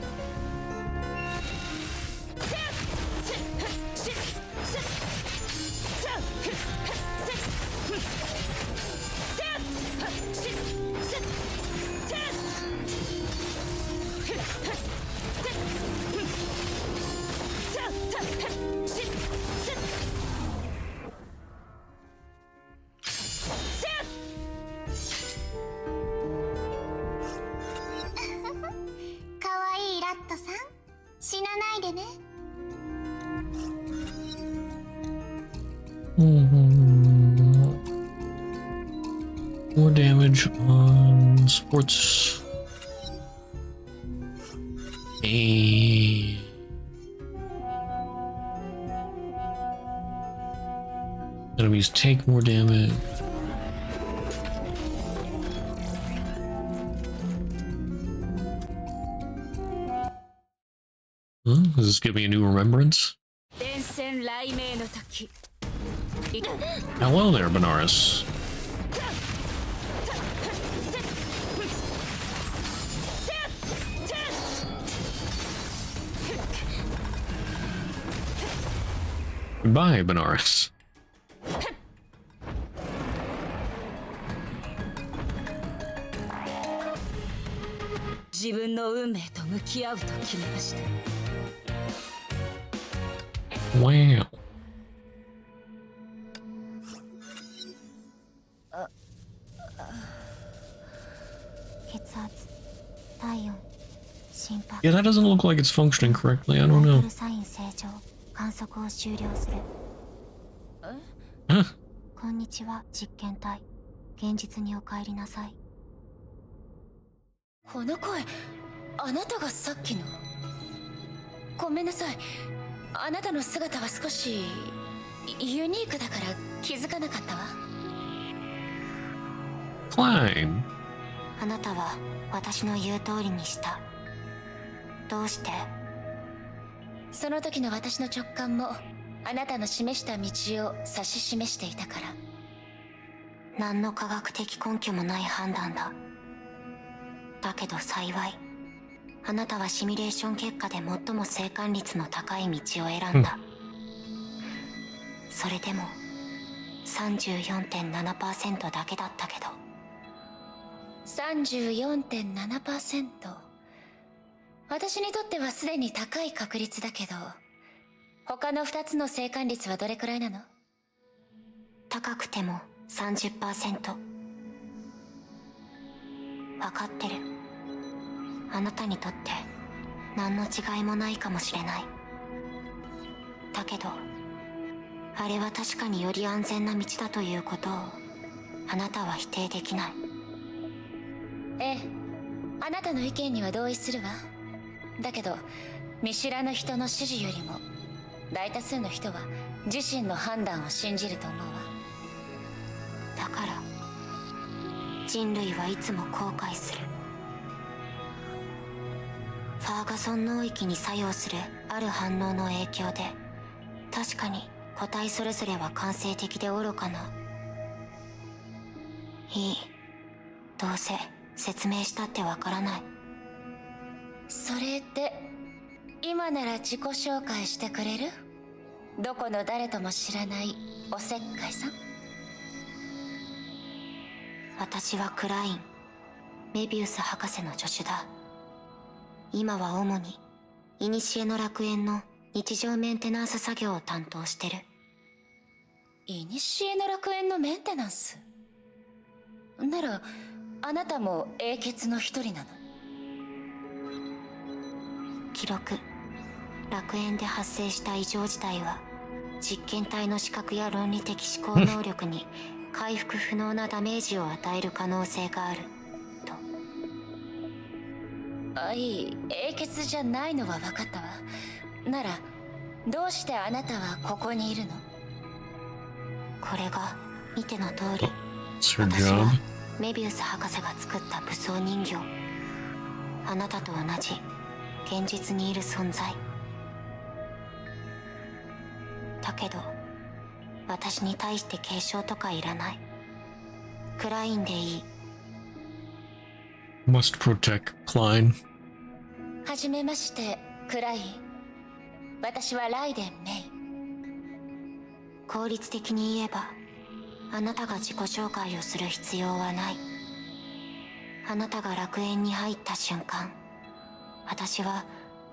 More damage on sports. Enemies take more damage. Does this give me a new remembrance? Hello there, Benares. Goodbye, Benares. Wow. 血圧、体温、心拍。 Yeah, that doesn't look like it's functioning correctly. I don't バイタ know. ルサイン正常。観測を終了する。 Huh? こんにちは、実験体。現実にお帰りなさい。この声、あなたがさっきの。ごめんなさい。あなたの姿は少しユニークだから気づかなかったわ。 Klein. あなたは私の言う通りにした。どうして？その時の私の直感もあなたの示した道を指し示していたから。何の科学的根拠もない判断だ。だけど幸い、あなたはシミュレーション結果で最も生還率の高い道を選んだ。それでも 34.7% だけだったけど。 34.7%。 私にとってはすでに高い確率だけど、他の2つの生還率はどれくらいなの？高くても 30%。 分かってる。あなたにとって何の違いもないかもしれない。だけどあれは確かにより安全な道だということをあなたは否定できない。ええ、あなたの意見には同意するわ。だけど見知らぬ人の指示よりも大多数の人は自身の判断を信じると思うわ。だから人類はいつも後悔する。ファーガソン脳域に作用するある反応の影響で、確かに個体それぞれは感性的で愚かな。いい、どうせ説明したってわからない。それで今なら自己紹介してくれる？どこの誰とも知らないおせっかいさん。私はクライン、メビウス博士の助手だ。今は主に古の楽園の日常メンテナンス作業を担当してる。古の楽園のメンテナンスなら、あなたも英傑の一人なの？記録、楽園で発生した異常事態は実験体の視覚や論理的思考能力に回復不能なダメージを与える可能性があると。いい、英傑じゃないのは分かったわ。ならどうしてあなたはここにいるの？これが見ての通り、 It's her 私 job. はメビウス博士が作った武装人形。あなたと同じ現実にいる存在だけど、私に対して継承とかいらない。クラインでいい。 Must protect Klein. はじめまして、クライン。私はライデン・メイ。効率的に言えばあなたが自己紹介をする必要はない。あなたが楽園に入った瞬間、私は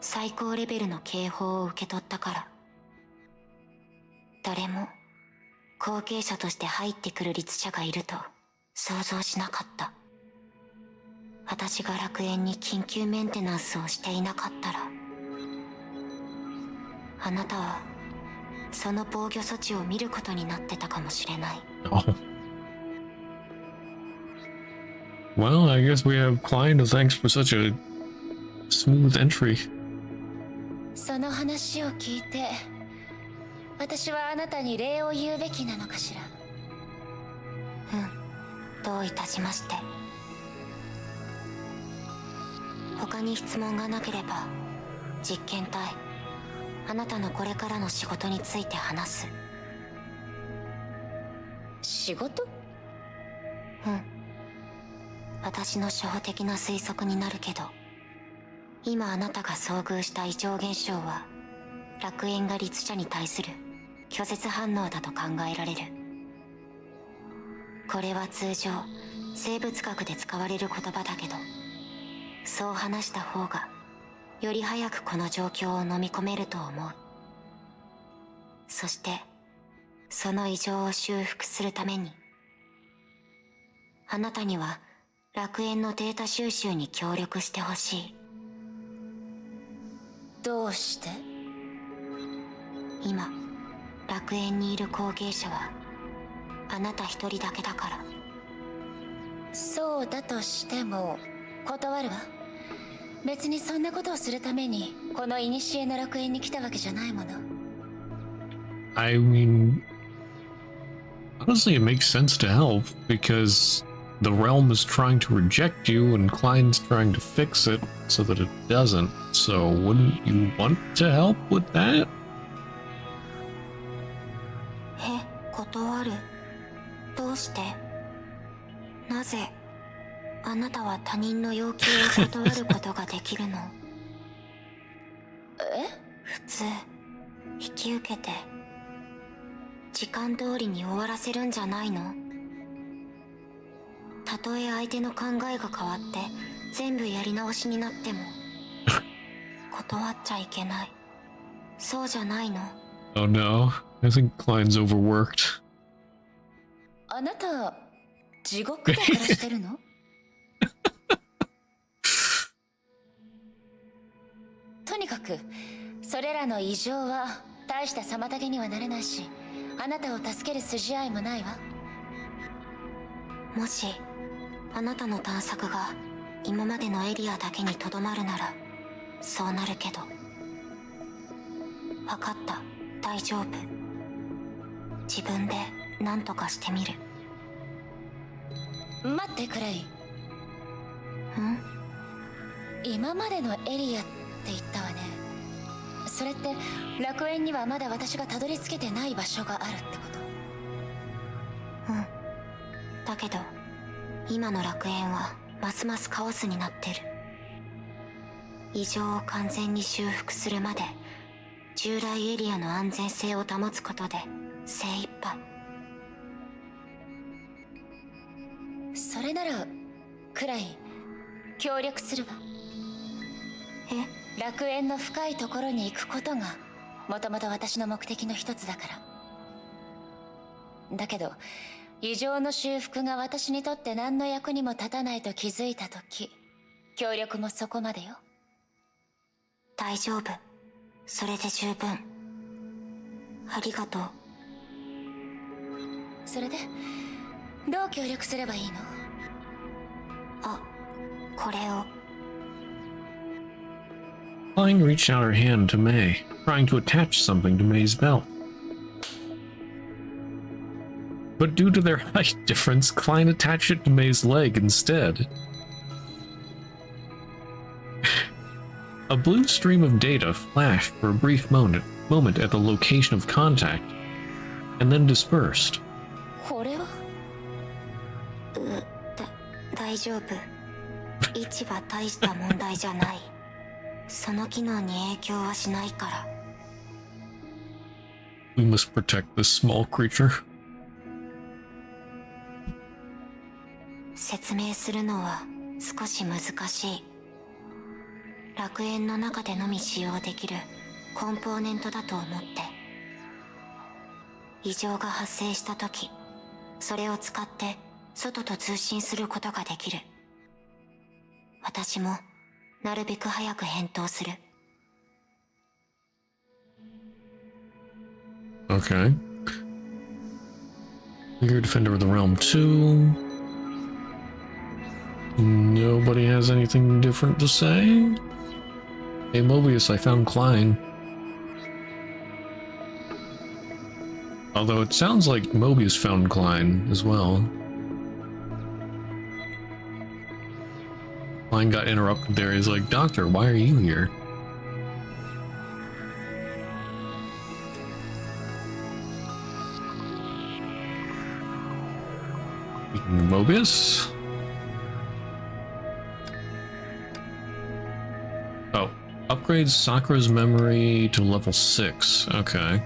最高レベルの警報を受け取ったから。誰も後継者として入ってくる律者がいると想像しなかった。私が楽園に緊急メンテナンスをしていなかったら、あなたはその防御措置を見ることになってたかもしれない。Oh. Well, I guess we have Klein to thanks for such a smooth entry. その話を聞いて、私はあなたに礼を言うべきなのかしら。どういたしまして。他に質問がなければ、実験体、あなたのこれからの仕事について話す。仕事？私の初歩的な推測になるけど、今あなたが遭遇した異常現象は、楽園が律者に対する拒絶反応だと考えられる。これは通常生物学で使われる言葉だけど、そう話した方がより早くこの状況を飲み込めると思う。そしてその異常を修復するために、あなたには楽園のデータ収集に協力してほしい。どうして？今楽園にいる後継者はあなた一人だけだから。そうだとしても断るわ。別にそんなことをするためにこの古の楽園に来たわけじゃないもの。I mean, honestly, it makes sense to help because the realm is trying to reject you and Klein's trying to fix it so that it doesn't. So wouldn't you want to help with that? 断る？どうして？なぜあなたは他人の要求を断ることができるの？普通引き受けて時間通りに終わらせるんじゃないの？たとえ相手の考えが変わって全部やり直しになっても断っちゃいけない。そうじゃないの？ Oh no, I think Klein's overworked. あなた地獄で暮らしてるの？とにかくそれらの異常は大した妨げにはならないし、あなたを助ける筋合いもないわ。もしあなたの探索が今までのエリアだけにとどまるならそうなるけど。分かった、大丈夫。自分で何とかしてみる。待ってクレイ。今までのエリアって言ったわね。それって楽園にはまだ私がたどり着けてない場所があるってこと？だけど今の楽園はますますカオスになってる。異常を完全に修復するまで従来エリアの安全性を保つことで精一杯。それならクライン協力するわ。楽園の深いところに行くことがもともと私の目的の一つだから。だけど異常の修復が私にとって何の役にも立たないと気づいたとき、協力もそこまでよ。大丈夫、それで十分。ありがとう。それでどう協力すればいいの？これを。Klein reached out her hand to May, trying to attach something to May's belt. But due to their height difference, Klein attached it to May's leg instead. A blue stream of data flashed for a brief moment at the location of contact, and then dispersed. これは？大丈夫。位置は大した問題じゃない。その機能に影響はしないから。We must protect this small creature. 説明するのは少し難しい。楽園の中でのみ使用できるコンポーネントだと思って。異常が発生した時、それを使って外と通信することができる。私もなるべく早く返答する。Okay. You're Defender of the Realm 2. Nobody has anything different to say? Hey Mobius, I found Klein. Although it sounds like Mobius found Klein as well. Klein got interrupted there. He's like, Doctor, why are you here? Mobius? Oh, upgrades Sakura's memory to level 6. Okay.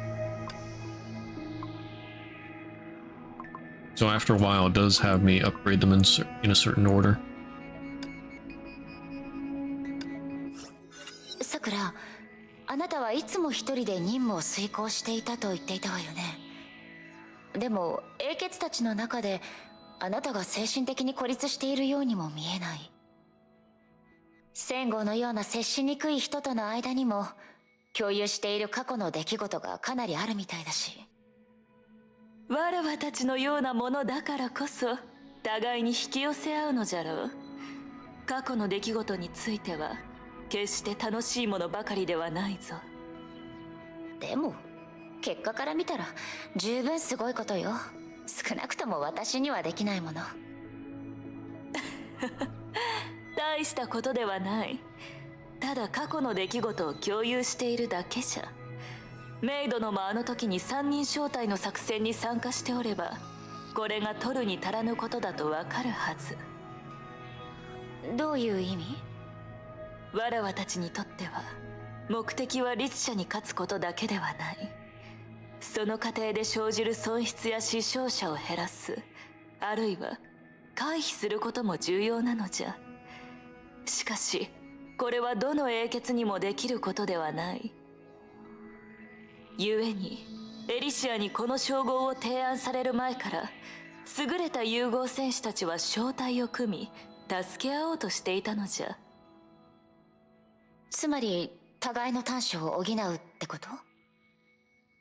So after a while, it does have me upgrade them in a certain order. Sakura, あなたはいつも一人で任務を遂行していたと言っていたわよね。でも、英傑たちの中で、あなたが精神的に孤立しているようにも見えない。戦後のような接しにくい人との間にも、共有している過去の出来事がかなりあるみたいだし。わらわたちのようなものだからこそ互いに引き寄せ合うのじゃろう。過去の出来事については決して楽しいものばかりではないぞ。でも結果から見たら十分すごいことよ。少なくとも私にはできないもの。大したことではない。ただ過去の出来事を共有しているだけじゃ。メイドのもあの時に三人招待の作戦に参加しておれば、これが取るに足らぬことだとわかるはず。どういう意味？わらわたちにとっては目的は律者に勝つことだけではない。その過程で生じる損失や死傷者を減らす、あるいは回避することも重要なのじゃ。しかしこれはどの英傑にもできることではない。故にエリシアにこの称号を提案される前から優れた融合戦士たちは小隊を組み助け合おうとしていたのじゃ。つまり互いの短所を補うってこと？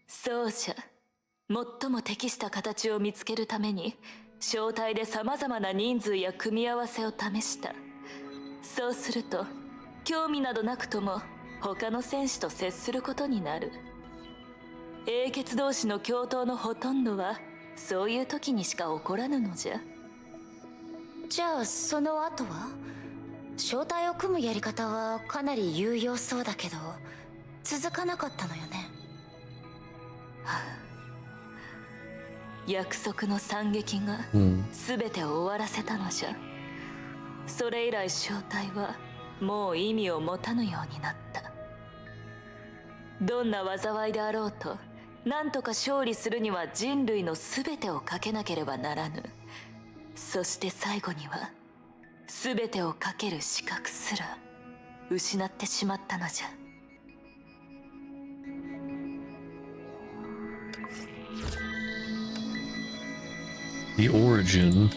そうじゃ。最も適した形を見つけるために小隊でさまざまな人数や組み合わせを試した。そうすると興味などなくとも他の戦士と接することになる。英傑同士の共闘のほとんどはそういう時にしか起こらぬのじゃ。じゃあその後は？小隊を組むやり方はかなり有用そうだけど続かなかったのよね。約束の惨劇が全てを終わらせたのじゃ。それ以来小隊はもう意味を持たぬようになった。どんな災いであろうと何とか勝利するには人類の全てをかけなければならぬ。そして最後には全てをかける資格すら失ってしまったのじゃ。The origin.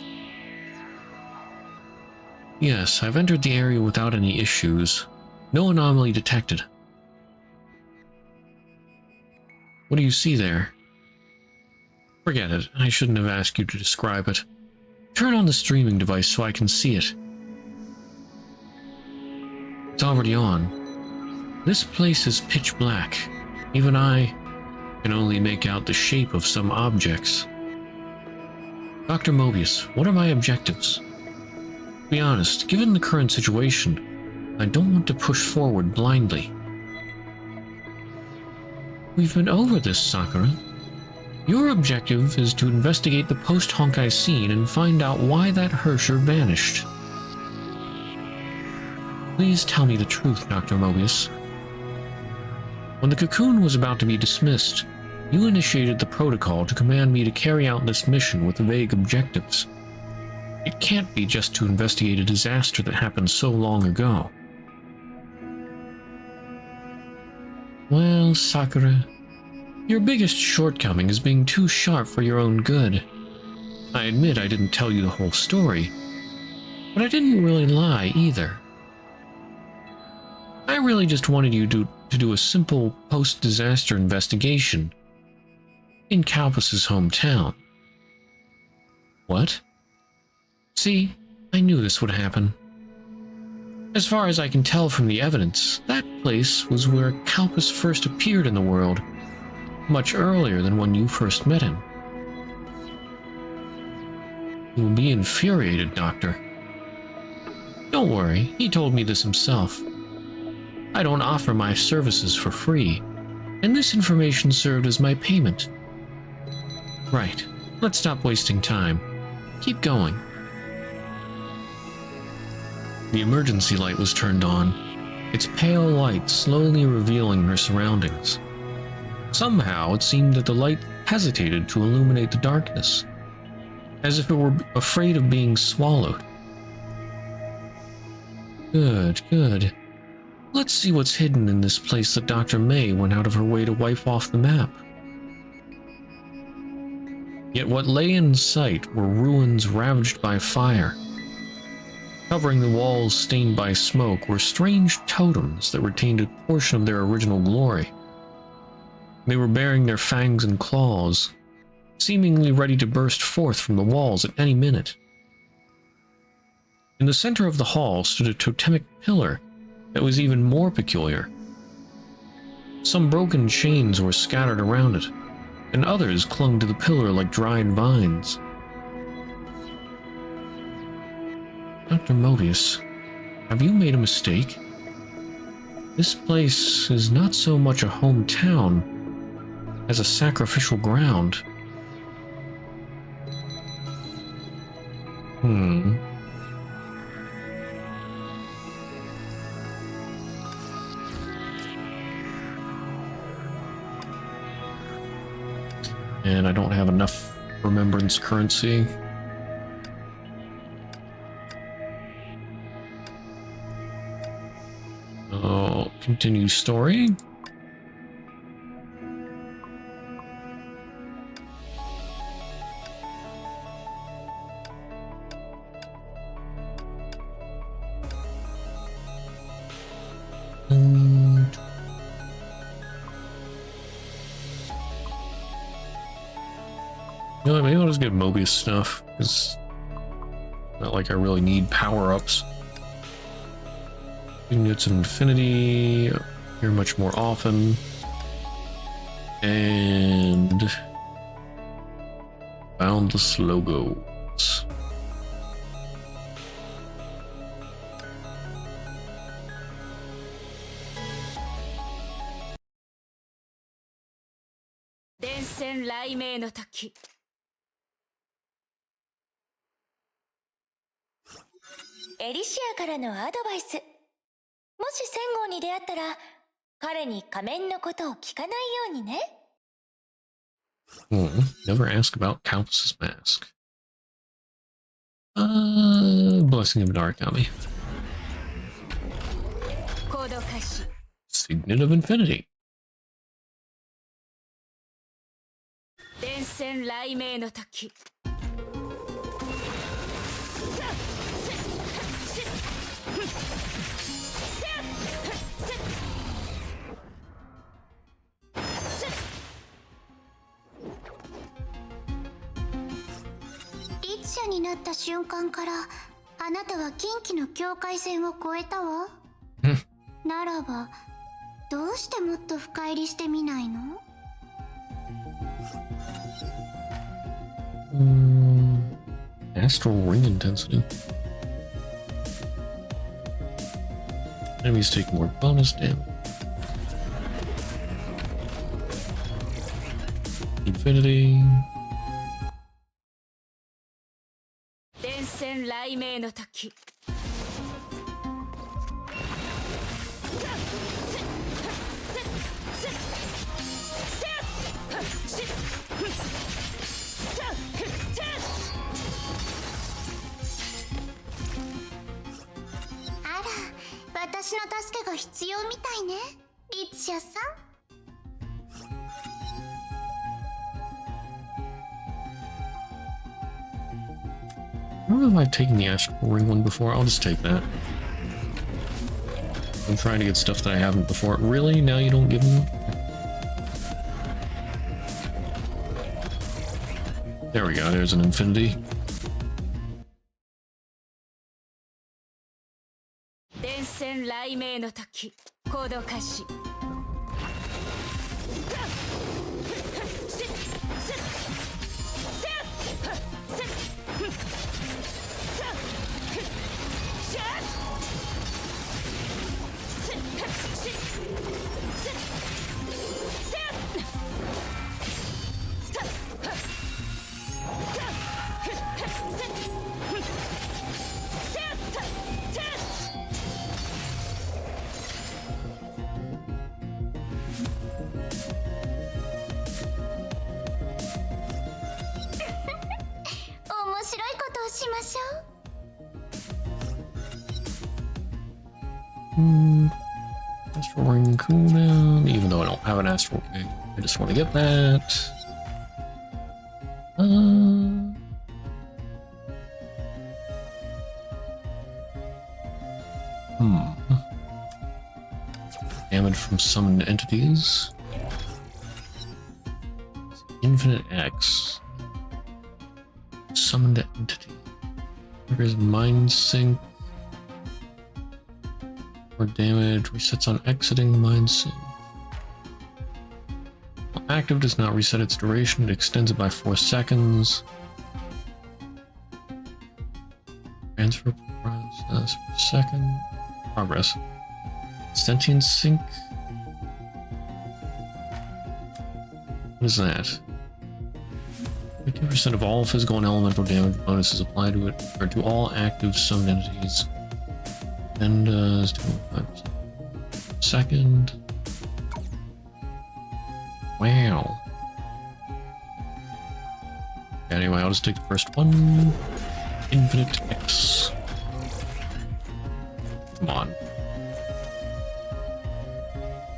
Yes, I've entered the area without any issues. No anomaly detected. What do you see there? Forget it. I shouldn't have asked you to describe it. Turn on the streaming device so I can see it. It's already on. This place is pitch black. Even I can only make out the shape of some objects. Dr. Mobius, what are my objectives? To be honest, given the current situation, I don't want to push forward blindly. We've been over this, Sakura. Your objective is to investigate the post-Honkai scene and find out why that Hersher vanished. Please tell me the truth, Dr. Mobius. When the cocoon was about to be dismissed, you initiated the protocol to command me to carry out this mission with vague objectives. It can't be just to investigate a disaster that happened so long ago. Well, Sakura, your biggest shortcoming is being too sharp for your own good. I admit I didn't tell you the whole story, but I didn't really lie either. I really just wanted you to do a simple post-disaster investigation. in Calpas's hometown. What? See, I knew this would happen. As far as I can tell from the evidence, that place was where Calpas first appeared in the world, much earlier than when you first met him. You will be infuriated, Doctor. Don't worry, he told me this himself. I don't offer my services for free, and this information served as my payment. Right, let's stop wasting time. Keep going. The emergency light was turned on, its pale light slowly revealing her surroundings. Somehow, it seemed that the light hesitated to illuminate the darkness, as if it were afraid of being swallowed. Good, good. Let's see what's hidden in this place that Dr. May went out of her way to wipe off the map. Yet what lay in sight were ruins ravaged by fire. Covering the walls stained by smoke were strange totems that retained a portion of their original glory. They were baring their fangs and claws, seemingly ready to burst forth from the walls at any minute. In the center of the hall stood a totemic pillar that was even more peculiar. Some broken chains were scattered around it, and others clung to the pillar like dried vines. Dr. Mobius, have you made a mistake? This place is not so much a hometown as a sacrificial ground. And I don't have enough remembrance currency. Oh, continue story. You know what, maybe I'll just get Mobius stuff, because not like I really need power-ups. You can get some Infinity here much more often. And Boundless Logos.エリシアからのアドバイス。もしセンゴーに出会ったら、彼に仮面のことを聞かないようにね。Never ask about Calpas's mask. Blessing of Dark Army. 行動開始。Signet of Infinity. 電線雷鳴の時。律者になった瞬間からあなたは近畿の境界線を越えたわ。ならばどうしてもっと深入りしてみないの？Astral ring intensity. Enemies take more bonus damage. Infinity. 電線雷鳴の時。あら、私の助けが必要みたいね、律者さん。I don't know if I've taken the Astral Ring one before. I'll just take that. I'm trying to get stuff that I haven't before. Really? Now you don't give them? There we go, there's an infinity. 電線雷鳴の時行動開始。面白いことをしましょう。Astral ring cooldown, even though I don't have an astral ring. I just want to get that. Damage from summoned entities. Infinite X. Summoned entity. Triggers mind sync. More damage. Resets on exiting mind sync. While active, does not reset its duration. It extends it by 4 seconds. Transfer process per second. Progress. Sentient sync. What is that? 50% of all physical and elemental damage bonuses apply to it or to all active summoned entities. And is 25% second. Wow. Anyway, I'll just take the first one. Infinite X. Come on.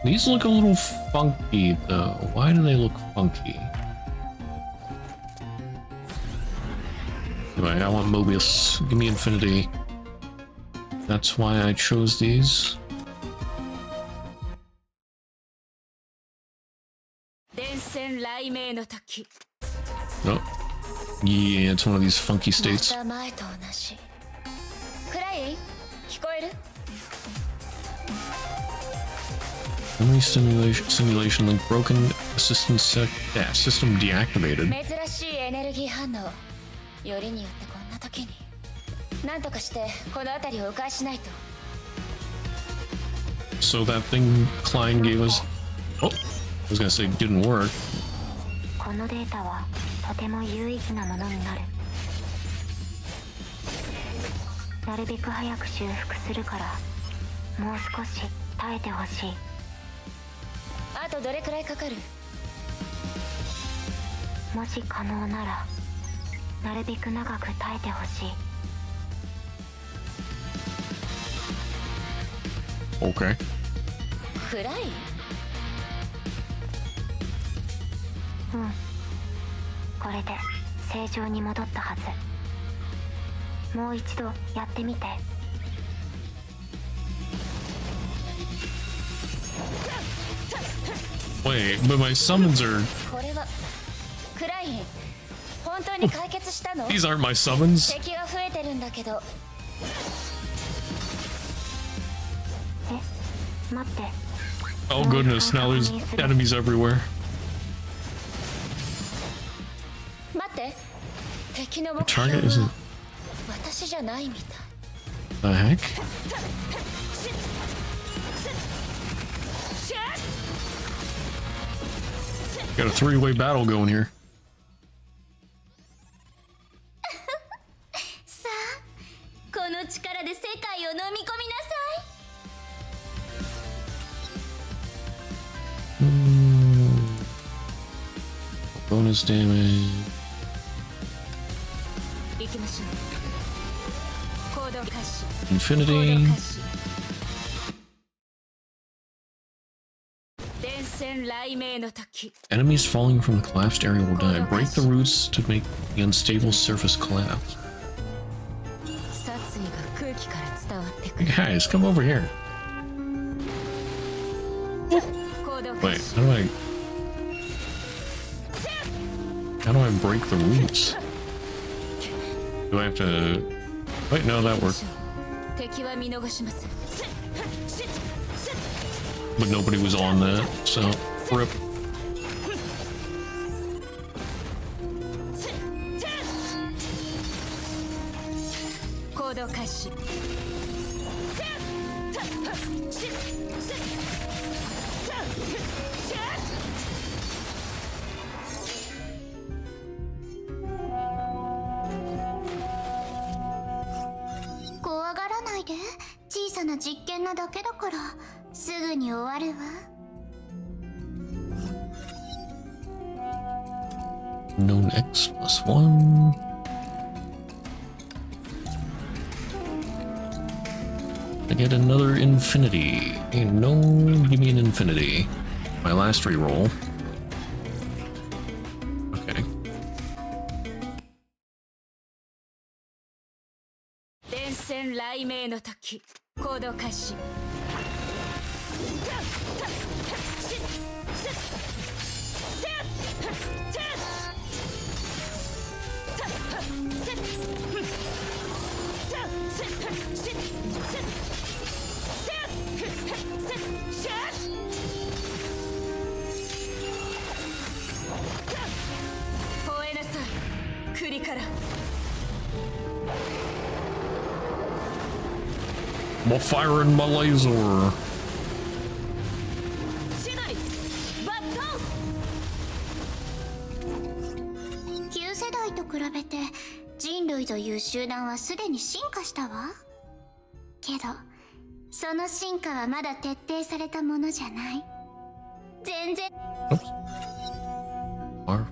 These look a little funky though. Why do they look funky? Anyway, I want Mobius. Give me Infinity. That's why I chose these. Oh. Yeah, it's one of these funky states. Memory simulation link broken. System deactivated. よりによってこんな時に何とかしてこの辺りを迂回しないと。 So that thing Klein gave us. Oh, I was gonna say it didn't work. このデータはとても有意義なものになる。なるべく早く修復するからもう少し耐えてほしい。あとどれくらいかかる？もし可能ならなるべく長く耐えてほしい。Okay. 暗い？うん。これで正常に戻ったはず。もう一度やってみて。Wait, but my summons are. これはクライン。本当に解決したの？ These aren't my summons. 敵が増えてるんだけど。え、待って。Oh goodness, now there's enemies everywhere. 待って。敵の目 The 標 target isn't. は私じゃないみたい。 The heck? Got a 3-way battle going here. さあ、この力で世界を飲み込みなさい。Bonus damage. 行きましょう。行動開始。 Infinity. 電線雷鳴の時。 Enemies falling from the collapsed area will die. Break the roots to make the unstable surface collapse. 殺意が空気から伝わってくる。 Guys, come over here. 行動 Wait, 開始。 how do I? How do I break the rules? Do I have to... Wait, no, that worked. 敵は見逃します But nobody was on that, so... Rip. 行動開始 怖がらないで。小さな実験なだけだからすぐに終わるわ。 Known X plus 1. I get another infinity. Hey, no, give me an infinity. My last reroll. Okay. 電線雷鳴の時行動開始 吠えなさい栗から I'm firing my laser. シドリバットン 旧世代と比べて人類という集団はすでに進化したわ。けどその進化はまだ徹底されたものじゃない。全然 Fire.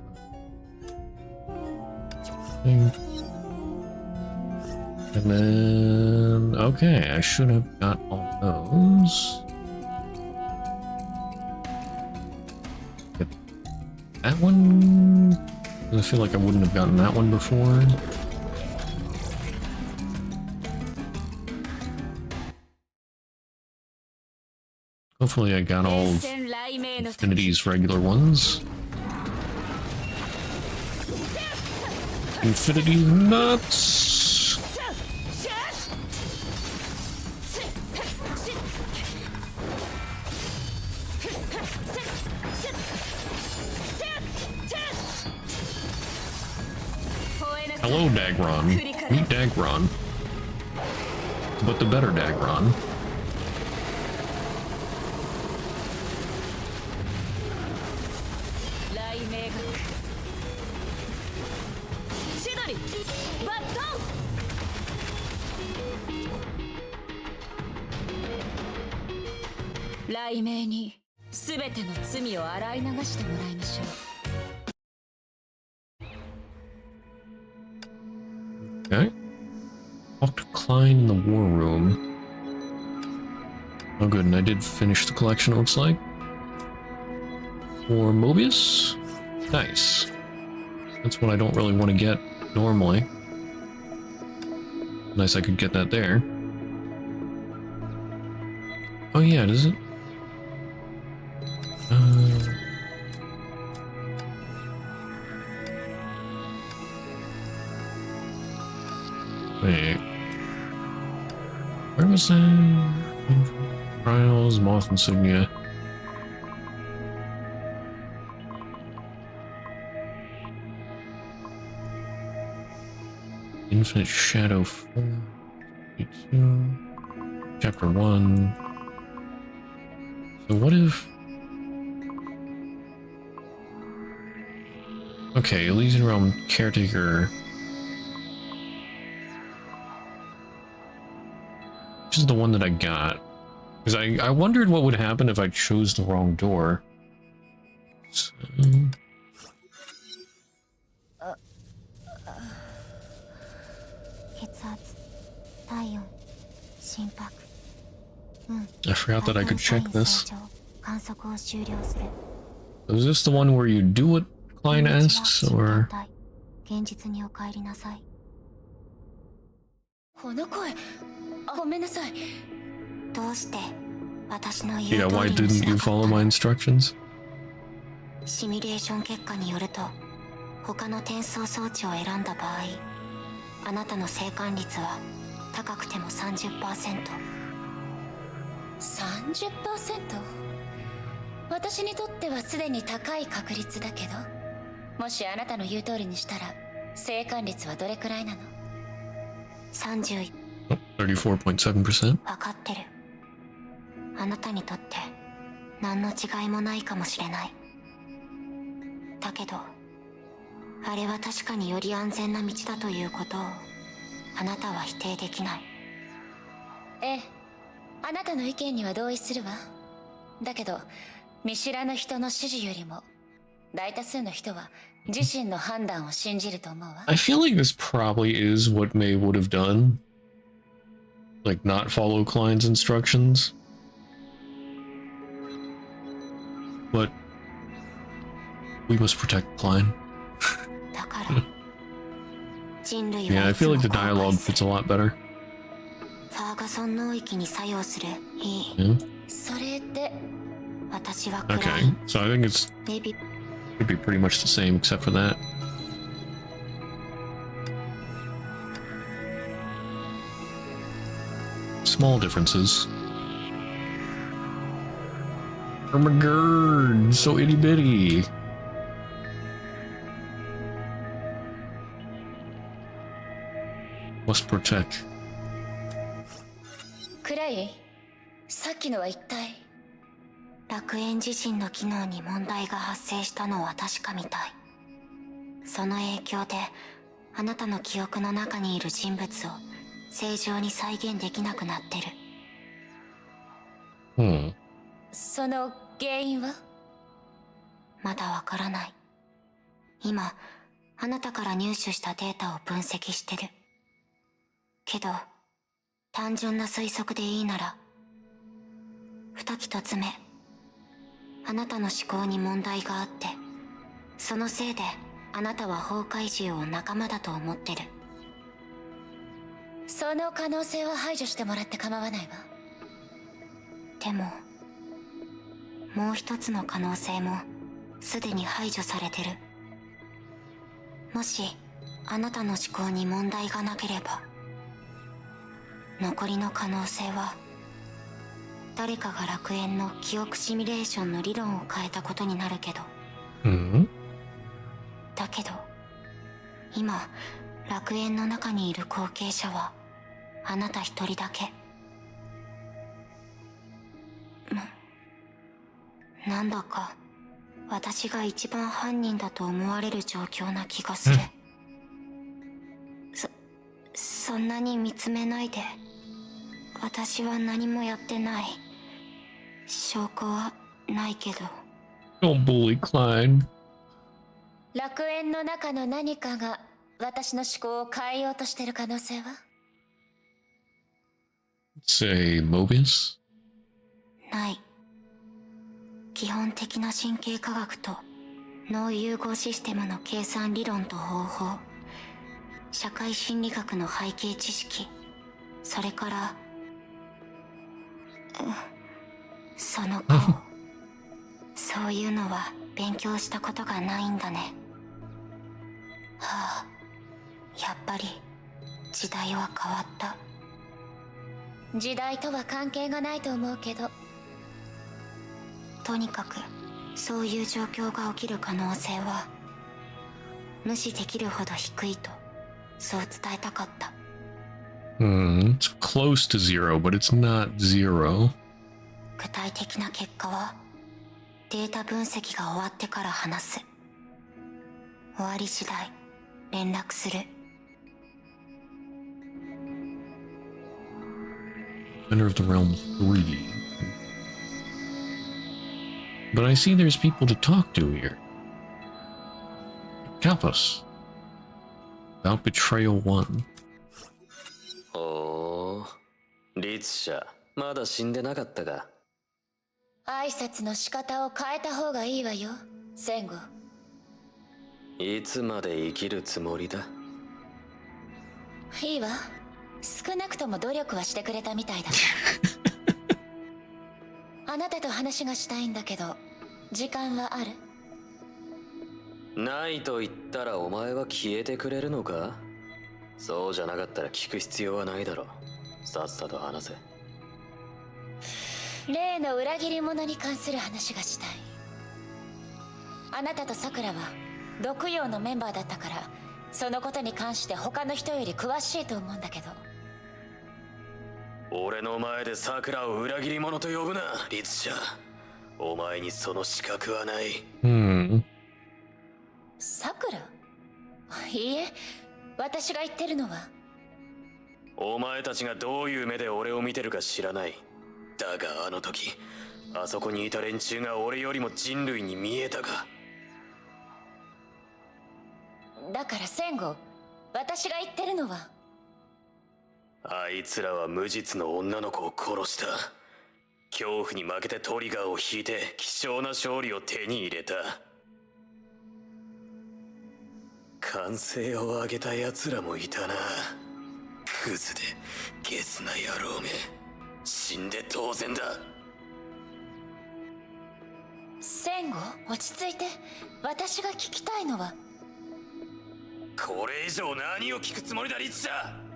And then, okay, I should have got all those. Get that one. I feel like I wouldn't have gotten that one before. Hopefully I got all of 電線雷鳴の時 Infinity's regular ones. Infinity nuts! Hello, Dagron. Meet Dagron. But the better Dagron. Okay. Talk to Klein in the war room. Oh good, and I did finish the collection, it looks like. For Mobius? Nice. That's what I don't really want to get normally. Nice, I could get that there. Oh yeah, does it? Wait. Where was that? Trials, Moth Insignia. Infinite Shadow 4. 52. Chapter 1. So what if... Okay, Elysian Realm Caretaker... Which is the one that I got. Because I wondered what would happen if I chose the wrong door. So... I forgot that I could check this. Is this the one where you do what Klein asks, or...? この声ごめんなさいどうして私の言 Yeah, う通 why りにし didn't な you かった follow my instructions? シミュレーション結果によると他の転送装置を選んだ場合、あなたの生還率は高くても 30%。 30%？ 私にとってはすでに高い確率だけど、もしあなたの言う通りにしたら生還率はどれくらいなの30。 34.7%. 分かってる。あなたにとって何の違いもないかもしれない。だけどあれは確かにより安全な道だということをあなたは否定できない。ええ、あなたの意見には同意するわ。だけど見知らぬ人の指示よりも大多数の人は自身の判断を信じると思うわ。 I feel like this probably is what May would have done. Like, not follow Klein's instructions. But we must protect Klein. だから人類 Yeah, は I いつ feel も like the 後悔 dialogue す fits る。 a lot better. ファーガソン脳域に作用するいい Yeah. それで私は暗い Okay, so I think it's ベビ could be pretty much the same except for that. Small differences. Oh my god, so itty bitty. Must protect. クレイ、さっきのは一体。楽園自身の機能に問題が発生したのは確かみたい。その影響であなたの記憶の中にいる人物を正常に再現できなくなってる。Hmm. その原因は？まだわからない。今あなたから入手したデータを分析してる。けど単純な推測でいいなら、一つ目、あなたの思考に問題があって、そのせいであなたは崩壊獣を仲間だと思ってる。その可能性は排除してもらって構わないわ。でももう一つの可能性もすでに排除されてる。もしあなたの思考に問題がなければ、残りの可能性は誰かが楽園の記憶シミュレーションの理論を変えたことになるけど、 Hmm. だけど今楽園の中にいる後継者はあなた一人だけ。なんだか私が一番犯人だと思われる状況な気がする。そんなに見つめないで。私は何もやってない。証拠はないけど。 Don't bully Klein. 楽園の中の何かが私の思考を変えようとしてる可能性は？ Say Mobius? ない。基本的な神経科学と脳融合システムの計算理論と方法、社会心理学の背景知識、それからその顔そういうのは勉強したことがないんだね。はあ、やっぱり時代は変わった。時代とは関係がないと思うけど。とにかくそういう状況が起きる可能性は無視できるほど低いと、そう伝えたかった。It's close to zero, but it's not zero. 具体的な結果はデータ分析が終わってから話す。終わり次第連絡する。 Center of the Realm 3. But I see there's people to talk to here. Help us. About Betrayal 1. おー、律者まだ死んでなかったか。挨拶の仕方を変えた方がいいわよ、戦後。いつまで生きるつもりだ？いいわ。少なくとも努力はしてくれたみたいだ。あなたと話がしたいんだけど、時間はある？ないと言ったらお前は消えてくれるのか？そうじゃなかったら聞く必要はないだろう。さっさと話せ。例の裏切り者に関する話がしたい。あなたとさくらは毒陽のメンバーだったから、そのことに関して他の人より詳しいと思うんだけど。俺の前でさくらを裏切り者と呼ぶな、リツシャ。お前にその資格はない。さくら？いいえ、私が言ってるのは。お前たちがどういう目で俺を見てるか知らない。だがあの時、あそこにいた連中が俺よりも人類に見えたか。だから戦後、私が言ってるのは。あいつらは無実の女の子を殺した。恐怖に負けてトリガーを引いて希少な勝利を手に入れた。歓声を上げた奴らもいたな。クズでゲスな野郎め。死んで当然だ。戦後、落ち着いて。私が聞きたいのは。これ以上何を聞くつもりだ、リツシャ。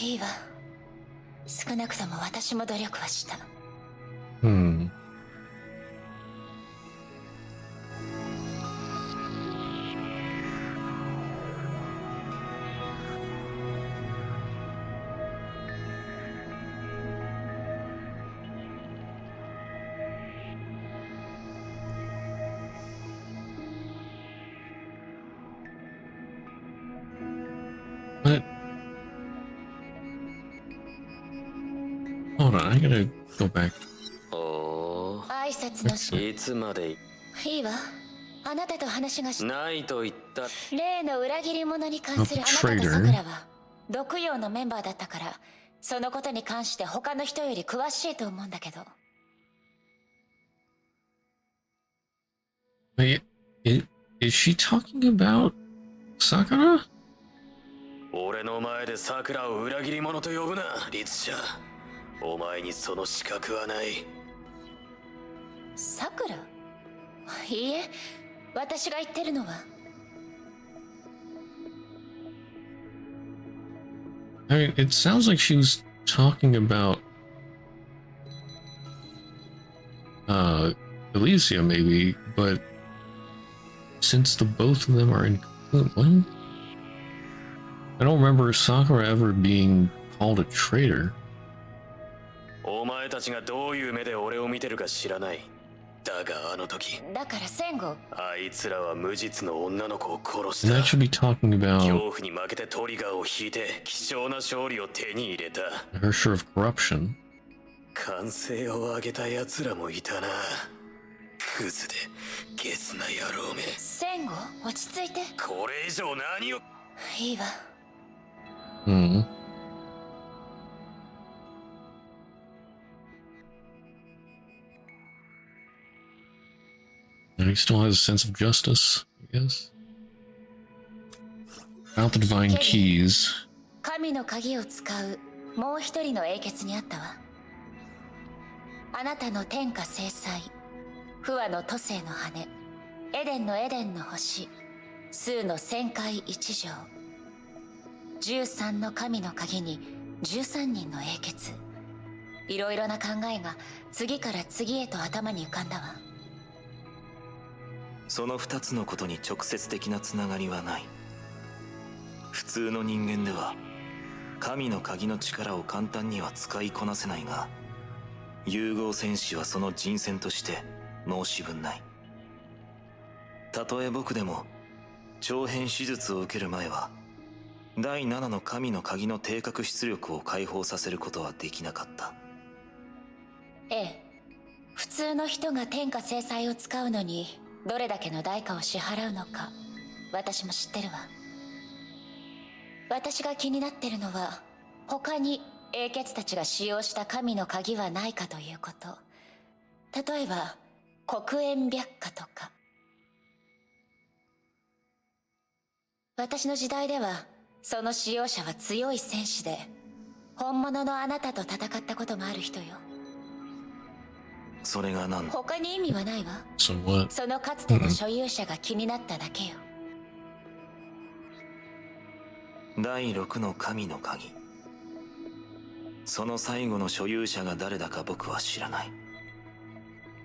いいわ。少なくとも私も努力はした。But hold on, I gotta go back. お挨拶のし。いつまでいいわ。あなたと話がしないと言った。例の裏切り者に関する。あなたと Traitor さくらは毒陽のメンバーだったから、そのことに関して他の人より詳しいと思うんだけど。Wait, is she talking about Sakura? 俺の前でさくらを裏切り者と呼ぶな、リツシャ。お前にその資格はない。さくら？いいえ、私が言ってるのは。I mean, it sounds like she was talking about Elysia maybe, but since the both of them are in what? I don't remember Sakura ever being called a traitor. お前たちがどういう目で俺を見てるか知らない。だがあの時、だから戦後、あいつらは無実の女の子を殺し And た。 that should be talking 恐 about 怖に負けてトリガーを引いて貴重な勝利を手に入れた。 her share of corruption. 歓声を上げた奴らもいたな。クズでゲスな野郎め。戦後、落ち着いて。これ以上何を。いいわ。Hmm. And he still has a sense of justice, I guess. About the divine keys. 神の鍵を使うもう一人の英傑にあったわ。あなたの天下制裁、不和の都政の羽、エデンのエデンの星、数の旋回一条、13の神の鍵に13人の英傑。いろいろな考えが次から次へと頭に浮かんだわ。その2つのことに直接的なつながりはない。普通の人間では神の鍵の力を簡単には使いこなせないが、融合戦士はその人選として申し分ない。たとえ僕でも長編手術を受ける前は第7の神の鍵の定格出力を解放させることはできなかった。ええ、普通の人が天下制裁を使うのにどれだけの代価を支払うのか、私も知ってるわ。私が気になってるのは、他に英傑たちが使用した神の鍵はないかということ。例えば黒煙白化とか。私の時代ではその使用者は強い戦士で、本物のあなたと戦ったこともある人よ。それが何だ。他に意味はないわ。 So what? そのかつての所有者が気になっただけよ。第6の神の鍵。その最後の所有者が誰だか僕は知らない。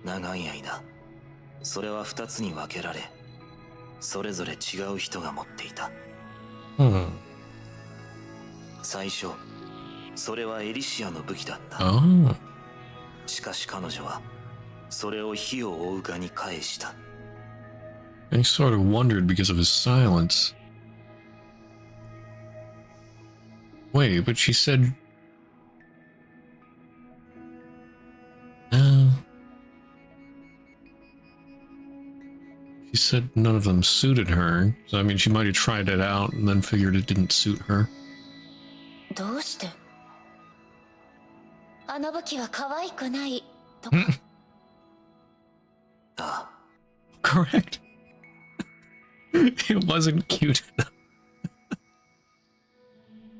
長い間それは2つに分けられ、それぞれ違う人が持っていた。最初それはエリシアの武器だった。Oh. しかし彼女はそれを火を追う蛾に返した。 I sort of wondered because of his silence. Wait, but she said... She said none of them suited her, so I mean she might have tried it out and then figured it didn't suit her. どうして？あの武器は可愛くないとか。ああ、 Correct. It wasn't cute enough.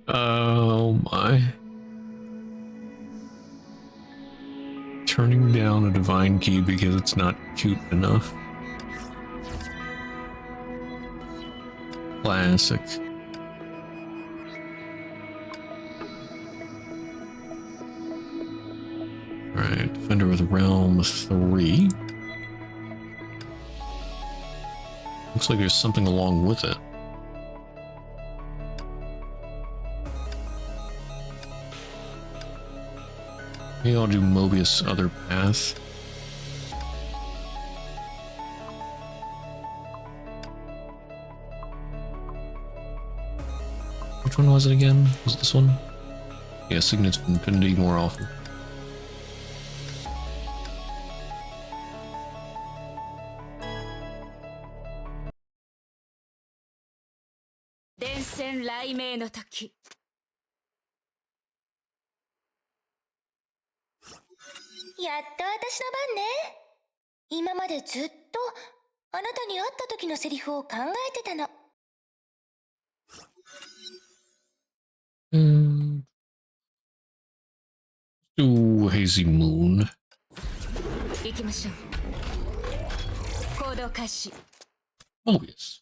Oh my. Turning down a divine key because it's not cute enough. Classic. Alright, Defender of the Realm 3. Looks like there's something along with it. Maybe I'll do Mobius' other path. Which one was it again? Was it this one? Yeah, Signets of Infinity more often. Do Hazy Moon. 行きましょう。行動開始。 Mobius.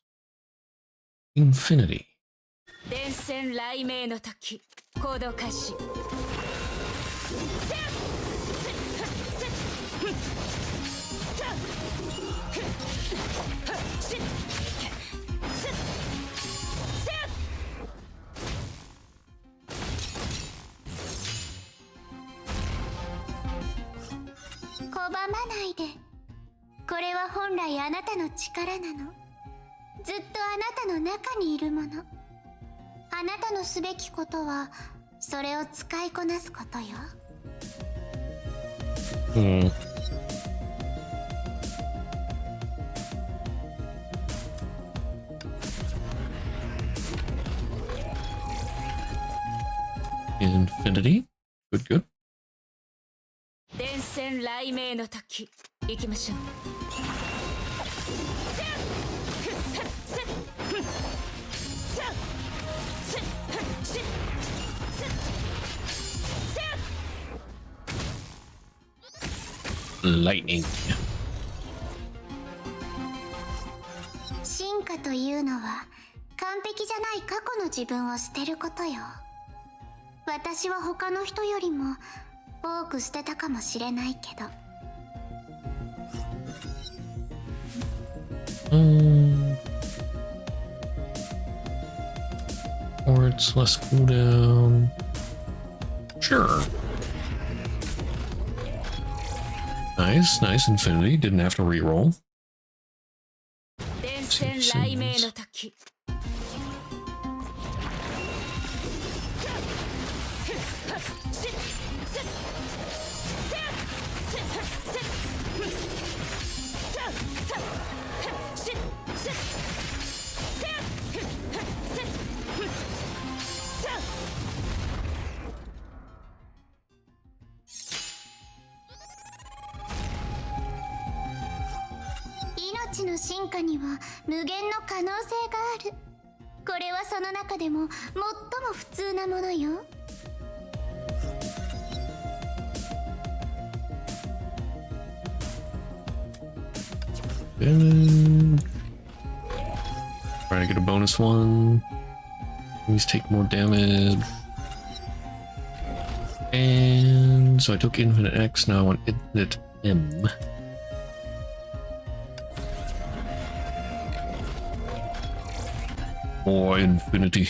Infinity. 電線雷鳴の時。行動開始。拒まないで。これは本来あなたの力なの。ずっとあなたの中にいるもの。あなたのすべきことはそれを使いこなすことよ。Infinity. Good, good. 電線雷鳴の時。行きましょう。Lightning. 進化というのは完璧じゃない過去の自分を捨てることよ。私は他の人よりも多く捨てたかもしれないけど。Or it's less cooldown. Sure. Nice, nice Infinity. Didn't have to reroll. 電線雷鳴の時。命の進化には無限の可能性がある。これはその中でも最も普通なものよ。damage. Try to get a bonus one. Please take more damage. And so I took infinite X, now I want infinite M. More infinity.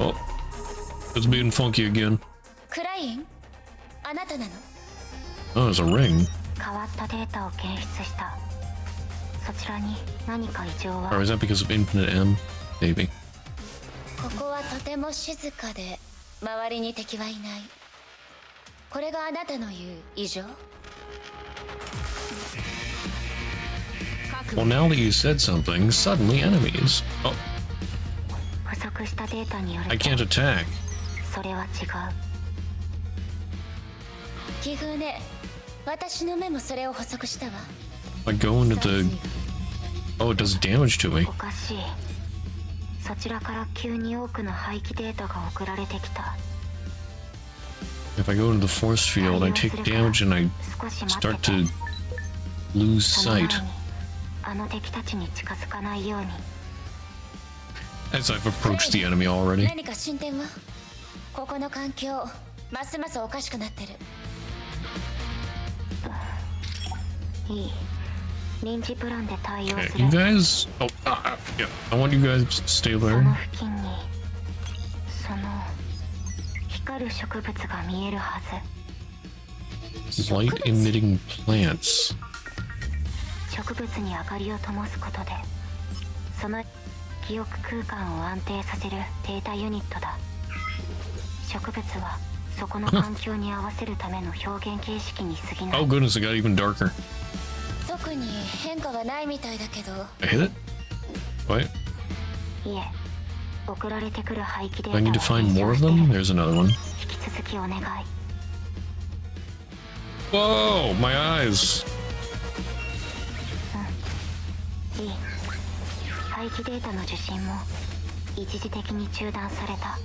Oh, it's being funky again. クライン、あなたなの？ Oh, there's a ring. 変わったデータを検出した。そちらに何か異常は？ Or is that because of infinite M? Maybe. ここはとても静かで周りに敵はいない。これがあなたの言う異常？ Well, now that you said something, suddenly enemies. Oh, 不足したデータによる I と can't attack. それは違う。奇遇ね。私の目もそれを補足したわ。 I go into the... Oh, it does damage to me. おかしい。そちらから急に多くの廃棄データが送られてきた。 If I go into the force field, I take damage and I 少し待 start ってて。 to lose その前に sight あの敵たちに近づかないように。 as I've approached the enemy already. 何か進展は？ここの環境、ますますおかしくなってる。いい。臨時プランで対応 Okay, する。 you guys... Oh, yeah. I want you guys to stay そ there. の付近にその光る植物が見えるはず。 Light emitting plants. 植物に明かりを灯すことでその記憶空間を安定させるデータユニットだ。植物はそこの環境に合わせるための表現形式に過ぎな Oh い。 goodness, it got even darker. 特に変化はないみたいだけど。 I hit it? What? いえ、送られてくる廃棄デ Do I need ー to タを find 検 more 証 of して them? There's another one. 引き続きお願い。 Whoa, my eyes. いい。廃棄データの受信も一時的に中断された。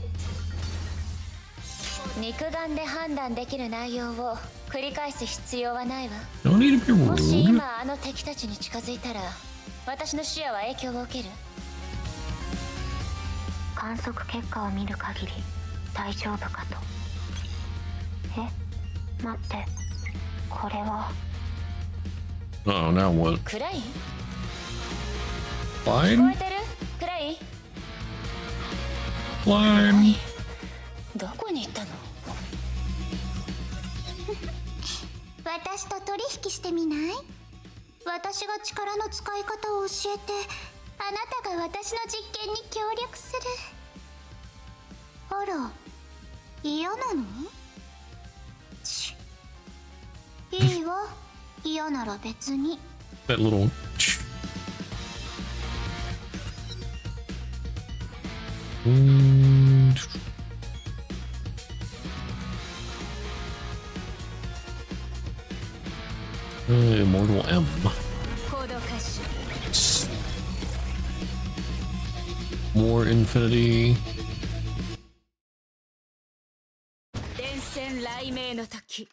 肉眼で判断できる内容を繰り返す必要はないわ。 Don't need to be もし rude. 今あの敵たちに近づいたら私の視野は影響を受ける？観測結果を見る限り大丈夫かと。え、待って、これは。 Oh, now what? クライン？聞こ Klein? えてる？クライン？ Klein? どこに行ったの？私と取引してみない？私が力の使い方を教えてあなたが私の実験に協力する。あら、嫌なの？ちいいわ、嫌なら別に。 That little... Immortal M. 行動開始。 More infinity. 電線雷鳴の時。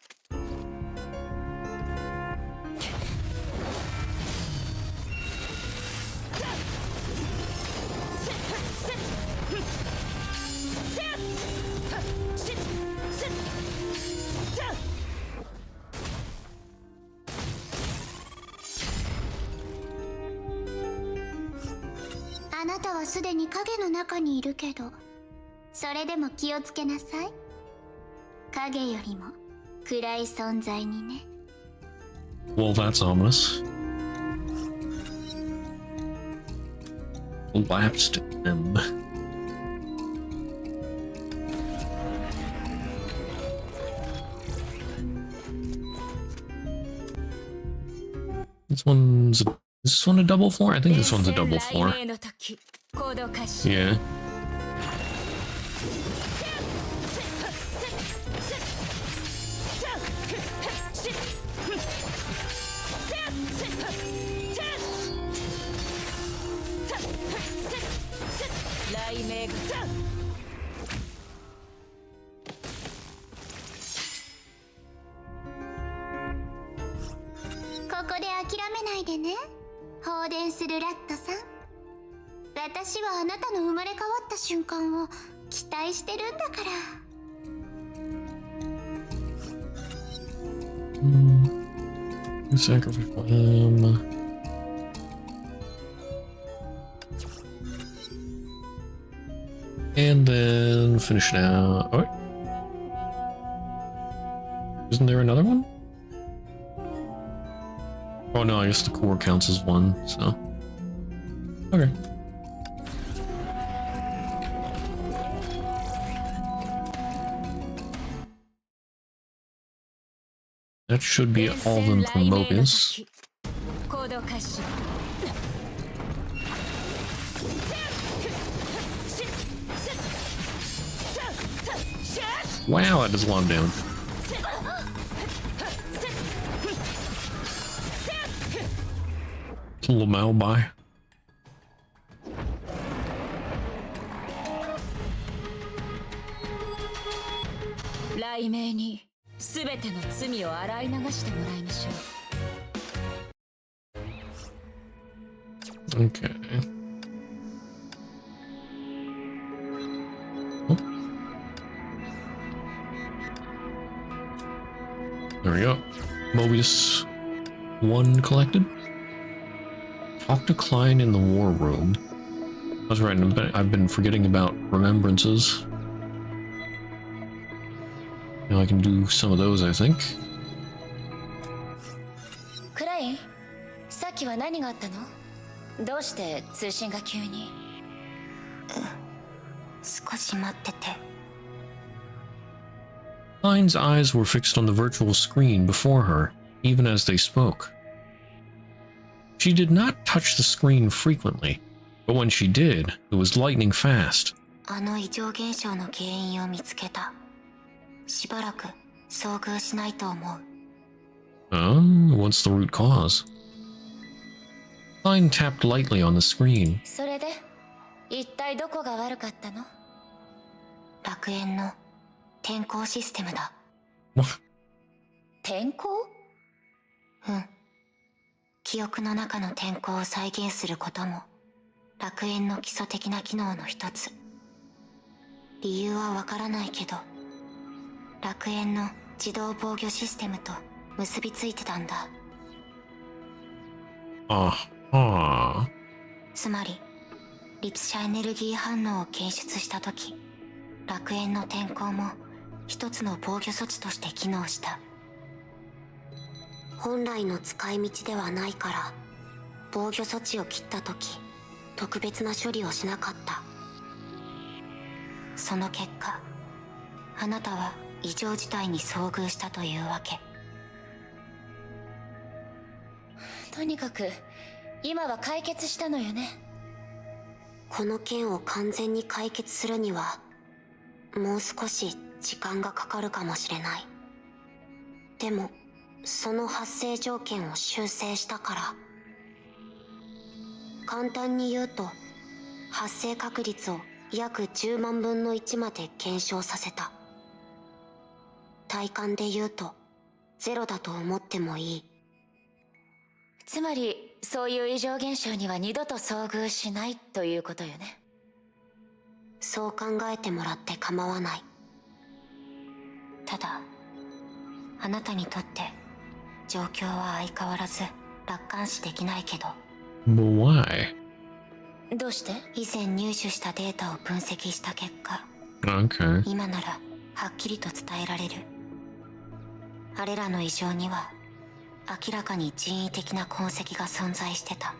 あなたはすでに影の中にいるけど、それでも気をつけなさい。影よりも暗い存在にね。 Well, that's ominous. Lapsed M. This one's... Is this one a double floor? I think this one's a double floor. 電線雷鳴の時。行動開始。 Yeah. するラットさん。私はあなたの生まれ変わった瞬間を期待してるんだから。Sacrificial and then finish it out. Oh, isn't there another one? Oh no, I guess the core counts as one, so. Okay. That should be all of them from Mobius. Wow, that does a lot of damage. Lamau by. Okay. Oh. There we go. Mobius 1 collected. Talk to Klein in the war room. I was right, I've been forgetting about remembrances. Now I can do some of those, I think. Klein, さっきは何があったの？どうして通信が急に？少し待ってて。Klein's eyes were fixed on the virtual screen before her, even as they spoke. She did not touch the screen frequently, but when she did, it was lightning fast. あの異常現象の原因を見つけた。しばらく遭遇しないと思う。What's the root cause? Klein tapped lightly on the screen. それで、一体どこが悪かったの？楽園の転校システムだ。転校？うん。記憶の中の転校を再現することも楽園の基礎的な機能の一つ。理由はわからないけど、楽園の自動防御システムと結びついてたんだ。つまり、立射エネルギー反応を検出したとき、楽園の転校も一つの防御措置として機能した。本来の使い道ではないから、防御措置を切ったとき、特別な処理をしなかった。その結果、あなたは異常事態に遭遇したというわけ。とにかく、今は解決したのよね。この件を完全に解決するには、もう少し時間がかかるかもしれない。でも、その発生条件を修正したから。簡単に言うと、発生確率を約10万分の1まで減少させた。体感で言うと、ゼロだと思ってもいい。つまり、そういう異常現象には二度と遭遇しないということよね。そう考えてもらって構わない。ただ、あなたにとって状況は相変わらず楽観視できないけど。But why? どうして？以前入手したデータを分析した結果、Okay. 今ならはっきりと伝えられる。あれらの異常には明らかに人為的な痕跡が存在してた。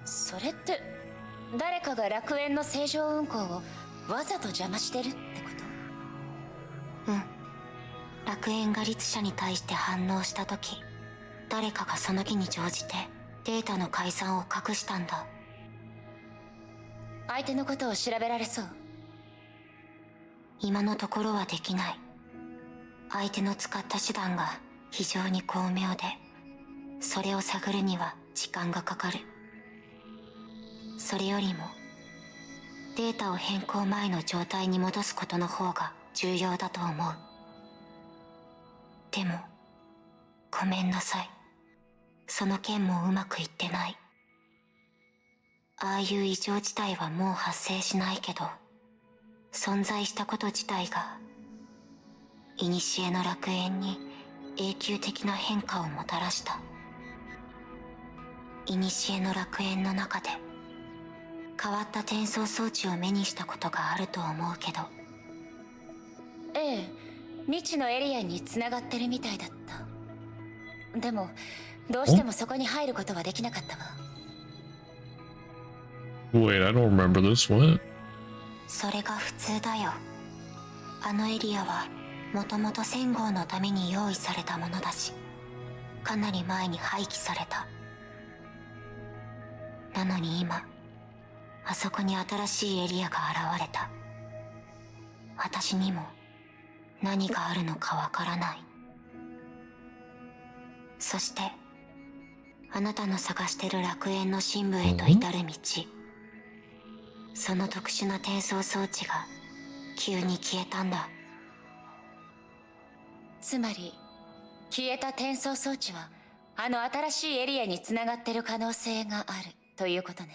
それって誰かが楽園の正常運行をわざと邪魔してるってこと？うん。楽園が律者に対して反応した時、誰かがその気に乗じてデータの改ざんを隠したんだ。相手のことを調べられそう？今のところはできない。相手の使った手段が非常に巧妙で、それを探るには時間がかかる。それよりもデータを変更前の状態に戻すことの方が重要だと思う。でもごめんなさい、その件もうまくいってない。ああいう異常事態はもう発生しないけど、存在したこと自体が古の楽園に永久的な変化をもたらした。古の楽園の中で変わった転送装置を目にしたことがあると思うけど。ええ、未知のエリアに繋がってるみたいだった。でもどうしてもそこに入ることはできなかったわ。Wait, I don't remember this. What? それが普通だよ。あのエリアはもともと1000号のために用意されたものだし、かなり前に廃棄された。なのに今、あそこに新しいエリアが現れた。私にも何があるのかわからない。そしてあなたの探してる楽園の深部へと至る道、その特殊な転送装置が急に消えたんだ。つまり消えた転送装置はあの新しいエリアにつながってる可能性があるということね。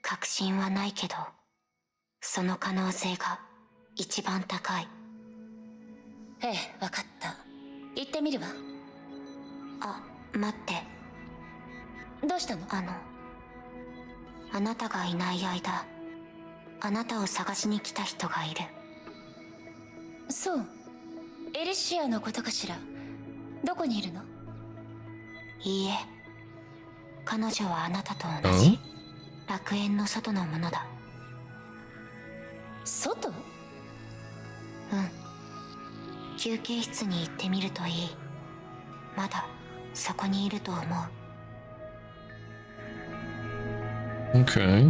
確信はないけど、その可能性が一番高い。ええ、わかった。行ってみるわ。あ、待って。どうしたの？あなたがいない間、あなたを探しに来た人がいる。そう。エリシアのことかしら。どこにいるの？いいえ。彼女はあなたと同じ楽園の外のものだ。外？うん。休憩室に行ってみるといい。まだそこにいると思う。Okay.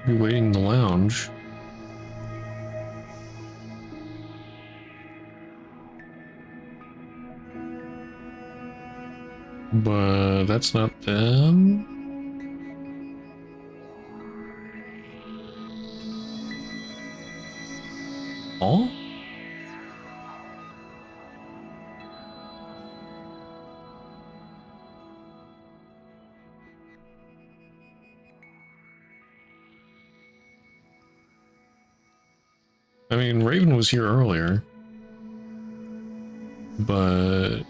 Be waiting in the lounge. But that's not them. Oh? I mean, Raven was here earlier, but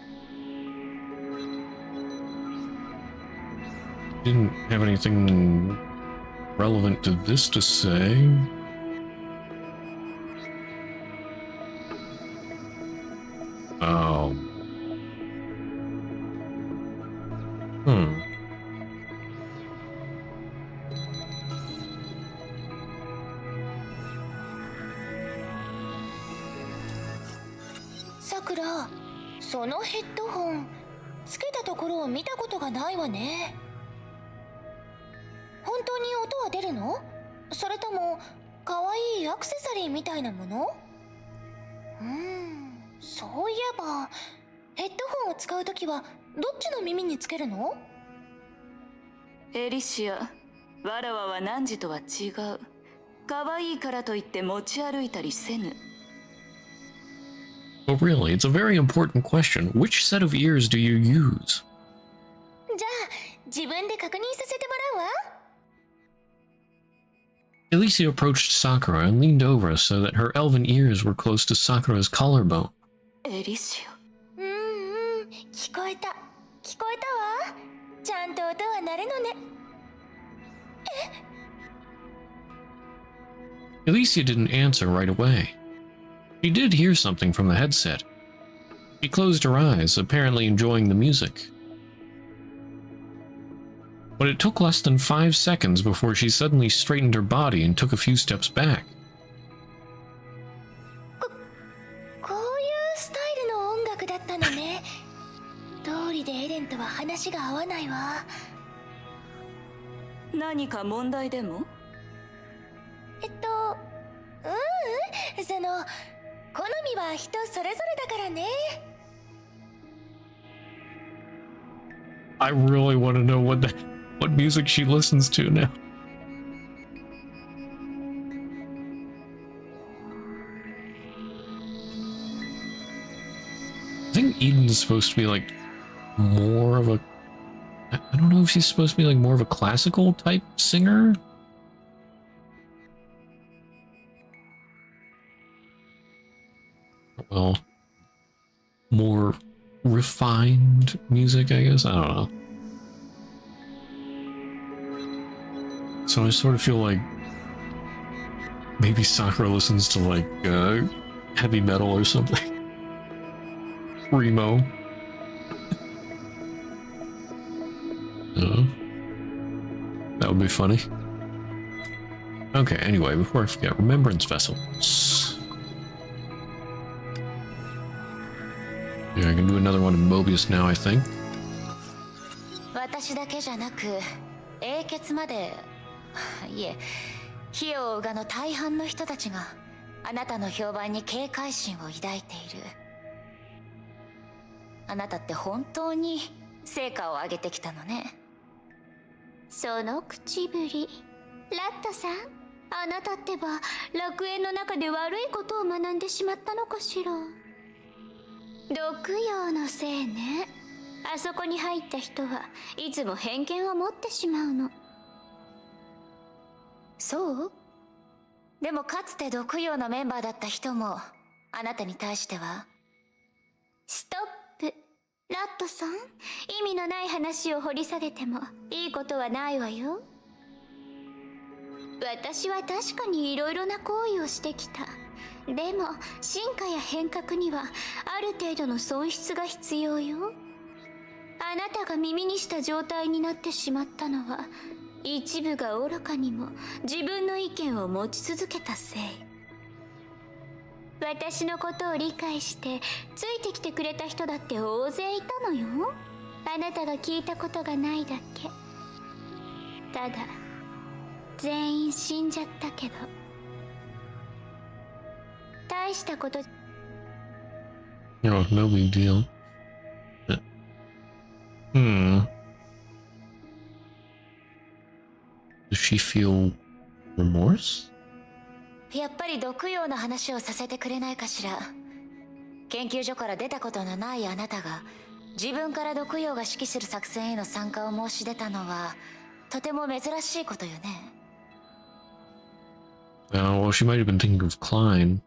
didn't have anything relevant to this to say. Oh. Hmm. さくら、そのヘッドホンつけたところを見たことがないわね。本当に音は出るの？それとも可愛いアクセサリーみたいなもの？そういえばヘッドホンを使うときはどっちの耳につけるの？エリシア、わらわは汝とは違う。可愛いからといって持ち歩いたりせぬ。But really, it's a very important question. Which set of ears do you use? じゃあ自分で確認させてもらうわ。Elysia approached Sakura and leaned over so that her elven ears were close to Sakura's collarbone. エリシア。聞こえた。聞こえたわ。ちゃんと音は鳴るのね。Elysia didn't answer right away. She did hear something from the headset. She closed her eyes, apparently enjoying the music. But it took less than 5 seconds before she suddenly straightened her body and took a few steps back. こういうスタイルの音楽だったのね。通りでエレンとは話が合わないわ。何か問題でも？その好みは人それぞれだからね。I really want to know what music she listens to now. I think Eden's supposed to be like more of a I don't know if she's supposed to be like more of a classical type singer. Well, more refined music, I guess. I don't know. So I sort of feel like maybe Sakura listens to like heavy metal or something. Remo. That would be funny. Okay, anyway, before I forget, remembrance vessels. Yeah, I can do another one of Mobius now, I think. 私だけじゃなく、英傑まで、いえ、火を追うがの大半の人たちがあなたの評判に警戒心を抱いている。あなたって本当に成果を上げてきたのね。その口ぶり、ラットさん、あなたってば楽園の中で悪いことを学んでしまったのかしら。毒藥のせいね。あそこに入った人はいつも偏見を持ってしまうの。そう？でもかつて毒药のメンバーだった人もあなたに対しては。ストップ。ラットさん、意味のない話を掘り下げてもいいことはないわよ。私は確かにいろいろな行為をしてきた。でも進化や変革にはある程度の損失が必要よ。あなたが耳にした状態になってしまったのは一部が愚かにも自分の意見を持ち続けたせい。私のことを理解してついてきてくれた人だって大勢いたのよ。あなたが聞いたことがないだけ。ただ全員死んじゃったけど。大したこと。No big deal. Does she feel remorse? やっぱり毒藥の話をさせてくれないかしら。研究所から出たことのないあなたが自分から毒藥が指揮する作戦への参加を申し出たのはとても珍しいことよね。Well, she might have been thinking of Klein.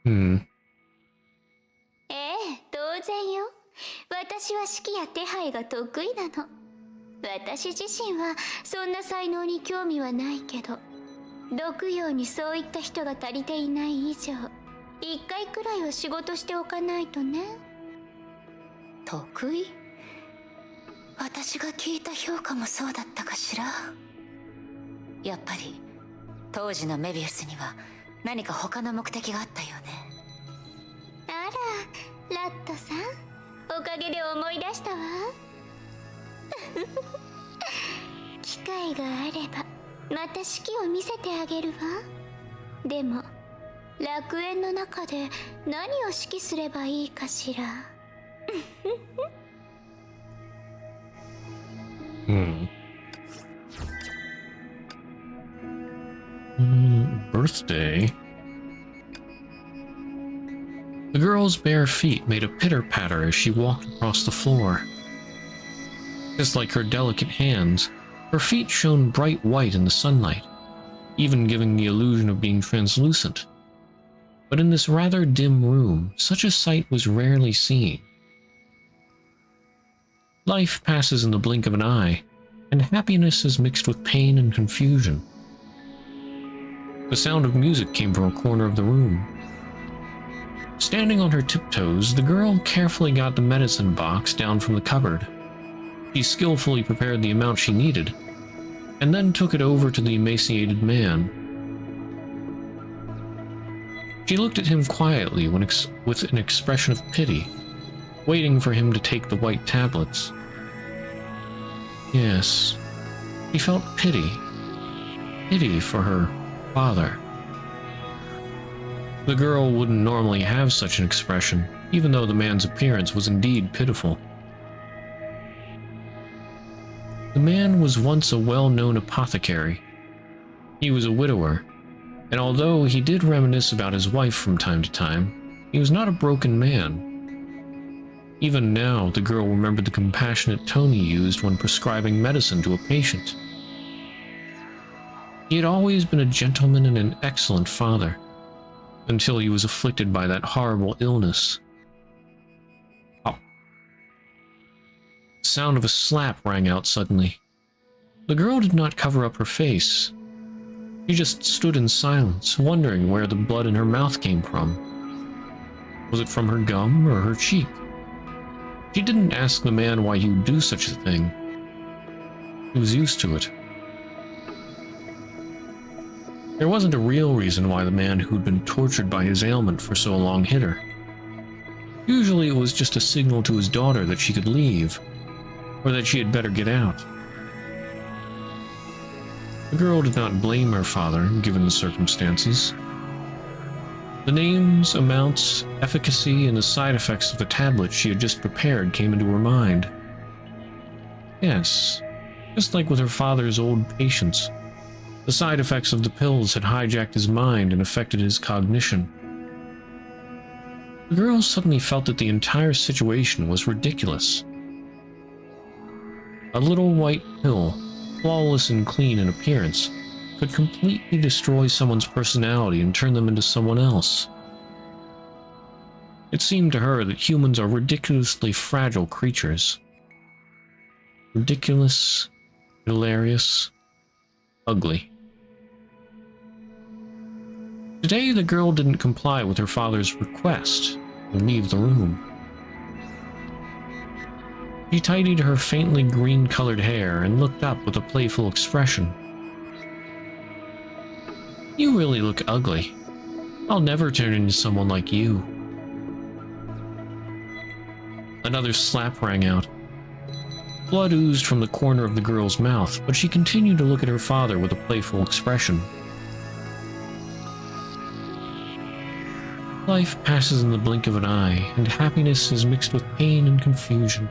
ええ、当然よ。私は指揮や手配が得意なの。私自身はそんな才能に興味はないけど、毒藥にそういった人が足りていない以上、一回くらいは仕事しておかないとね。得意？私が聞いた評価もそうだったかしら。やっぱり当時のメビウスには何か他の目的があったよね。あら、ラットさん、おかげで思い出したわ。機会があればまた式を見せてあげるわ。でも楽園の中で何を指揮すればいいかしら。Birthday. The girl's bare feet made a pitter-patter as she walked across the floor. Just like her delicate hands, her feet shone bright white in the sunlight, even giving the illusion of being translucent. But in this rather dim room, such a sight was rarely seen. Life passes in the blink of an eye, and happiness is mixed with pain and confusion. The sound of music came from a corner of the room. Standing on her tiptoes, the girl carefully got the medicine box down from the cupboard. She skillfully prepared the amount she needed, and then took it over to the emaciated man. She looked at him quietly with an expression of pity, waiting for him to take the white tablets. Yes, she felt pity for her father. The girl wouldn't normally have such an expression, even though the man's appearance was indeed pitiful. The man was once a well-known apothecary. He was a widower, and although he did reminisce about his wife from time to time, he was not a broken man. Even now, the girl remembered the compassionate tone he used when prescribing medicine to a patient. He had always been a gentleman and an excellent father, until he was afflicted by that horrible illness. Oh. The sound of a slap rang out suddenly. The girl did not cover up her face. She just stood in silence, wondering where the blood in her mouth came from. Was it from her gum or her cheek? She didn't ask the man why he would do such a thing. He was used to it. There wasn't a real reason why the man who'd been tortured by his ailment for so long hit her. Usually it was just a signal to his daughter that she could leave, or that she had better get out. The girl did not blame her father, given the circumstances. The names, amounts, efficacy, and the side effects of the tablet she had just prepared came into her mind. Yes, just like with her father's old patients, the side effects of the pills had hijacked his mind and affected his cognition. The girl suddenly felt that the entire situation was ridiculous. A little white pill, flawless and clean in appearance, could completely destroy someone's personality and turn them into someone else. It seemed to her that humans are ridiculously fragile creatures. Ridiculous, hilarious, ugly. Today, the girl didn't comply with her father's request and leave the room. She tidied her faintly green-colored hair and looked up with a playful expression. "You really look ugly. I'll never turn into someone like you." Another slap rang out. Blood oozed from the corner of the girl's mouth, but she continued to look at her father with a playful expression. Life passes in the blink of an eye, and happiness is mixed with pain and confusion.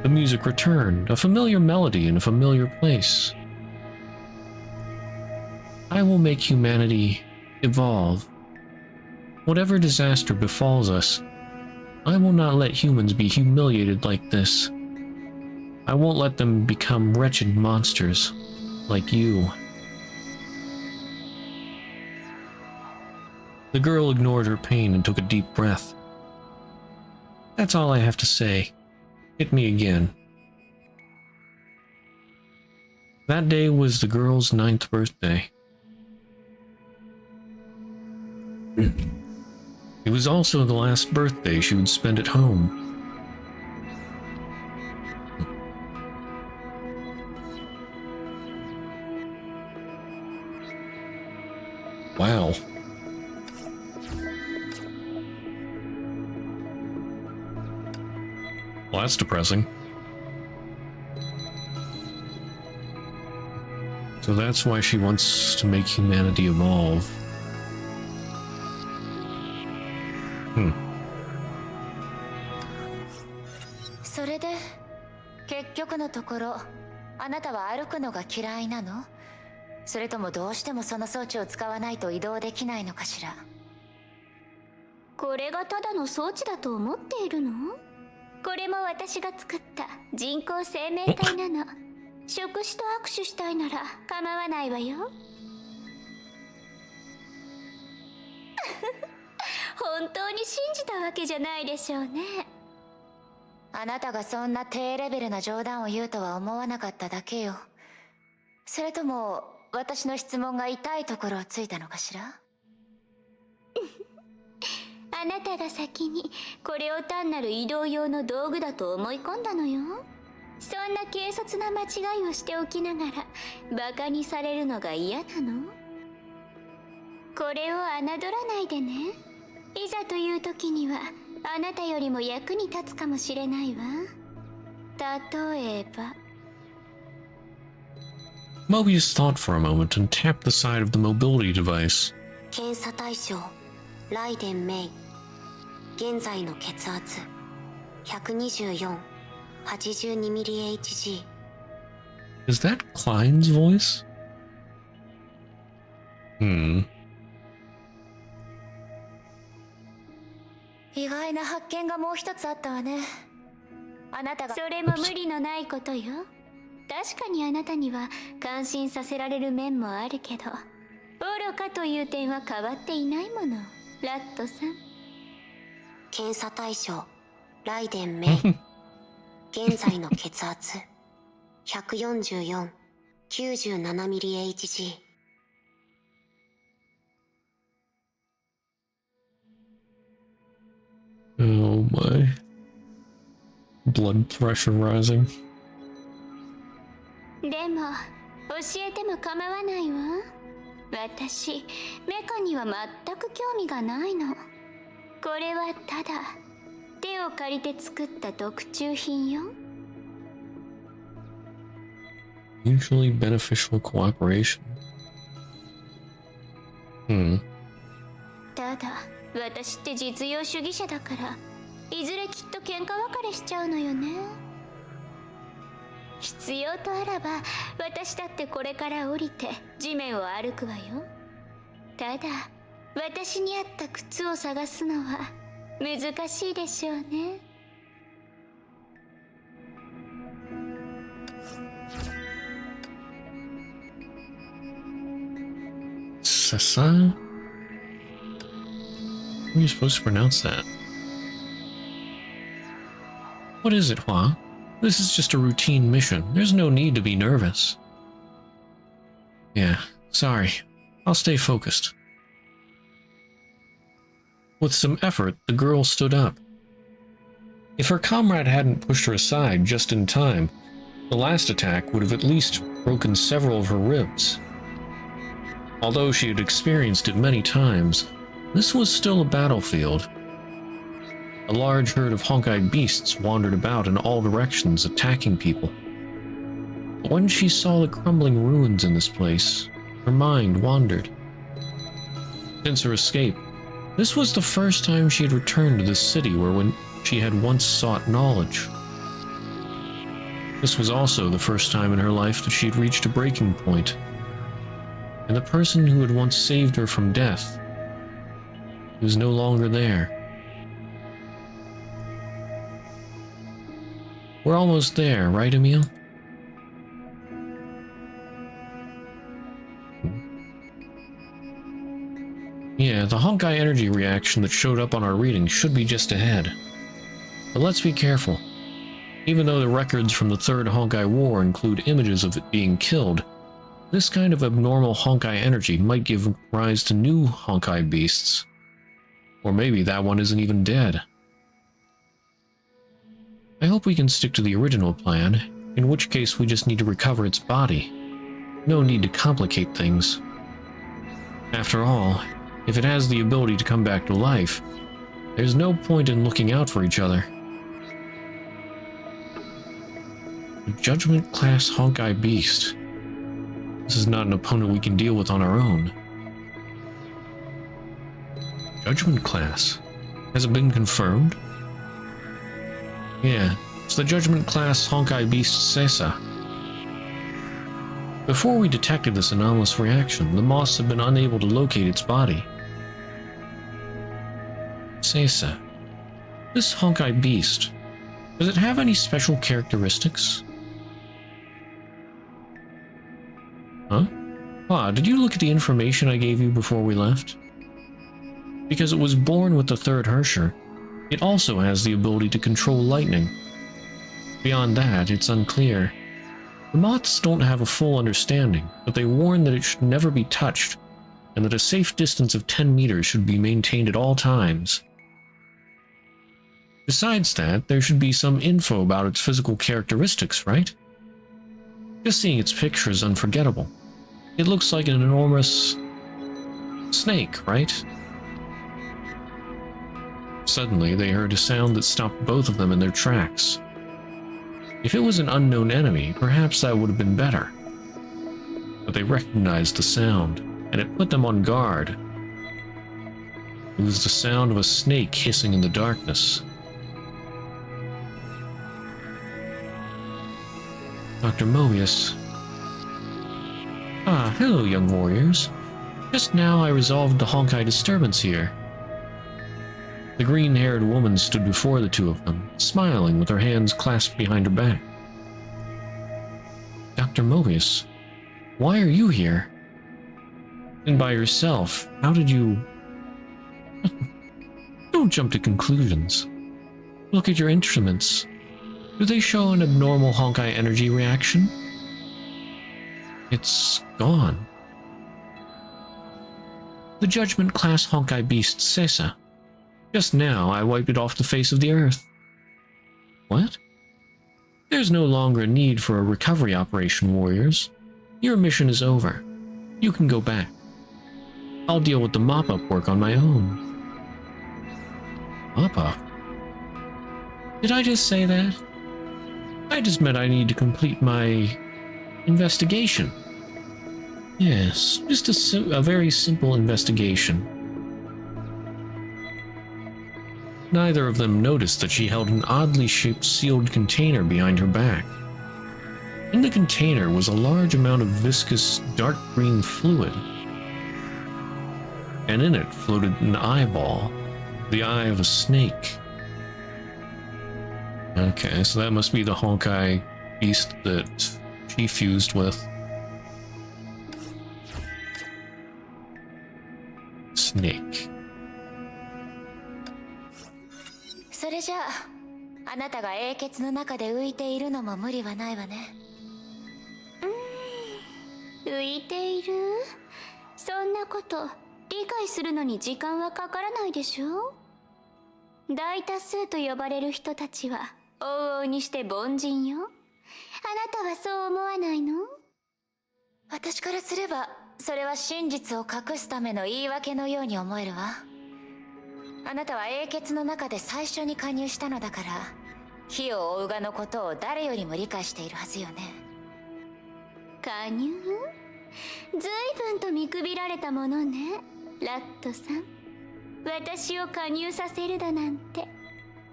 The music returned, a familiar melody in a familiar place. I will make humanity evolve. Whatever disaster befalls us, I will not let humans be humiliated like this. I won't let them become wretched monsters like you. The girl ignored her pain and took a deep breath. That's all I have to say. Hit me again. That day was the girl's 9th birthday. It was also the last birthday she would spend at home. Wow. Well, that's depressing. So that's why she wants to make humanity evolve.それで結局のところあなたは歩くのが嫌いなの？それともどうしてもその装置を使わないと移動できないのかしら？これがただの装置だと思っているの？これも私が作った人工生命体なの。食事と握手したいなら構わないわよ。本当に信じたわけじゃないでしょうね。あなたがそんな低レベルな冗談を言うとは思わなかっただけよ。それとも私の質問が痛いところをついたのかしら？あなたが先にこれを単なる移動用の道具だと思い込んだのよ。そんな軽率な間違いをしておきながらバカにされるのが嫌なの？これを侮らないでね。いざという時にはあなたよりも役に立つかもしれないわ。例えば。Mobius thought for a moment and tapped the side of the mobility device. 検査対象ライデン・メイ。現在の血圧124、82ミリ Hg。 Is that Klein's voice? 意外な発見がもう一つあったわね。あなたがそれも無理のないことよ。確かにあなたには感心させられる面もあるけど、愚かという点は変わっていないもの、ラットさん。検査対象ライデン・メイ。現在の血圧 144/97 Oh my. Blood pressure rising. でも教えても構わないわ。私メカには全く興味がないの。これはただ手を借りて作った特注品よ。Mutually beneficial cooperation. ただ私って実用主義者だから、いずれきっと喧嘩別れしちゃうのよね。必要とあらば私だってこれから降りて地面を歩くわよ。ただ私に合った靴を探すのは難しいでしょうね。Sasa? How are you supposed to pronounce that? What is it, Hua? This is just a routine mission. There's no need to be nervous. Yeah, sorry. I'll stay focused. With some effort, the girl stood up. If her comrade hadn't pushed her aside just in time, the last attack would have at least broken several of her ribs. Although she had experienced it many times, this was still a battlefield. A large herd of Honkai beasts wandered about in all directions, attacking people. But when she saw the crumbling ruins in this place, her mind wandered. Since her escape, this was the first time she had returned to this city where she had once sought knowledge. This was also the first time in her life that she had reached a breaking point, and the person who had once saved her from death was no longer there. We're almost there, right, Emil? Yeah, the Honkai energy reaction that showed up on our reading should be just ahead. But let's be careful. Even though the records from the Third Honkai War include images of it being killed, this kind of abnormal Honkai energy might give rise to new Honkai beasts. Or maybe that one isn't even dead. I hope we can stick to the original plan, in which case we just need to recover its body. No need to complicate things. After all, if it has the ability to come back to life, there's no point in looking out for each other. A Judgment Class Honkai Beast. This is not an opponent we can deal with on our own. Judgment Class? Has it been confirmed? Yeah, it's the Judgment Class Honkai Beast Sesa. Before we detected this anomalous reaction, the moths have been unable to locate its body. Sesa. This Honkai Beast, does it have any special characteristics? Huh? Ah, did you look at the information I gave you before we left? Because it was born with the third Hersher, it also has the ability to control lightning. Beyond that, it's unclear. The moths don't have a full understanding, but they warn that it should never be touched, and that a safe distance of 10 meters should be maintained at all times. Besides that, there should be some info about its physical characteristics, right? Just seeing its picture is unforgettable. It looks like an enormous snake, right? Suddenly, they heard a sound that stopped both of them in their tracks. If it was an unknown enemy, perhaps that would have been better. But they recognized the sound, and it put them on guard. It was the sound of a snake hissing in the darkness. Dr. Mobius. Ah, hello, young warriors. Just now I resolved the Honkai disturbance here. The green-haired woman stood before the two of them, smiling with her hands clasped behind her back. Dr. Mobius, why are you here? And by yourself, how did you... Don't jump to conclusions. Look at your instruments. Do they show an abnormal Honkai energy reaction? It's gone. The Judgment Class Honkai Beast Sesa. Just now, I wiped it off the face of the earth. What? There's no longer a need for a recovery operation, warriors. Your mission is over. You can go back. I'll deal with the mop-up work on my own. Mop-up? Did I just say that? I just meant I need to complete my investigation. Yes, just a very simple investigation. Neither of them noticed that she held an oddly shaped sealed container behind her back. In the container was a large amount of viscous, dark green fluid. And in it floated an eyeball, the eye of a snake. Okay, so that must be the Honkai beast that she fused with. Snake. それじゃあ、あなたが英傑の中で浮いているのも無理はないわね。浮いている？そんなこと理解するのに時間はかからないでしょ？大多数と呼ばれる人たちは往々にして凡人よ。あなたはそう思わないの？私からすれば、それは真実を隠すための言い訳のように思えるわ。あなたは英傑の中で最初に加入したのだから、火を追うがのことを誰よりも理解しているはずよね。加入？随分と見くびられたものね、ラットさん。私を加入させるだなんて、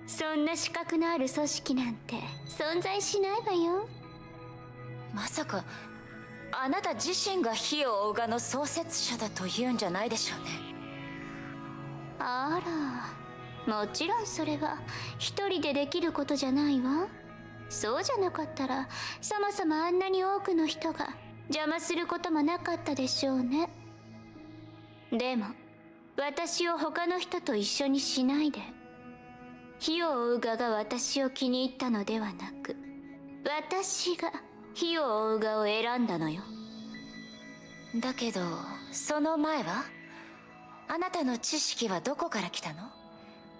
そんな資格のある組織なんて存在しないわよ。まさかあなた自身が火を追うがの創設者だと言うんじゃないでしょうね。あら、もちろんそれは一人でできることじゃないわ。そうじゃなかったら、そもそもあんなに多くの人が邪魔することもなかったでしょうね。でも私を他の人と一緒にしないで。火を追う側が私を気に入ったのではなく、私が火を追う側を選んだのよ。だけどその前は、あなたの知識はどこから来たの？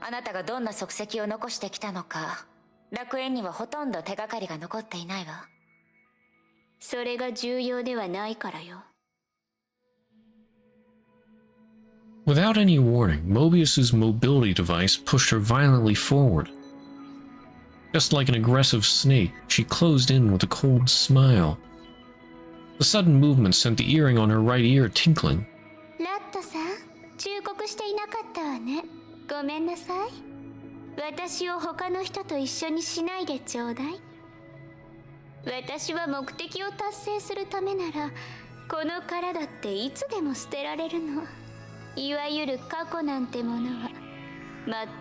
あなたがどんな足跡を残してきたのか、楽園にはほとんど手がかりが残っていないわ。それが重要ではないからよ。Without any warning, Mobius's mobility device pushed her violently forward. Just like an aggressive snake, she closed in with a cold smile. The sudden movement sent the earring on her right ear tinkling. ラットさん、忠告していなかったわね。ごめんなさい。私を他の人と一緒にしないでちょうだい。私は目的を達成するためなら、この殻だっていつでも捨てられるの。いわゆる過去なんてものは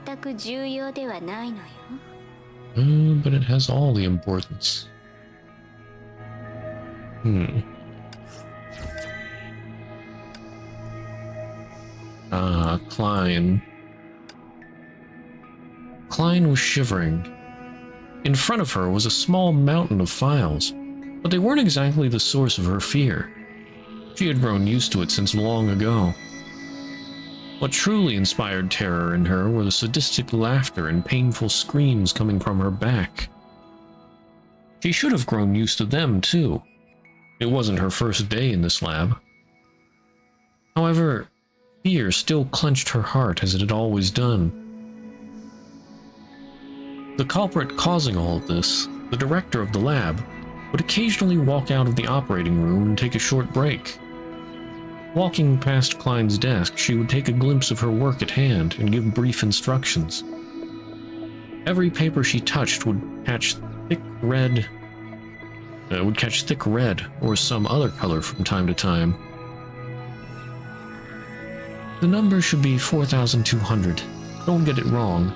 全く重要ではないのよ。But it has all the importance. Klein. Klein was shivering. In front of her was a small mountain of files, but they weren't exactly the source of her fear. She had grown used to it since long ago. What truly inspired terror in her were the sadistic laughter and painful screams coming from her back. She should have grown used to them, too. It wasn't her first day in this lab. However, fear still clenched her heart as it had always done. The culprit causing all of this, the director of the lab, would occasionally walk out of the operating room and take a short break. Walking past Klein's desk, she would take a glimpse of her work at hand and give brief instructions. Every paper she touched would catch thick red or some other color from time to time. The number should be 4,200. Don't get it wrong.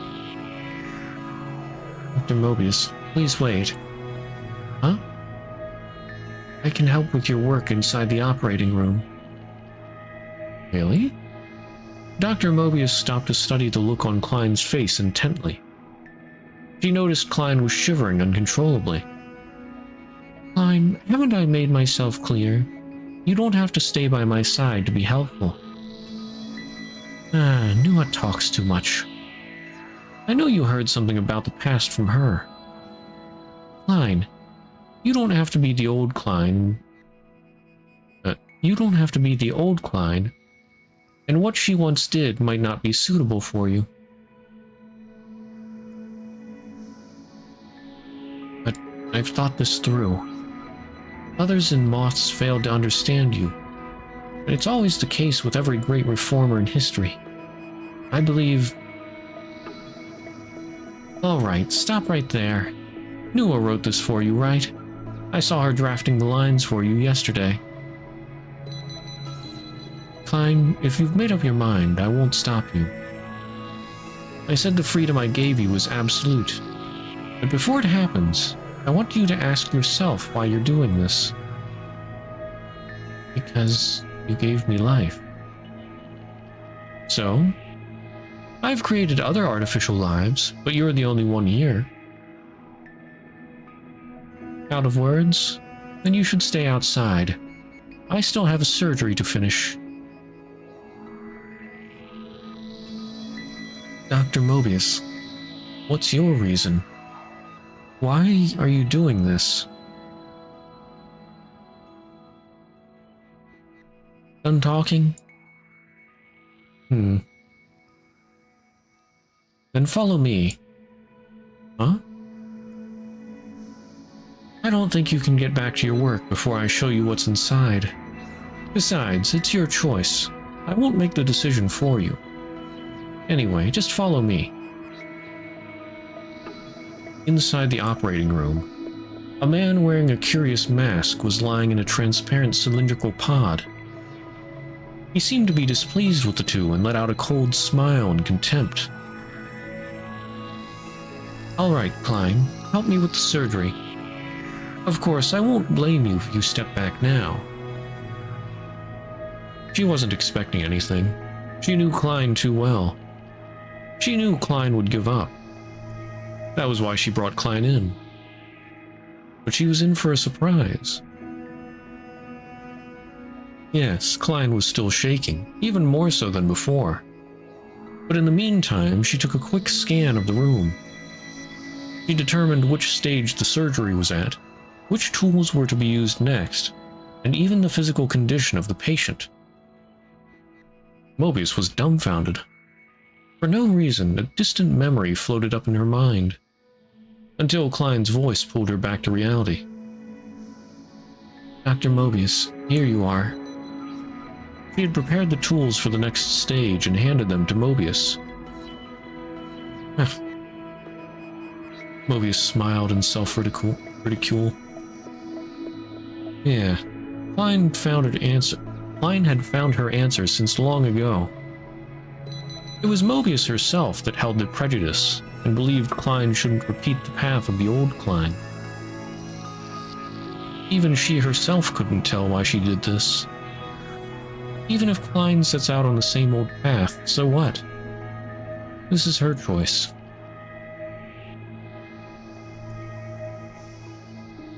Dr. Mobius, please wait. Huh? I can help with your work inside the operating room. Really? Dr. Mobius stopped to study the look on Klein's face intently. She noticed Klein was shivering uncontrollably. Klein, haven't I made myself clear? You don't have to stay by my side to be helpful. Nua talks too much. I know you heard something about the past from her. Klein, you don't have to be the old Klein. You don't have to be the old Klein, and what she once did might not be suitable for you. But I've thought this through. Others in Moths failed to understand you, and it's always the case with every great reformer in history. I believe... Alright, stop right there. Nua wrote this for you, right? I saw her drafting the lines for you yesterday. Klein, if you've made up your mind, I won't stop you. I said the freedom I gave you was absolute. But before it happens, I want you to ask yourself why you're doing this. Because you gave me life. So, I've created other artificial lives, but you're the only one here. Out of words? Then you should stay outside. I still have a surgery to finish. Dr. Mobius, what's your reason? Why are you doing this? Done talking? Then follow me. Huh? I don't think you can get back to your work before I show you what's inside. Besides, it's your choice. I won't make the decision for you. Anyway, just follow me. Inside the operating room, a man wearing a curious mask was lying in a transparent cylindrical pod. He seemed to be displeased with the two and let out a cold smile in contempt. All right, Klein, help me with the surgery. Of course, I won't blame you if you step back now. She wasn't expecting anything. She knew Klein too well. She knew Klein would give up. That was why she brought Klein in. But she was in for a surprise. Yes, Klein was still shaking, even more so than before. But in the meantime, she took a quick scan of the room. She determined which stage the surgery was at, which tools were to be used next, and even the physical condition of the patient. Mobius was dumbfounded. For no reason, a distant memory floated up in her mind, until Klein's voice pulled her back to reality. Dr. Mobius, here you are. She had prepared the tools for the next stage and handed them to Mobius. Mobius smiled in self-ridicule. Yeah, Klein had found her answer since long ago. It was Mobius herself that held the prejudice and believed Klein shouldn't repeat the path of the old Klein. Even she herself couldn't tell why she did this. Even if Klein sets out on the same old path, so what? This is her choice.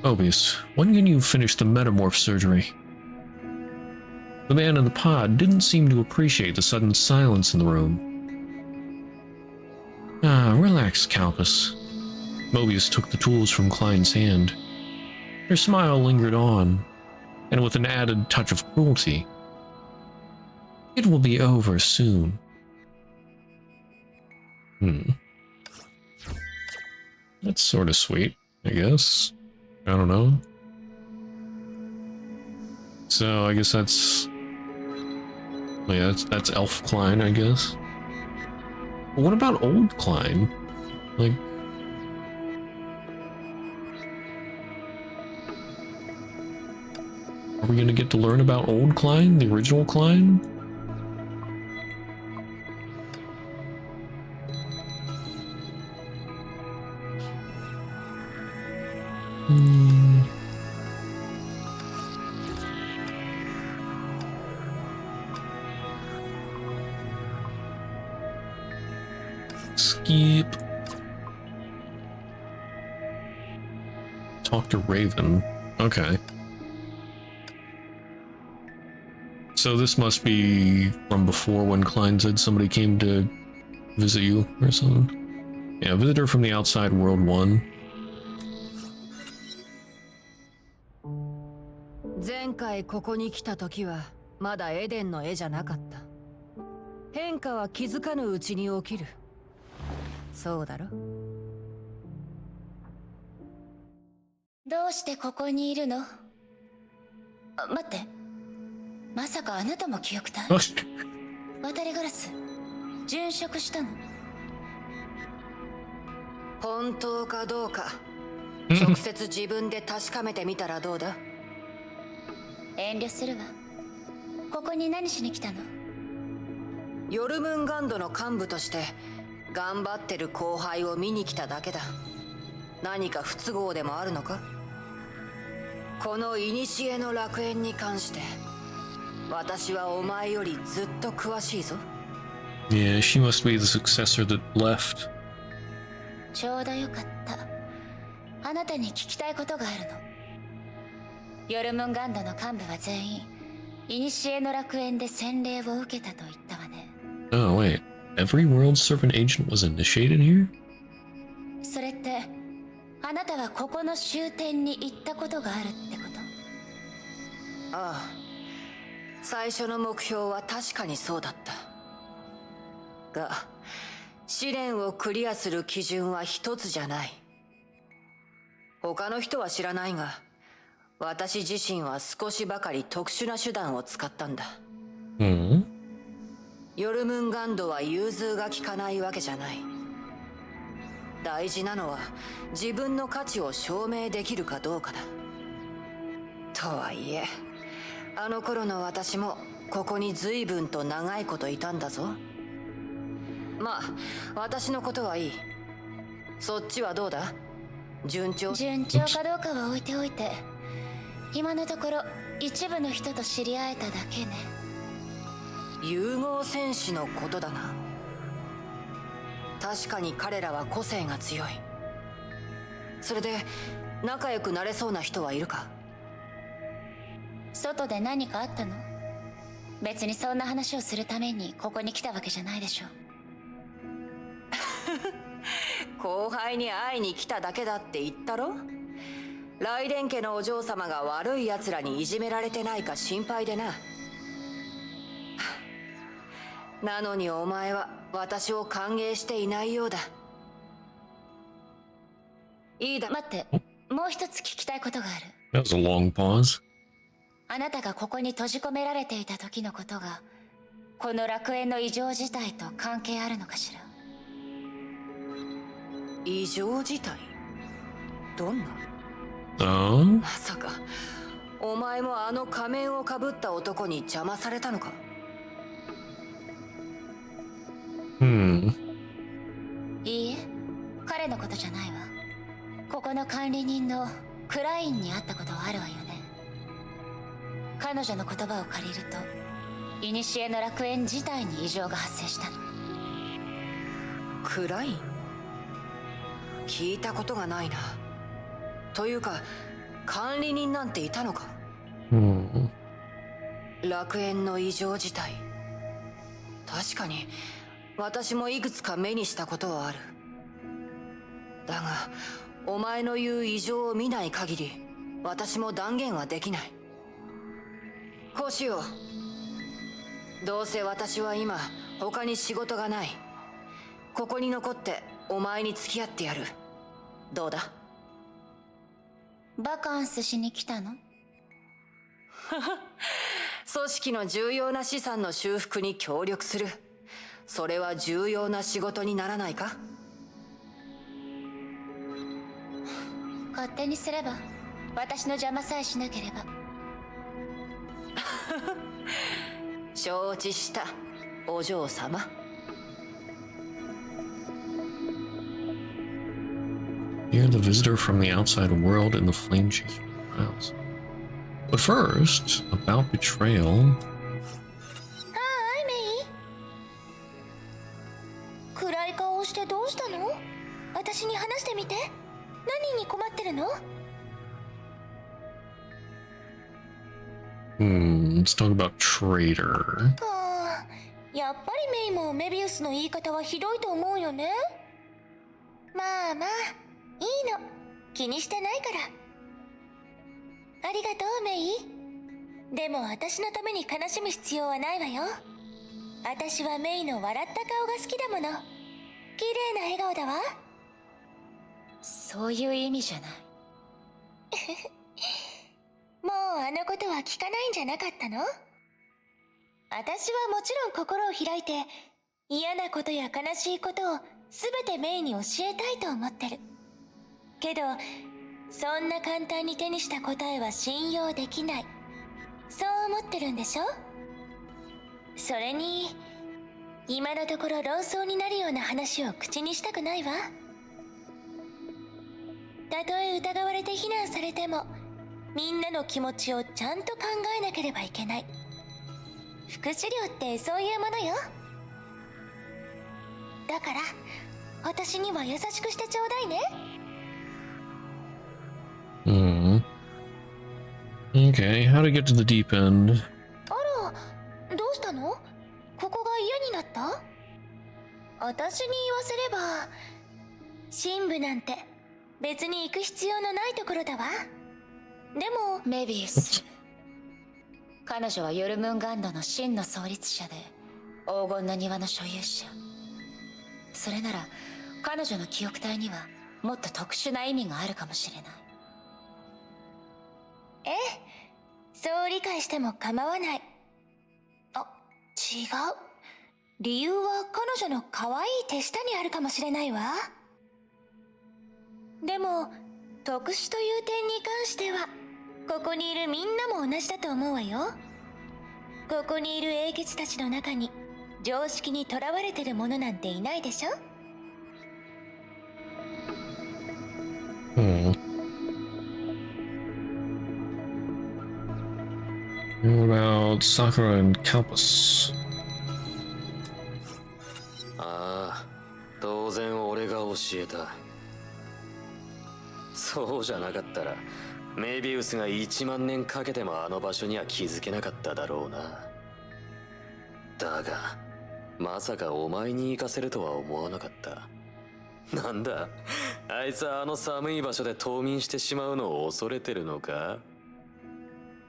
Mobius, when can you finish the metamorph surgery? The man in the pod didn't seem to appreciate the sudden silence in the room. Relax, Calpus. Mobius took the tools from Klein's hand. Her smile lingered on, and with an added touch of cruelty. It will be over soon. That's sort of sweet, I guess. I don't know. So, I guess that's... Yeah, that's Elf Klein, I guess. But what about old Klein? Like... Are we gonna get to learn about old Klein, the original Klein? Skip. Talk to Raven. Okay. So this must be from before when Klein said somebody came to visit you or something. Yeah, visitor from the outside world 1. 前回ここに来た時はまだエデンの絵じゃなかった。変化は気づかぬうちに起きる。そうだろ。どうしてここにいるの？待って、まさかあなたも記憶体？渡りガラス殉職したの？本当かどうか直接自分で確かめてみたらどうだ？遠慮するわ。ここに何しに来たの？ヨルムンガンドの幹部として頑張ってる後輩を見に来ただけだ。何か不都合でもあるのか？この古の楽園に関して私はお前よりずっと詳しいぞ。Yeah, she must be the successor that left. ちょうどよかった。あなたに聞きたいことがあるの。ヨルムンガンドの幹部は全員古の楽園で洗礼を受けたと言ったわね。Oh, wait. Every world servant agent was initiated here? それってあなたはここの終点に行ったことがあるってこと？ああ、最初の目標は確かにそうだった。が試練をクリアする基準は一つじゃない。他の人は知らないが私自身は少しばかり特殊な手段を使ったんだ。ヨルムンガンドは融通が利かないわけじゃない。大事なのは自分の価値を証明できるかどうかだ。とはいえあの頃の私もここに随分と長いこといたんだぞ。まあ私のことはいい。そっちはどうだ？順調かどうかは置いておいて、今のところ一部の人と知り合えただけね。融合戦士のことだな。確かに彼らは個性が強い。それで仲良くなれそうな人はいるか？外で何かあったの？別にそんな話をするためにここに来たわけじゃないでしょ。後輩に会いに来ただけだって言ったろ。雷電家のお嬢様が悪い奴らにいじめられてないか心配でな。なのにお前は私を歓迎していないようだ。いいだ。待って、もう一つ聞きたいことがある。 That was a long pause. あなたがここに閉じ込められていた時のことがこの楽園の異常事態と関係あるのかしら？異常事態？どんな？Oh? まさかお前もあの仮面をかぶった男に邪魔されたのか？いいえ、彼のことじゃないわ。ここの管理人のクラインに会ったことはあるわよね。彼女の言葉を借りると古の楽園自体に異常が発生したの。クライン？聞いたことがないな。というか管理人なんていたのか？楽園の異常事態。確かに私もいくつか目にしたことはある。だがお前の言う異常を見ない限り私も断言はできない。こうしよう。どうせ私は今他に仕事がない。ここに残ってお前に付き合ってやる。どうだ？バカンスしに来たの？組織の重要な資産の修復に協力する。それは重要な仕事にならないか？勝手にすれば。私の邪魔さえしなければ。承知した、お嬢様。You're the visitor from the outside world in the flame-chasing trials. But first, about betrayal. はいメイ。暗い顔をしてどうしたの？私に話してみて。何に困ってるの？ Let's talk about traitor. やっぱりメイもメビウスの言い方はひどいと思うよね。まあまあ、いいの。気にしてないから。ありがとうメイ。でも私のために悲しむ必要はないわよ。私はメイの笑った顔が好きだもの。綺麗な笑顔だわ。そういう意味じゃない。もうあのことは聞かないんじゃなかったの？私はもちろん心を開いて、嫌なことや悲しいことをすべてメイに教えたいと思ってる。けど、そんな簡単に手にした答えは信用できない。そう思ってるんでしょ？それに、今のところ論争になるような話を口にしたくないわ。たとえ疑われて非難されても、みんなの気持ちをちゃんと考えなければいけない。副資料ってそういうものよ。だから私には優しくしてちょうだいね。Okay, how to get to the deep end. あら、どうしたの？ここが嫌になった？私に言わせれば、神部なんて別に行く必要のないところだわ。でもメビウス。彼女はヨルムンガンドの真の創立者で黄金の庭の所有者。それなら彼女の記憶体にはもっと特殊な意味があるかもしれない。ええ、そう理解しても構わない。あ、違う。理由は彼女の可愛い手下にあるかもしれないわ。でも特殊という点に関してはここにいるみんなも同じだと思うわよ。ここにいる英傑たちの中に常識にとらわれてる者なんていないでしょ。What about Sakura and Kalpus? ああ、当然俺が教えた。そうじゃなかったらメビウスが1万年かけてもあの場所には気づけなかっただろうな。だがまさかお前に行かせるとは思わなかった。なんだ、あいつはあの寒い場所で冬眠してしまうのを恐れてるのか？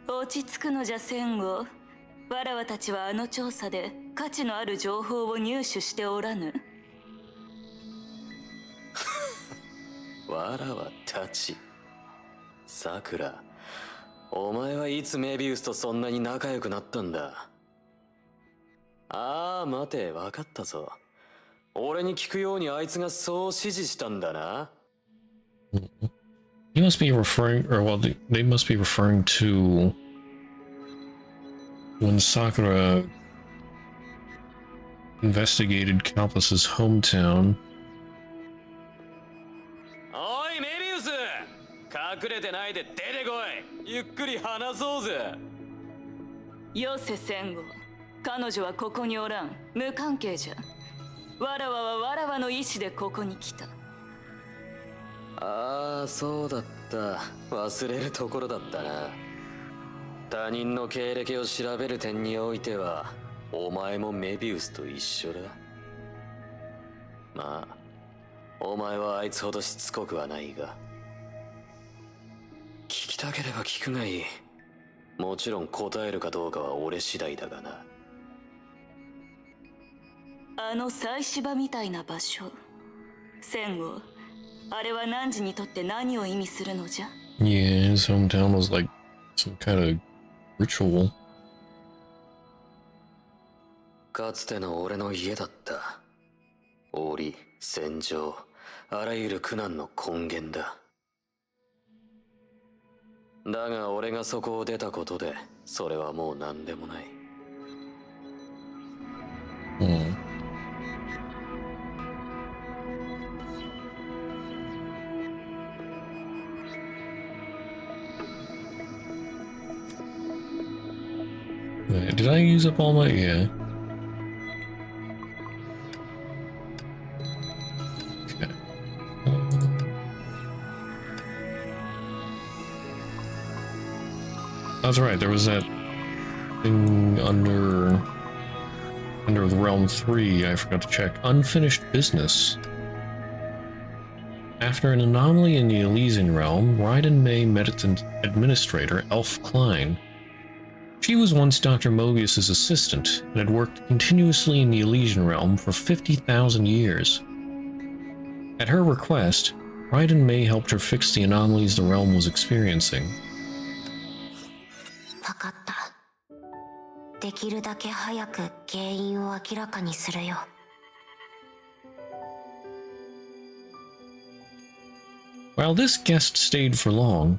落ち着くのじゃ戦後。わらわたちはあの調査で価値のある情報を入手しておらぬ。わらわたち。さくら、お前はいつメビウスとそんなに仲良くなったんだ？ああ、待て、わかったぞ。俺に聞くようにあいつがそう指示したんだな。He must be referring, or well, they must be referring to when Sakura investigated Kalpus's hometown. おいメビウス、隠れてないで出てこい。ゆっくり話そうぜ。よせ戦後。彼女はここにおらん。無関係じゃ。わらわはわらわの意志でここに来た。ああ、そうだった。忘れるところだったな。他人の経歴を調べる点においてはお前もメビウスと一緒だ。まあお前はあいつほどしつこくはないが、聞きたければ聞くがいい。もちろん答えるかどうかは俺次第だがな。あの祭祀場みたいな場所、戦後、あれは汝にとって何を意味するのじゃ？ Yeah, his hometown was like some kind of ritual. かつての俺の家だった。檻、戦場、あらゆる苦難の根源だ。だが俺がそこを出たことでそれはもう何でもない。Wait, did I use up all my... yeah. Okay. That's right, there was that thing under the Realm 3 I forgot to check. Unfinished business. After an anomaly in the Elysian Realm, Raiden May met its administrator, Elf Klein. She was once Dr. Mobius's assistant and had worked continuously in the Elysian Realm for 50,000 years. At her request, Raiden May helped her fix the anomalies the realm was experiencing. わかった。できるだけ早く原因を明らかにするよ。While this guest stayed for long,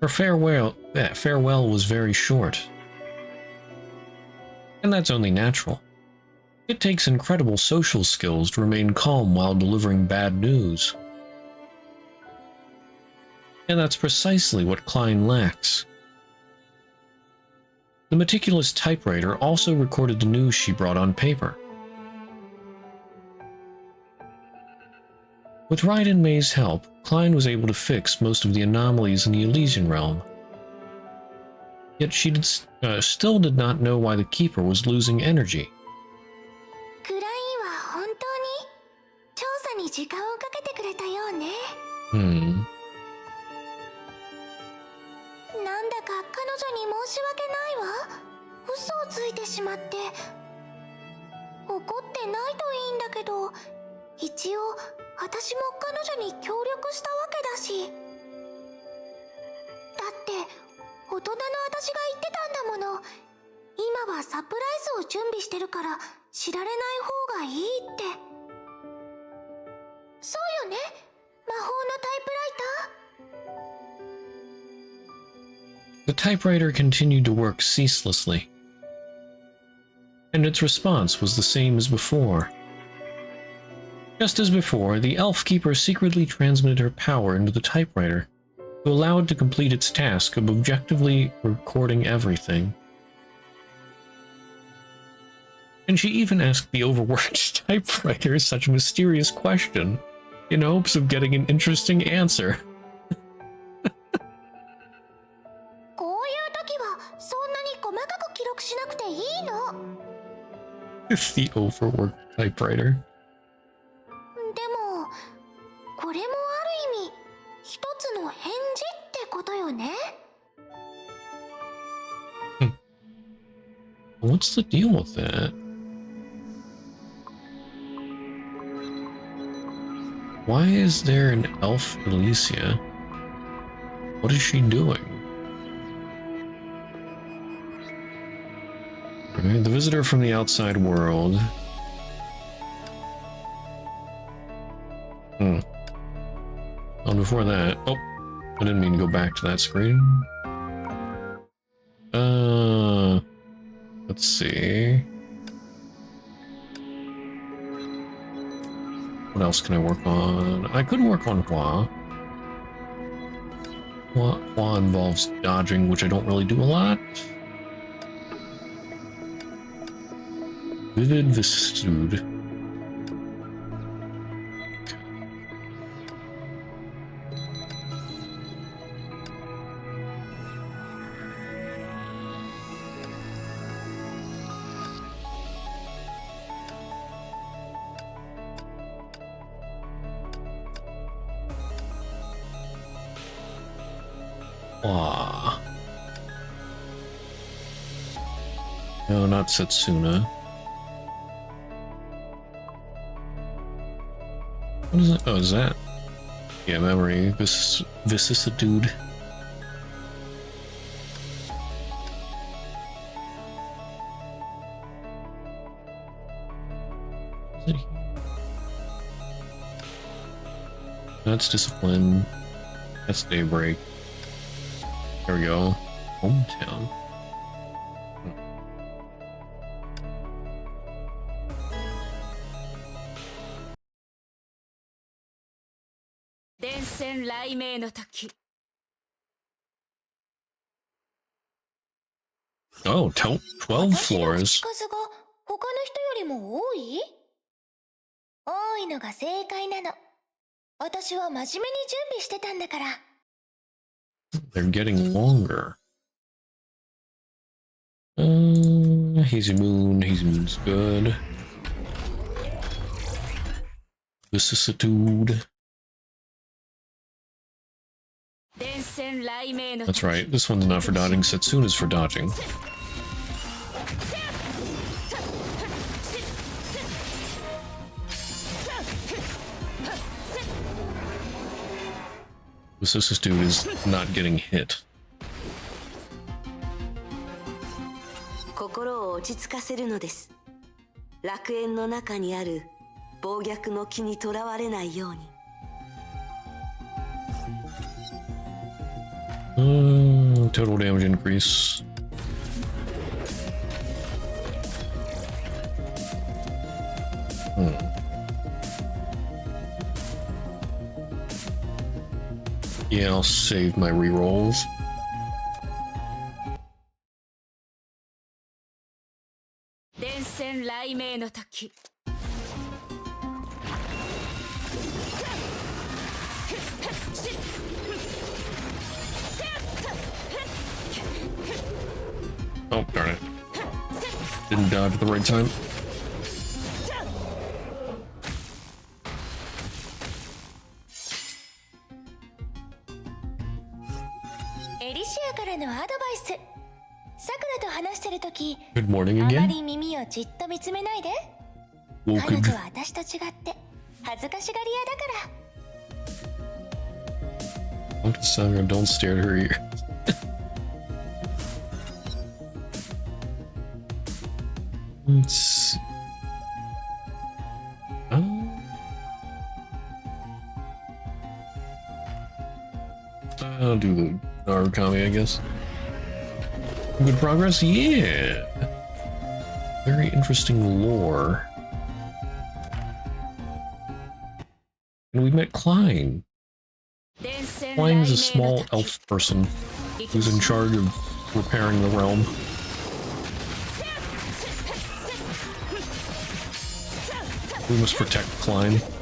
her farewell was very short. And that's only natural. It takes incredible social skills to remain calm while delivering bad news. And that's precisely what Klein lacks. The meticulous typewriter also recorded the news she brought on paper. With Raiden May's help, Klein was able to fix most of the anomalies in the Elysian Realm. Yet she still did not know why the Keeper was losing energy. クラインは本当に調査に時間をかけてくれたようね。なんだか彼女に申し訳ないわ。嘘をついてしまって。怒ってないといいんだけど、一応私も彼女に協力したわけだし。だって大人の私が言ってたんだもの。今はサプライズを準備してるから知られない方がいいって。そうよね、魔法のタイプライター。The typewriter continued to work ceaselessly, and its response was the same as before. Just as before, the Elf Keeper secretly transmitted her power into the typewriter to allow it to complete its task of objectively recording everything. And she even asked the overworked typewriter such a mysterious question, in hopes of getting an interesting answer. こういう時はそんなに細かく記録しなくていいの。The overworked typewriter. でもこれもある意味一つの返事ってことよね。What's the deal with that? Why is there an elf Elysia? What is she doing? Okay, the visitor from the outside world. Oh, before that... Oh, I didn't mean to go back to that screen. Let's see... What else can I work on? I could work on Hua. Hua involves dodging, which I don't really do a lot. Vivid vicissitude. Aw. No, not Setsuna. What is that? Oh, is that? Yeah, memory. Vicissitude. Is it here? That's discipline. That's daybreak. There we go. Hometown. Oh, 12 floors. 数が他の人よりも多い？多いのが正解なの。私は真面目に準備してたんだから。They're getting longer. Hazy Moon's good. Vicissitude. That's right, this one's not for dodging, Setsuna's for dodging. Vicissitude is not getting hit. 心を落ち着かせるのです。楽園の中にある暴虐の木にとらわれないように。Total damage increase. Yeah, I'll save my rerolls. Oh, darn it. Didn't dodge at the right time. Elysia からのアドバイス。さくらと話してるとき、 Good morning あま again. り耳をじっと見つめないで。 Well, 彼 could 女は私と違って恥ずかしがり屋だから。 Don't tell her, don't stare at her ear. Let's see. I'll do the Narukami, I guess. Good progress? Yeah! Very interesting lore. And we met Klein. Klein is a small elf person who's in charge of repairing the realm. We must protect Klein. "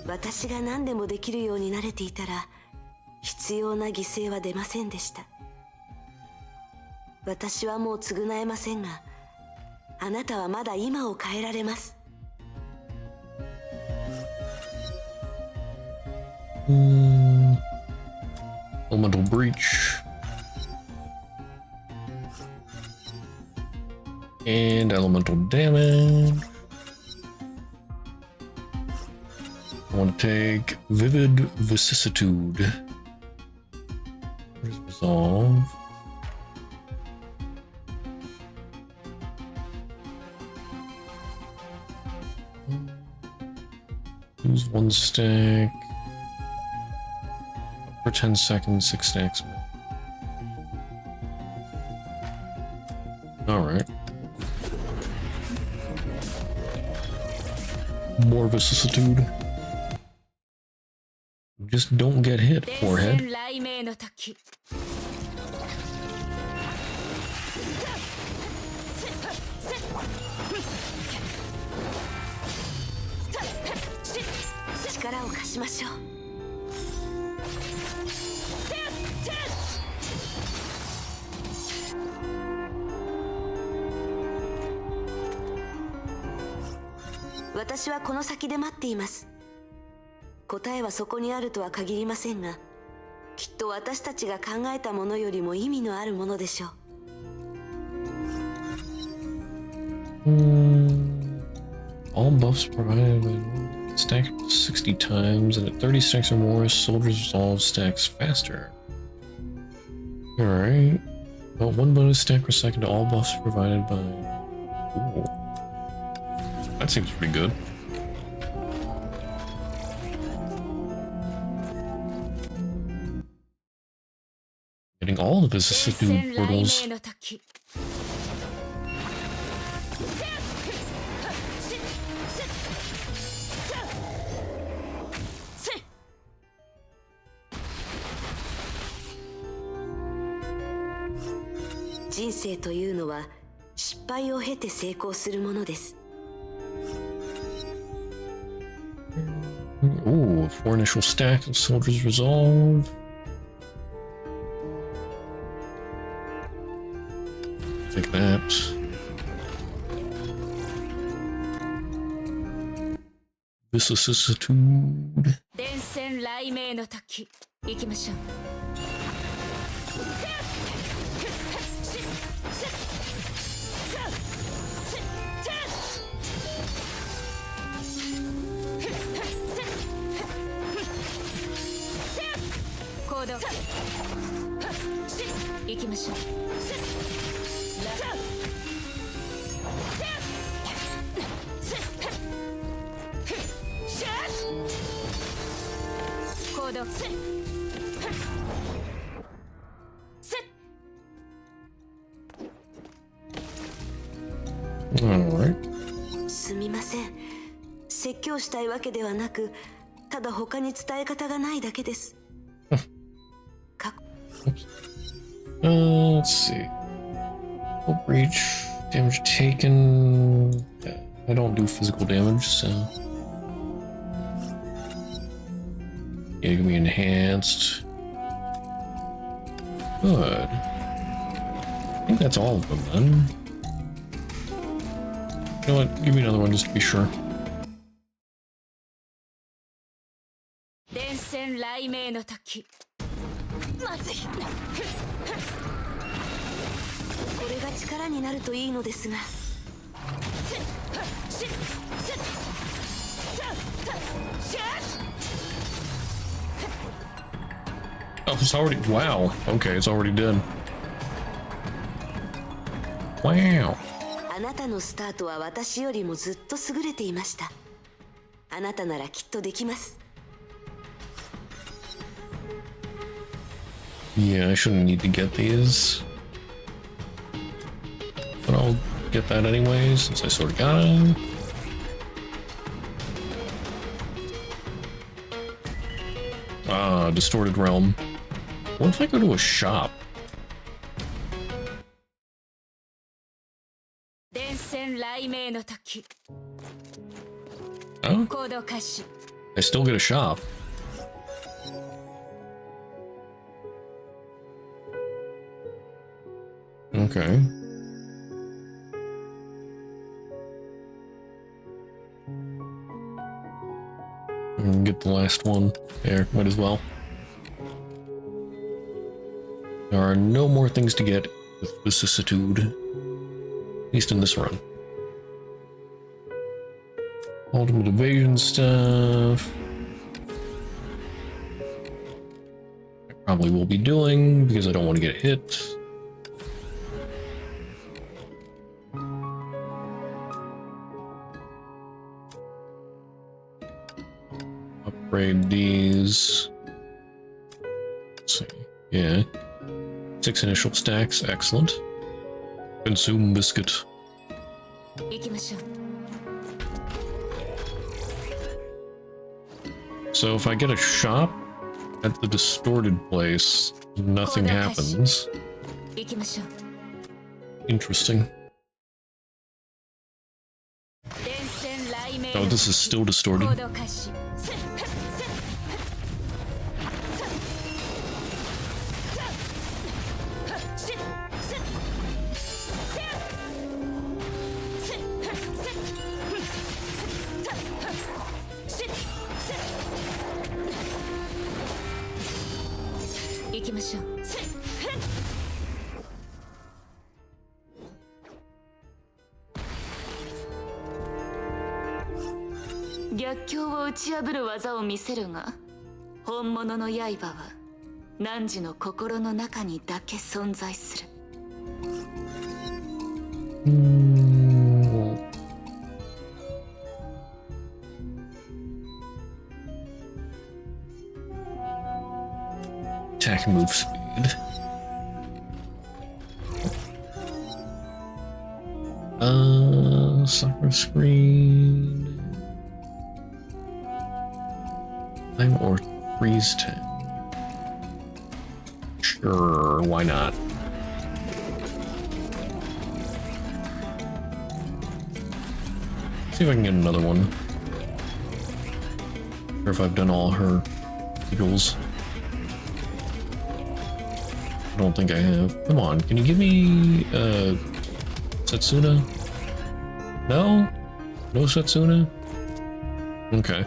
私が何でもできるようになれていたら必要な犠牲は出ませんでした。私はもう償えませんが、あなたはまだ今を変えられます。Elemental breach. And elemental damage. I want to take Vivid Vicissitude. What is Resolve? Use 1 stack. For 10 seconds, 6 stacks. Alright. More Vicissitude. Just don't get hit, forehead. "私はこの先で待っています。答えはそこにあるとは限りませんが、きっと私たちが考えたものよりも意味のあるものでしょう。All buffs provided by stacked 60 times, and at 30 stacks or more, soldiers resolve stacks faster. Alright. Well, one bonus stack per second to all buffs provided by... Ooh. That seems pretty good. Getting all the vicissitude portals.人生というのは失敗を経て成功するものです。 Ooh, 4 initial stacks of soldiers resolve. Take that. Vicissitude. 伝染雷鳴の時行きましょう。行動行きましょう。行動 Alright. すみません。説教したいわけではなく、ただ他に伝え方がないだけです。Let's see. Full breach, damage taken. I don't do physical damage, so. Yeah, it can be enhanced. Good. I think that's all of them then. You know what? Give me another one just to be sure. 伝染雷鳴の時まずい。これが力になるといいのですが。 Oh, it's already... Wow. Okay, it's already dead. Wow. あなたのスタートは私よりもずっと優れていました。あなたならきっとできます。 Yeah, I shouldn't need to get these. But I'll get that anyways, since I sort of got them. Ah, Distorted Realm. What if I go to a shop? 伝染雷鳴の時 Oh, 行動開始。 I still get a shop. Okay. Get the last one. There, might as well. There are no more things to get with vicissitude. At least in this run. Ultimate evasion stuff. I probably will be doing because I don't want to get hit. Upgrade these. Let's see. Yeah. 6 initial stacks. Excellent. Consume biscuit. 行きましょう。 So if I get a shop at the distorted place, nothing happens. 行きましょう。 Interesting. 伝染雷鳴 Oh, this is still distorted. 行動開始。 行きましょう。逆境を打ち破る技を見せるが、本物の刃は汝の心の中にだけ存在する。Attack and move speed. Suffer screen. Time or freeze time. Sure, why not? See if I can get another one. Or if I've done all her eagles. I don't think I have. Come on, can you give me Setsuna? No? No Setsuna? Okay.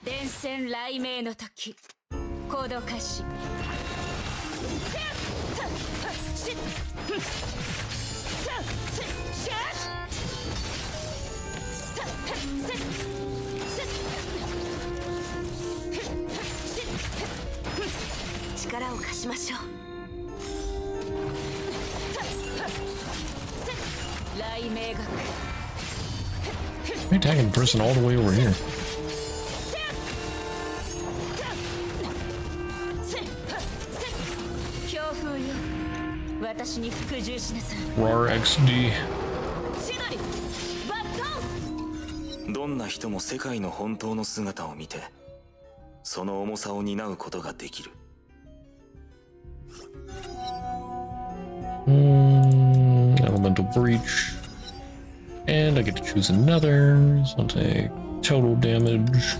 電線雷鳴の時行動開始。力を貸しましょう。雷鳴学。 I'm attacking the person all the way over here. 強風よ。私に服従しなさい。 RAR XD. シノリ、バットン。どんな人も世界の本当の姿を見てその重さを担うことができる。Elemental breach. And I get to choose another, so I'll take total damage.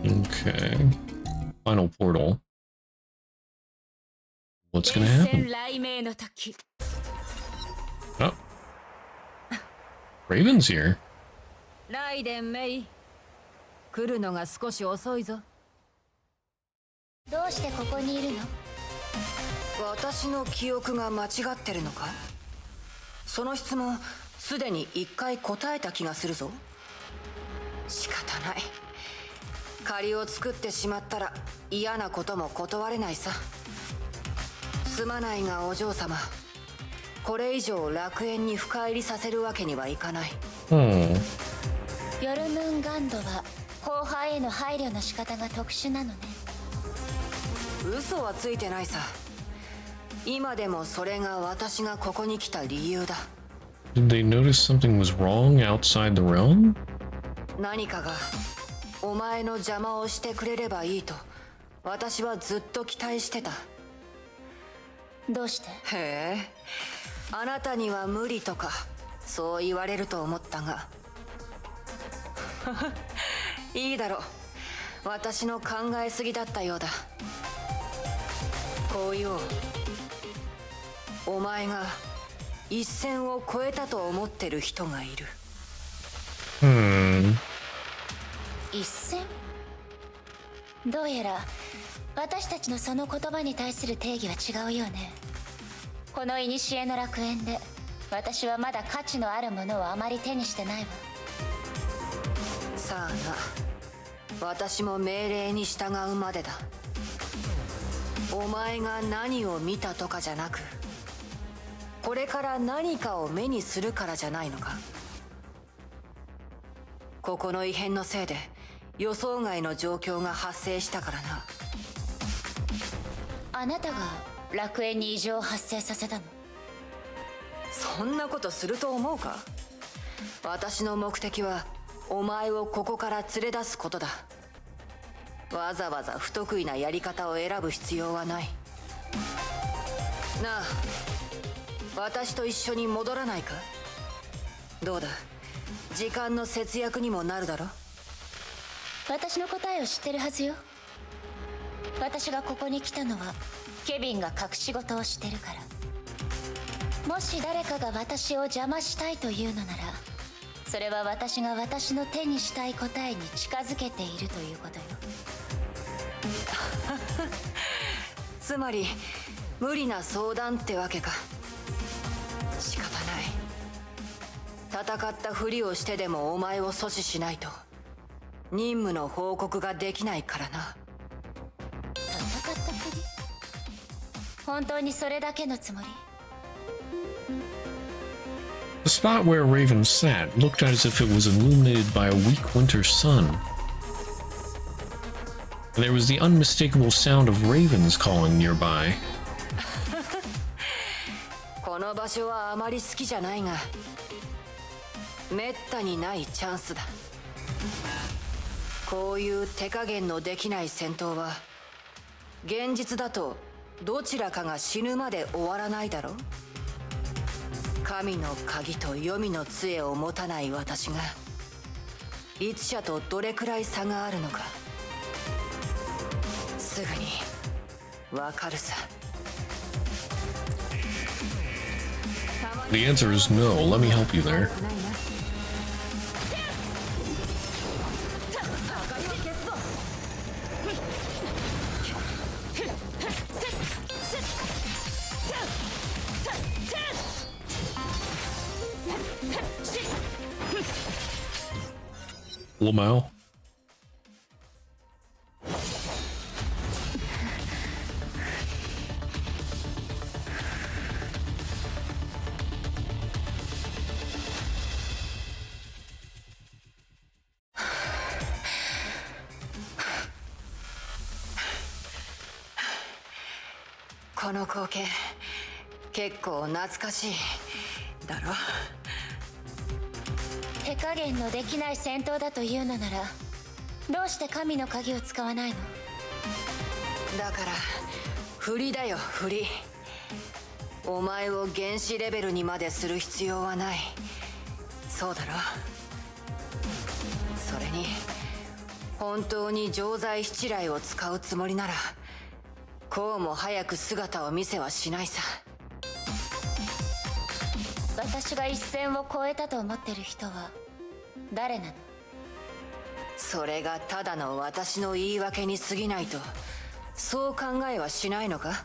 Okay. Final portal. What's gonna happen? 雷鳴の時。 Oh. Raven's here. ライデンメイ、来るのが少し遅いぞ。どうしてここにいるの？私の記憶が間違ってるのか？その質問すでに一回答えた気がするぞ。仕方ない。借りを作ってしまったら嫌なことも断れないさ。すまないがお嬢様、これ以上楽園に深入りさせるわけにはいかない。ヨルムンガンドは後輩への配慮の仕方が特殊なのね。嘘はついてないさ。今でもそれが私がここに来た理由だ。 Did they notice something was wrong outside the realm? 何かがお前の邪魔をしてくれればいいと私はずっと期待してた。どうして？へえ、あなたには無理とかそう言われると思ったがいいだろう。私の考えすぎだったようだ。こう言おう。お前が一線を越えたと思ってる人がいる。一線？どうやら私たちのその言葉に対する定義は違うようね。この古の楽園で私はまだ価値のあるものをあまり手にしてないわ。さあな、私も命令に従うまでだ。お前が何を見たとかじゃなく、これから何かを目にするからじゃないのか。ここの異変のせいで予想外の状況が発生したからな。あなたが楽園に異常を発生させたの？そんなことすると思うか？私の目的はお前をここから連れ出すことだ。わざわざ不得意なやり方を選ぶ必要はない。なあ、私と一緒に戻らないか？どうだ、時間の節約にもなるだろ。私の答えを知ってるはずよ。私がここに来たのはケビンが隠し事をしてるから。もし誰かが私を邪魔したいというのなら、それは私が私の手にしたい答えに近づけているということよ。つまり無理な相談ってわけか。仕方ない。戦ったふりをしてでもお前を阻止しないと任務の報告ができないからな。戦ったふり？本当にそれだけのつもり？ The spot where Raven sat looked as if it was illuminated by a weak winter sun. And there was the unmistakable sound of ravens calling nearby. この場所はあまり好きじゃないが、めったにないチャンスだ。こういう手加減のできない戦闘は現実だとどちらかが死ぬまで終わらないだろう。神の鍵と黄泉の杖を持たない私が律者とどれくらい差があるのかすぐにわかるさ。 The answer is no. Let me help you there. Lamau. この光景結構懐かしいだろ。手加減のできない戦闘だというのならどうして神の鍵を使わないの？だから振りだよ、振り。お前を原始レベルにまでする必要はない。そうだろ。それに本当に常在七来を使うつもりならこうも早く姿を見せはしないさ。私が一線を越えたと思ってる人は誰なの？それがただの私の言い訳に過ぎないとそう考えはしないのか？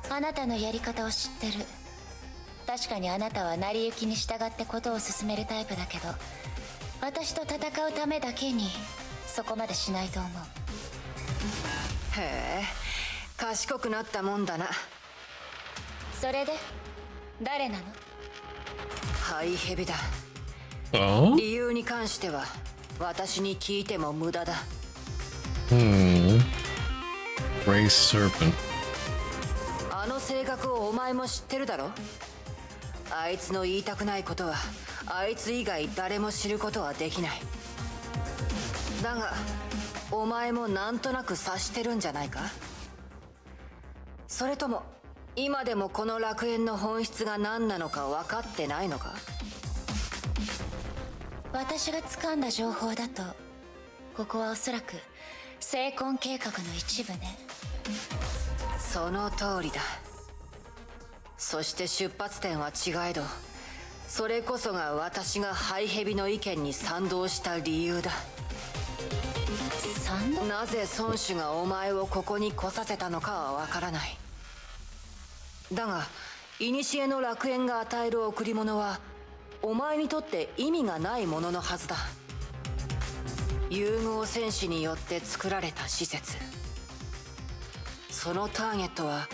あなたのやり方を知ってる。確かにあなたは成り行きに従ってことを進めるタイプだけど私と戦うためだけにそこまでしないと思う。へえ、賢くなったもんだな。それで誰なの？ハイヘビだ。 Oh? 理由に関しては私に聞いても無駄だ。Gray Serpent. あの性格をお前も知ってるだろ。あいつの言いたくないことはあいつ以外誰も知ることはできない。だがお前もなんとなく察してるんじゃないか？それとも今でもこの楽園の本質が何なのか分かってないのか？私が掴んだ情報だとここはおそらく聖魂計画の一部ね。その通りだ。そして出発点は違えどそれこそが私がハイヘビの意見に賛同した理由だ。賛同？なぜ孫子がお前をここに来させたのかは分からない。だが古の楽園が与える贈り物はお前にとって意味がないもののはずだ。融合戦士によって作られた施設。そのターゲットは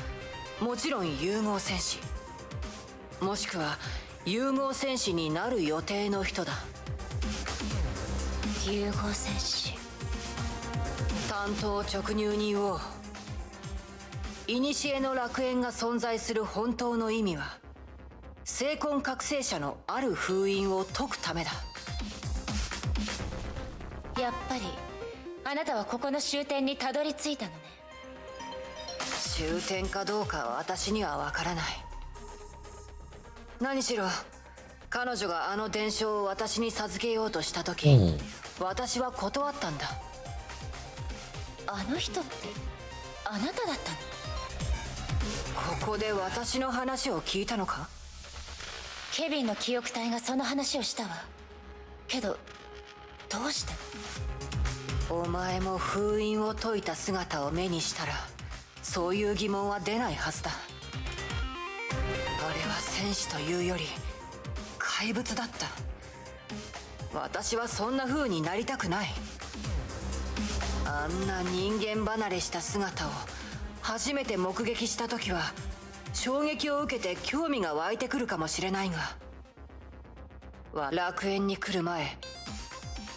もちろん融合戦士もしくは融合戦士になる予定の人だ。融合戦士。単刀直入に言おう。古の楽園が存在する本当の意味は聖魂覚醒者のある封印を解くためだ。やっぱりあなたはここの終点にたどり着いたのね。終点かどうかは私には分からない。何しろ彼女があの伝承を私に授けようとした時、私は断ったんだ。あの人ってあなただったの？ここで私の話を聞いたのか？ケビンの記憶体がその話をしたわ。けどどうして？お前も封印を解いた姿を目にしたらそういう疑問は出ないはずだ。あれは戦士というより怪物だった。私はそんな風になりたくない。あんな人間離れした姿を初めて目撃した時は衝撃を受けて興味が湧いてくるかもしれないが、楽園に来る前、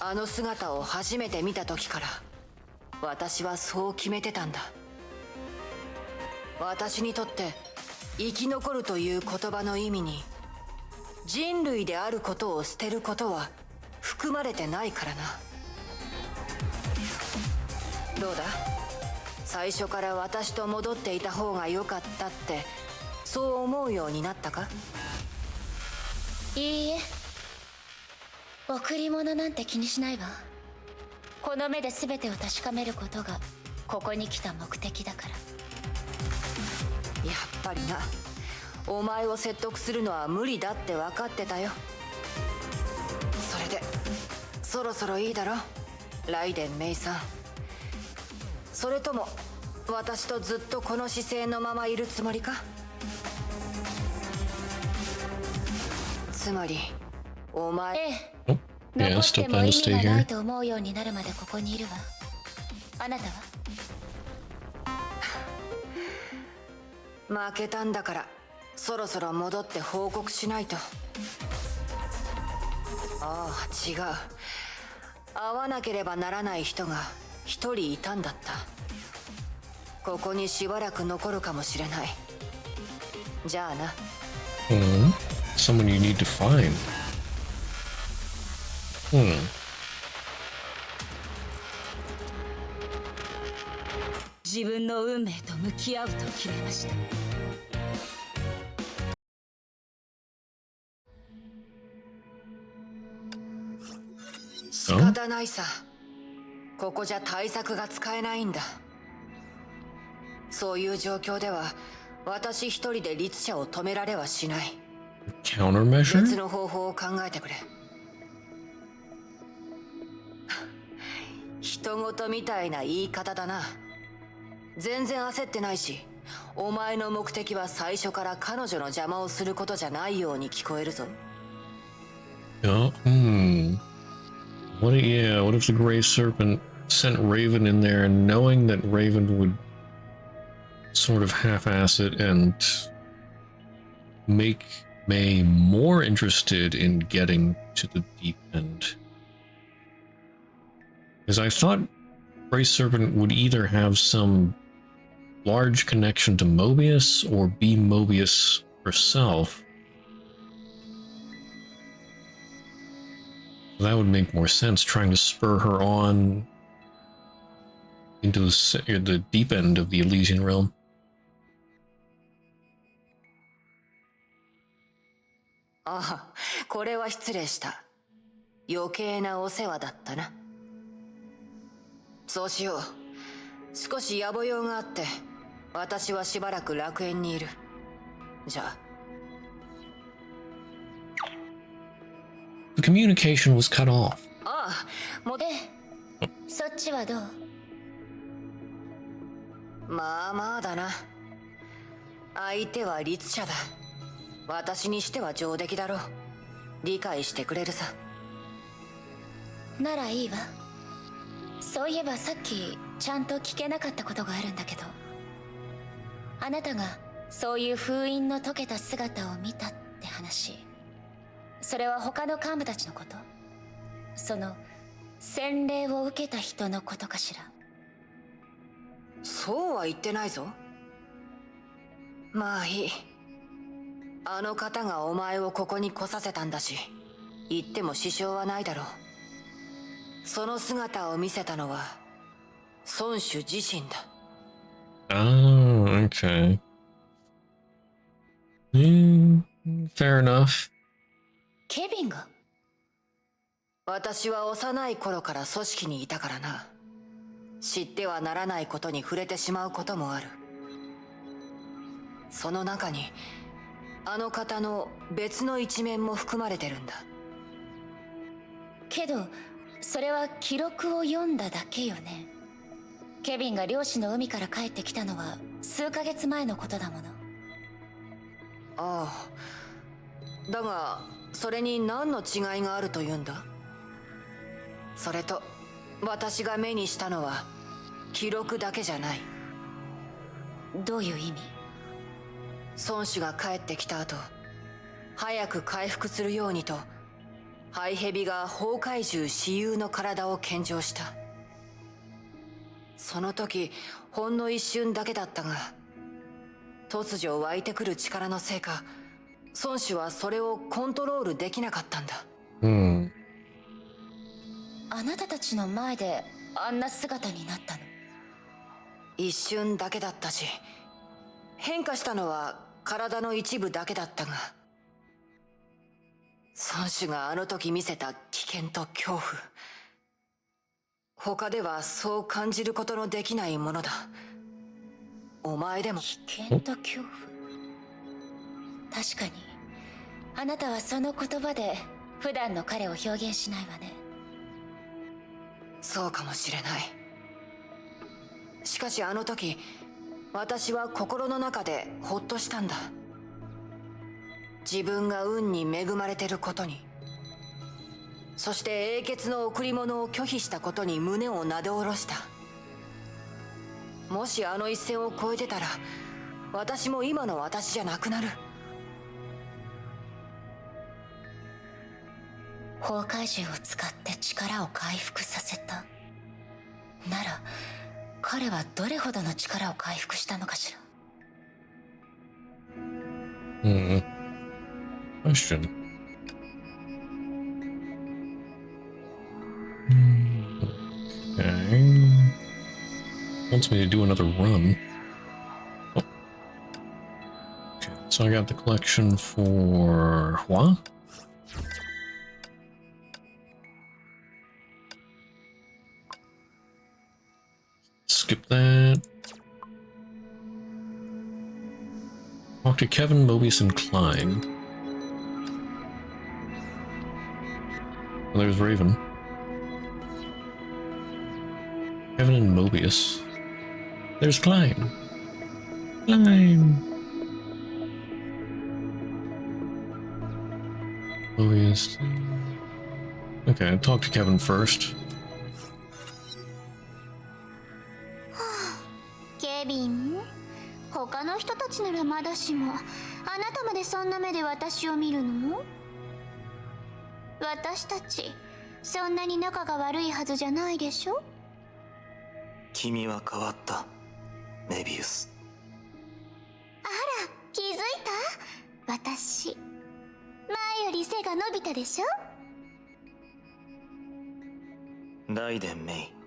あの姿を初めて見た時から私はそう決めてたんだ。私にとって生き残るという言葉の意味に人類であることを捨てることは含まれてないからな。どうだ、最初から私と戻っていた方が良かったってそう思うようになったか？いいえ、贈り物なんて気にしないわ。この目で全てを確かめることがここに来た目的だから。やっぱりな、お前を説得するのは無理だって分かってたよ。それでそろそろいいだろ、ライデン・メイさん。それとも私とずっとこの姿勢のままいるつもりか？つまりお前、ええ、 Yeah, 残っ still ても plan to 意 stay 味がない here. と思うようになるまでここにいるわ。あなたは？負けたんだからそろそろ戻って報告しないと。ああ、違う。会わなければならない人が一人いたんだった。ここにしばらく残るかもしれない。じゃあな。Someone you need to find. 自分の運命と向き合うと決めました。仕方ないさ。ここじゃ対策が使えないんだ。そういう状況では私一人で律者を止められはしない。別 Countermeasure? の方法を考えてくれ。人事みたいな言い方だな。全然焦ってないし、お前の目的は最初から彼女の邪魔をすることじゃないように聞こえるぞ。What if the Gray Serpent sent Raven in there and knowing that Raven would sort of half-ass it and make May more interested in getting to the deep end? Because I thought Gray Serpent would either have some large connection to Mobius or be Mobius herself. That would make more sense, trying to spur her on into the deep end of the Elysian Realm. ああ、これは失礼した。余計なお世話だったな。そうしよう。少し野暮用があって、私はしばらく楽園にいる。じゃあ。The communication was cut off. ああ、もう。そっちはどう？まあまあだな。相手は律者だ。私にしては上出来だろう。理解してくれるさ。ならいいわ。そういえばさっきちゃんと聞けなかったことがあるんだけど、あなたがそういう封印の解けた姿を見たって話、それは他の幹部たちのこと？その洗礼を受けた人のことかしら？そうは言ってないぞ。まあいい。あの方がお前をここに来させたんだし、言っても支障はないだろう。その姿を見せたのは孫主自身だ。Oh, okay. Fair enough. ケビンが？私は幼い頃から組織にいたからな。知ってはならないことに触れてしまうこともある。その中にあの方の別の一面も含まれてるんだ。けどそれは記録を読んだだけよね。ケビンが漁師の海から帰ってきたのは数ヶ月前のことだもの。ああ、だがそれに何の違いがあるというんだ？それと私が目にしたのは記録だけじゃない。どういう意味？孫子が帰ってきた後、早く回復するようにとハイヘビが崩壊獣私有の体を献上した。その時ほんの一瞬だけだったが、突如湧いてくる力のせいか、孫子はそれをコントロールできなかったんだ。あなたたちの前であんな姿になったの？一瞬だけだったし、変化したのは体の一部だけだったが、孫子があの時見せた危険と恐怖、他ではそう感じることのできないものだ。お前でも。危険と恐怖。確かにあなたはその言葉で普段の彼を表現しないわね。そうかもしれない。しかしあの時、私は心の中でホッとしたんだ。自分が運に恵まれてることに、そして英傑の贈り物を拒否したことに胸をなで下ろした。もしあの一線を越えてたら、私も今の私じゃなくなる。崩壊獣を使って力を回復させたなら、彼はどれほどの力を回復したのかしら。Question. Okay. Wants me to do another run. Oh. Okay, so I got the collection for Hua. Skip that. Talk to Kevin, Mobius, and Klein. Oh, there's Raven. Kevin and Mobius. There's Klein. Klein. Mobius. Okay, talk to Kevin first. ケビン、他の人たちならまだしも、あなたまでそんな目で私を見るの？私たちそんなに仲が悪いはずじゃないでしょ？君は変わった、メビウス。あら、気づいた？私前より背が伸びたでしょ？ライデン・メイ。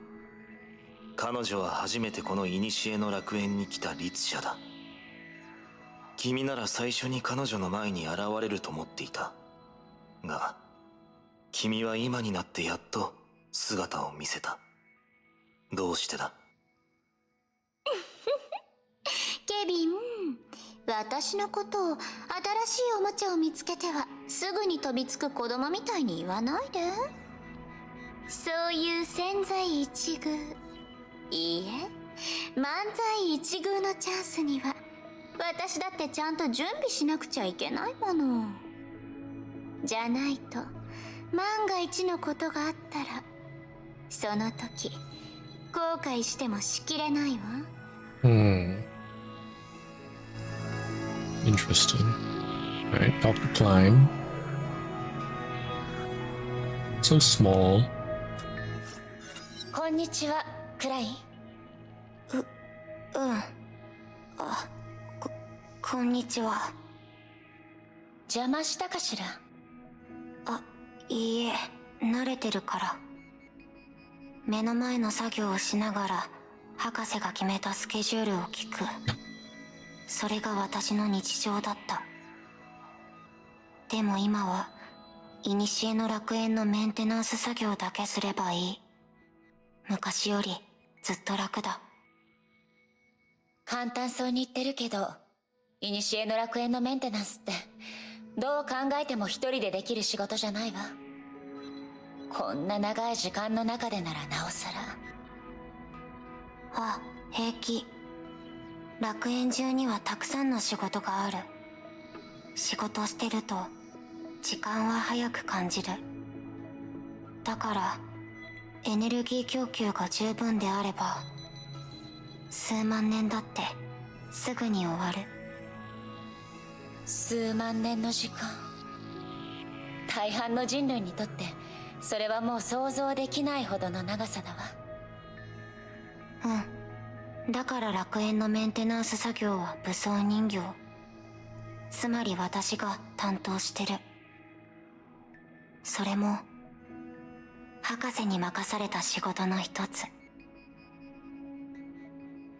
彼女は初めてこの古の楽園に来た律者だ。君なら最初に彼女の前に現れると思っていた。が、君は今になってやっと姿を見せた。どうしてだ？ケビン、私のことを新しいおもちゃを見つけてはすぐに飛びつく子供みたいに言わないで。そういう千載一遇、いいえ、万載一遇のチャンスには私だってちゃんと準備しなくちゃいけないもの。じゃないと万が一のことがあったら、その時後悔してもしきれないわ。Interesting. Alright, talk to Klein. So small. こんにちは、クライン。こんにちは。邪魔したかしら？いいえ、慣れてるから。目の前の作業をしながら博士が決めたスケジュールを聞く。それが私の日常だった。でも今は古の楽園のメンテナンス作業だけすればいい。昔よりずっと楽だ。簡単そうに言ってるけど、古の楽園のメンテナンスってどう考えても一人でできる仕事じゃないわ。こんな長い時間の中でならなおさら。平気。楽園中にはたくさんの仕事がある。仕事してると時間は早く感じる。だからエネルギー供給が十分であれば数万年だってすぐに終わる。数万年の時間。大半の人類にとってそれはもう想像できないほどの長さだわ。だから楽園のメンテナンス作業は武装人形、つまり私が担当してる。それも博士に任された仕事の一つ。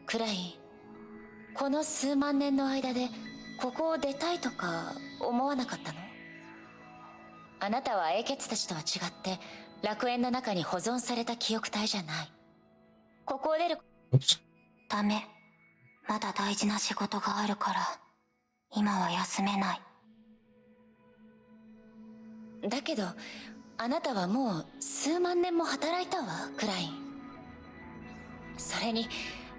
クライン、この数万年の間でここを出たいとか思わなかったの？あなたは英傑たちとは違って楽園の中に保存された記憶体じゃない。ここを出る。ダメ、まだ大事な仕事があるから今は休めない。だけどあなたはもう数万年も働いたわ、クライン。それに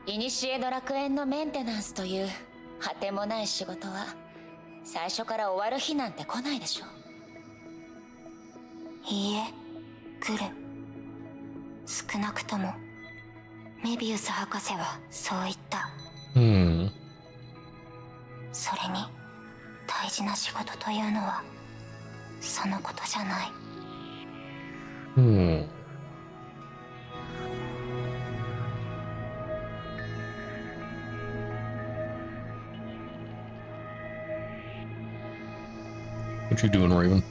古の楽園のメンテナンスという果てもない仕事は最初から終わる日なんて来ないでしょ。いいえ、来る。少なくともメビウス博士はそう言った。それに大事な仕事というのはそのことじゃない。What you doing, Raven?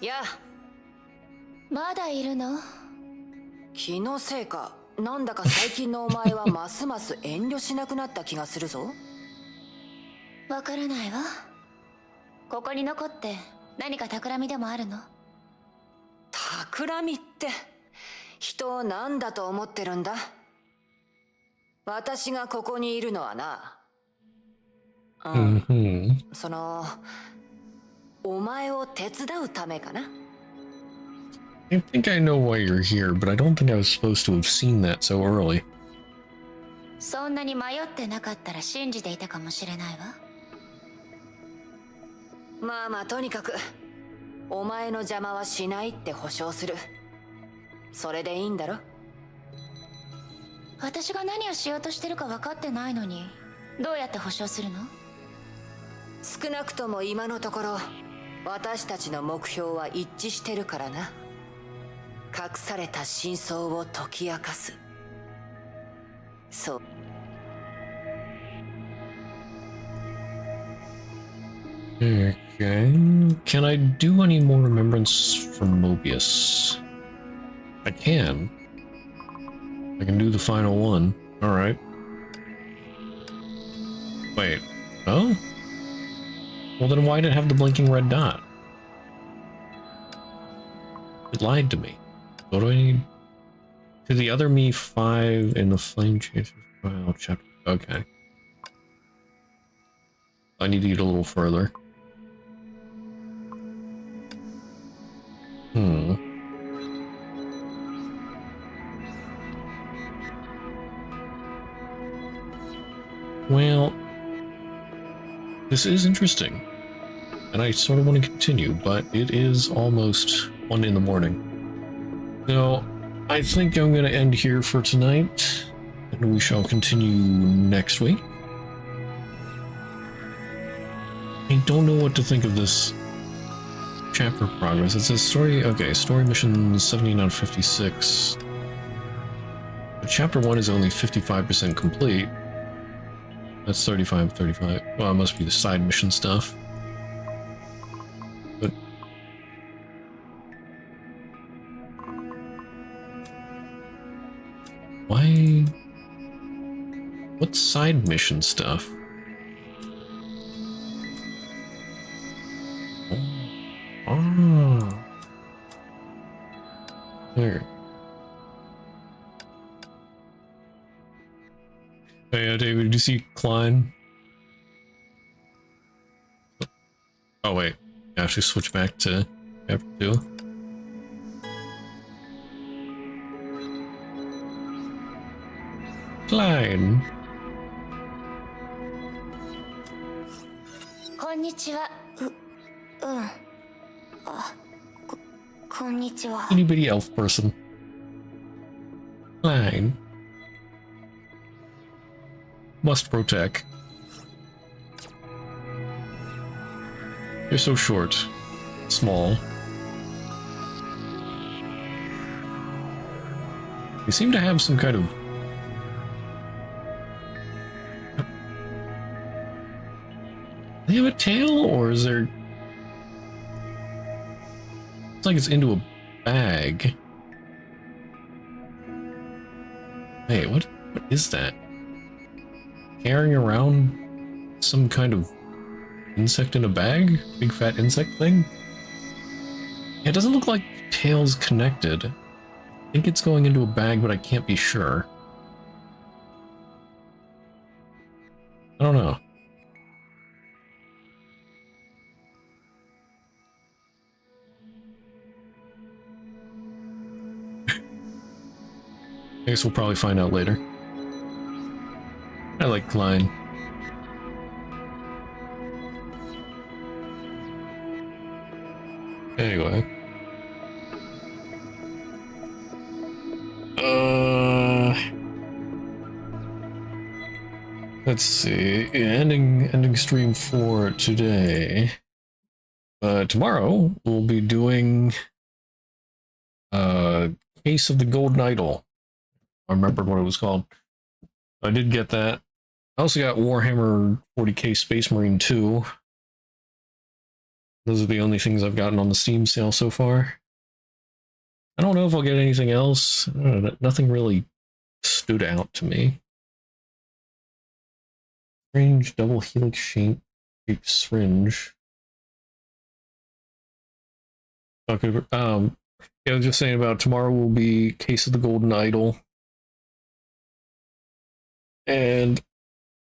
やあ、まだいるの？気のせいか、なんだか最近のお前はますます遠慮しなくなった気がするぞ。わからないわ。ここに残って何か企みでもあるの？企みって人を何だと思ってるんだ。私がここにいるのはな、そのお前を手伝うためかな。I think I know why you're here, but I don't think I was supposed to have seen that so early. そんなに迷ってなかったら信じていたかもしれないわ。まあまあ、とにかくお前の邪魔はしないって保証する。それでいいんだろ？私が何をしようとしてるか分かってないのにどうやって保証するの？少なくとも今のところ私たちの目標は一致してるからな。隠された真相を解き明かす。そう。Okay. Can I do any more remembrance for Mobius? I can. I can do the final one. Alright. Wait. Oh? Well, then why did it have the blinking red dot? It lied to me. What do I need? To the other me 5 in the Flame Chaser's file chapter. Okay. I need to get a little further. Well, this is interesting, and I sort of want to continue, but it is almost 1 in the morning. So, I think I'm going to end here for tonight, and we shall continue next week. I don't know what to think of this chapter progress. It says story, okay, story mission 17 out of 56. But chapter 1 is only 55% complete. That's 35. Well, it must be the side mission stuff. But why? What side mission stuff? Oh. There. Hey, David, did you see Klein? Oh, wait. I have to switch back to chapter 2. Klein. こんにちは。こんにちは。 Itty bitty elf person. Klein. Must protect. You're so short. Small. You seem to have some kind of... Do they have a tail, or is there... It's like it's into a bag. Hey, what is that? Carrying around some kind of insect in a bag? Big fat insect thing? Yeah, it doesn't look like the tail's connected. I think it's going into a bag, but I can't be sure. I don't know. I guess we'll probably find out later. I like Klein. Anyway. Let's see. Ending stream for today. Tomorrow we'll be doing Case of the Golden Idol. I remembered what it was called. I did get that. I also got Warhammer 40k Space Marine 2. Those are the only things I've gotten on the Steam sale so far. I don't know if I'll get anything else. I don't know, nothing really stood out to me. Strange double helix shaped syringe. Okay, yeah, I was just saying about tomorrow will be Case of the Golden Idol. And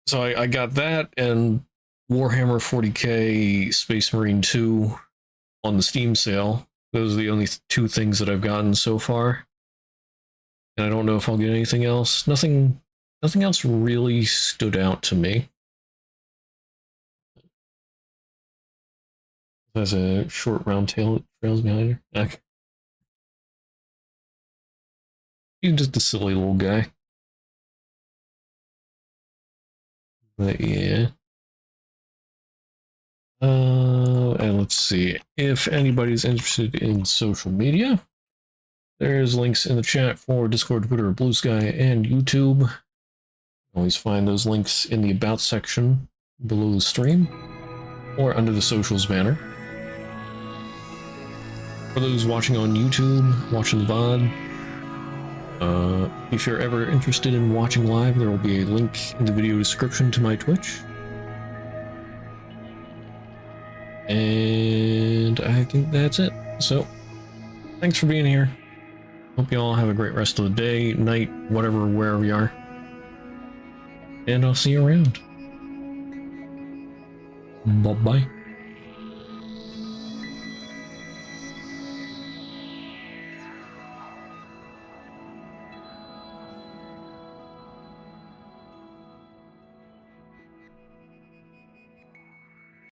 so I got that and Warhammer 40k Space Marine 2 on the Steam sale. Those are the only two things that I've gotten so far. And I don't know if I'll get anything else. Nothing else really stood out to me. There's a short round tail that trails behind her. Okay. He's just a silly little guy. But yeah. And let's see. If anybody's interested in social media, there's links in the chat for Discord, Twitter, Blue Sky, and YouTube. Always find those links in the About section below the stream or under the socials banner. For those watching on YouTube, watching the VOD, if you're ever interested in watching live, there will be a link in the video description to my Twitch. And I think that's it. So, thanks for being here. Hope you all have a great rest of the day, night, whatever, wherever you are. And I'll see you around. Bye-bye.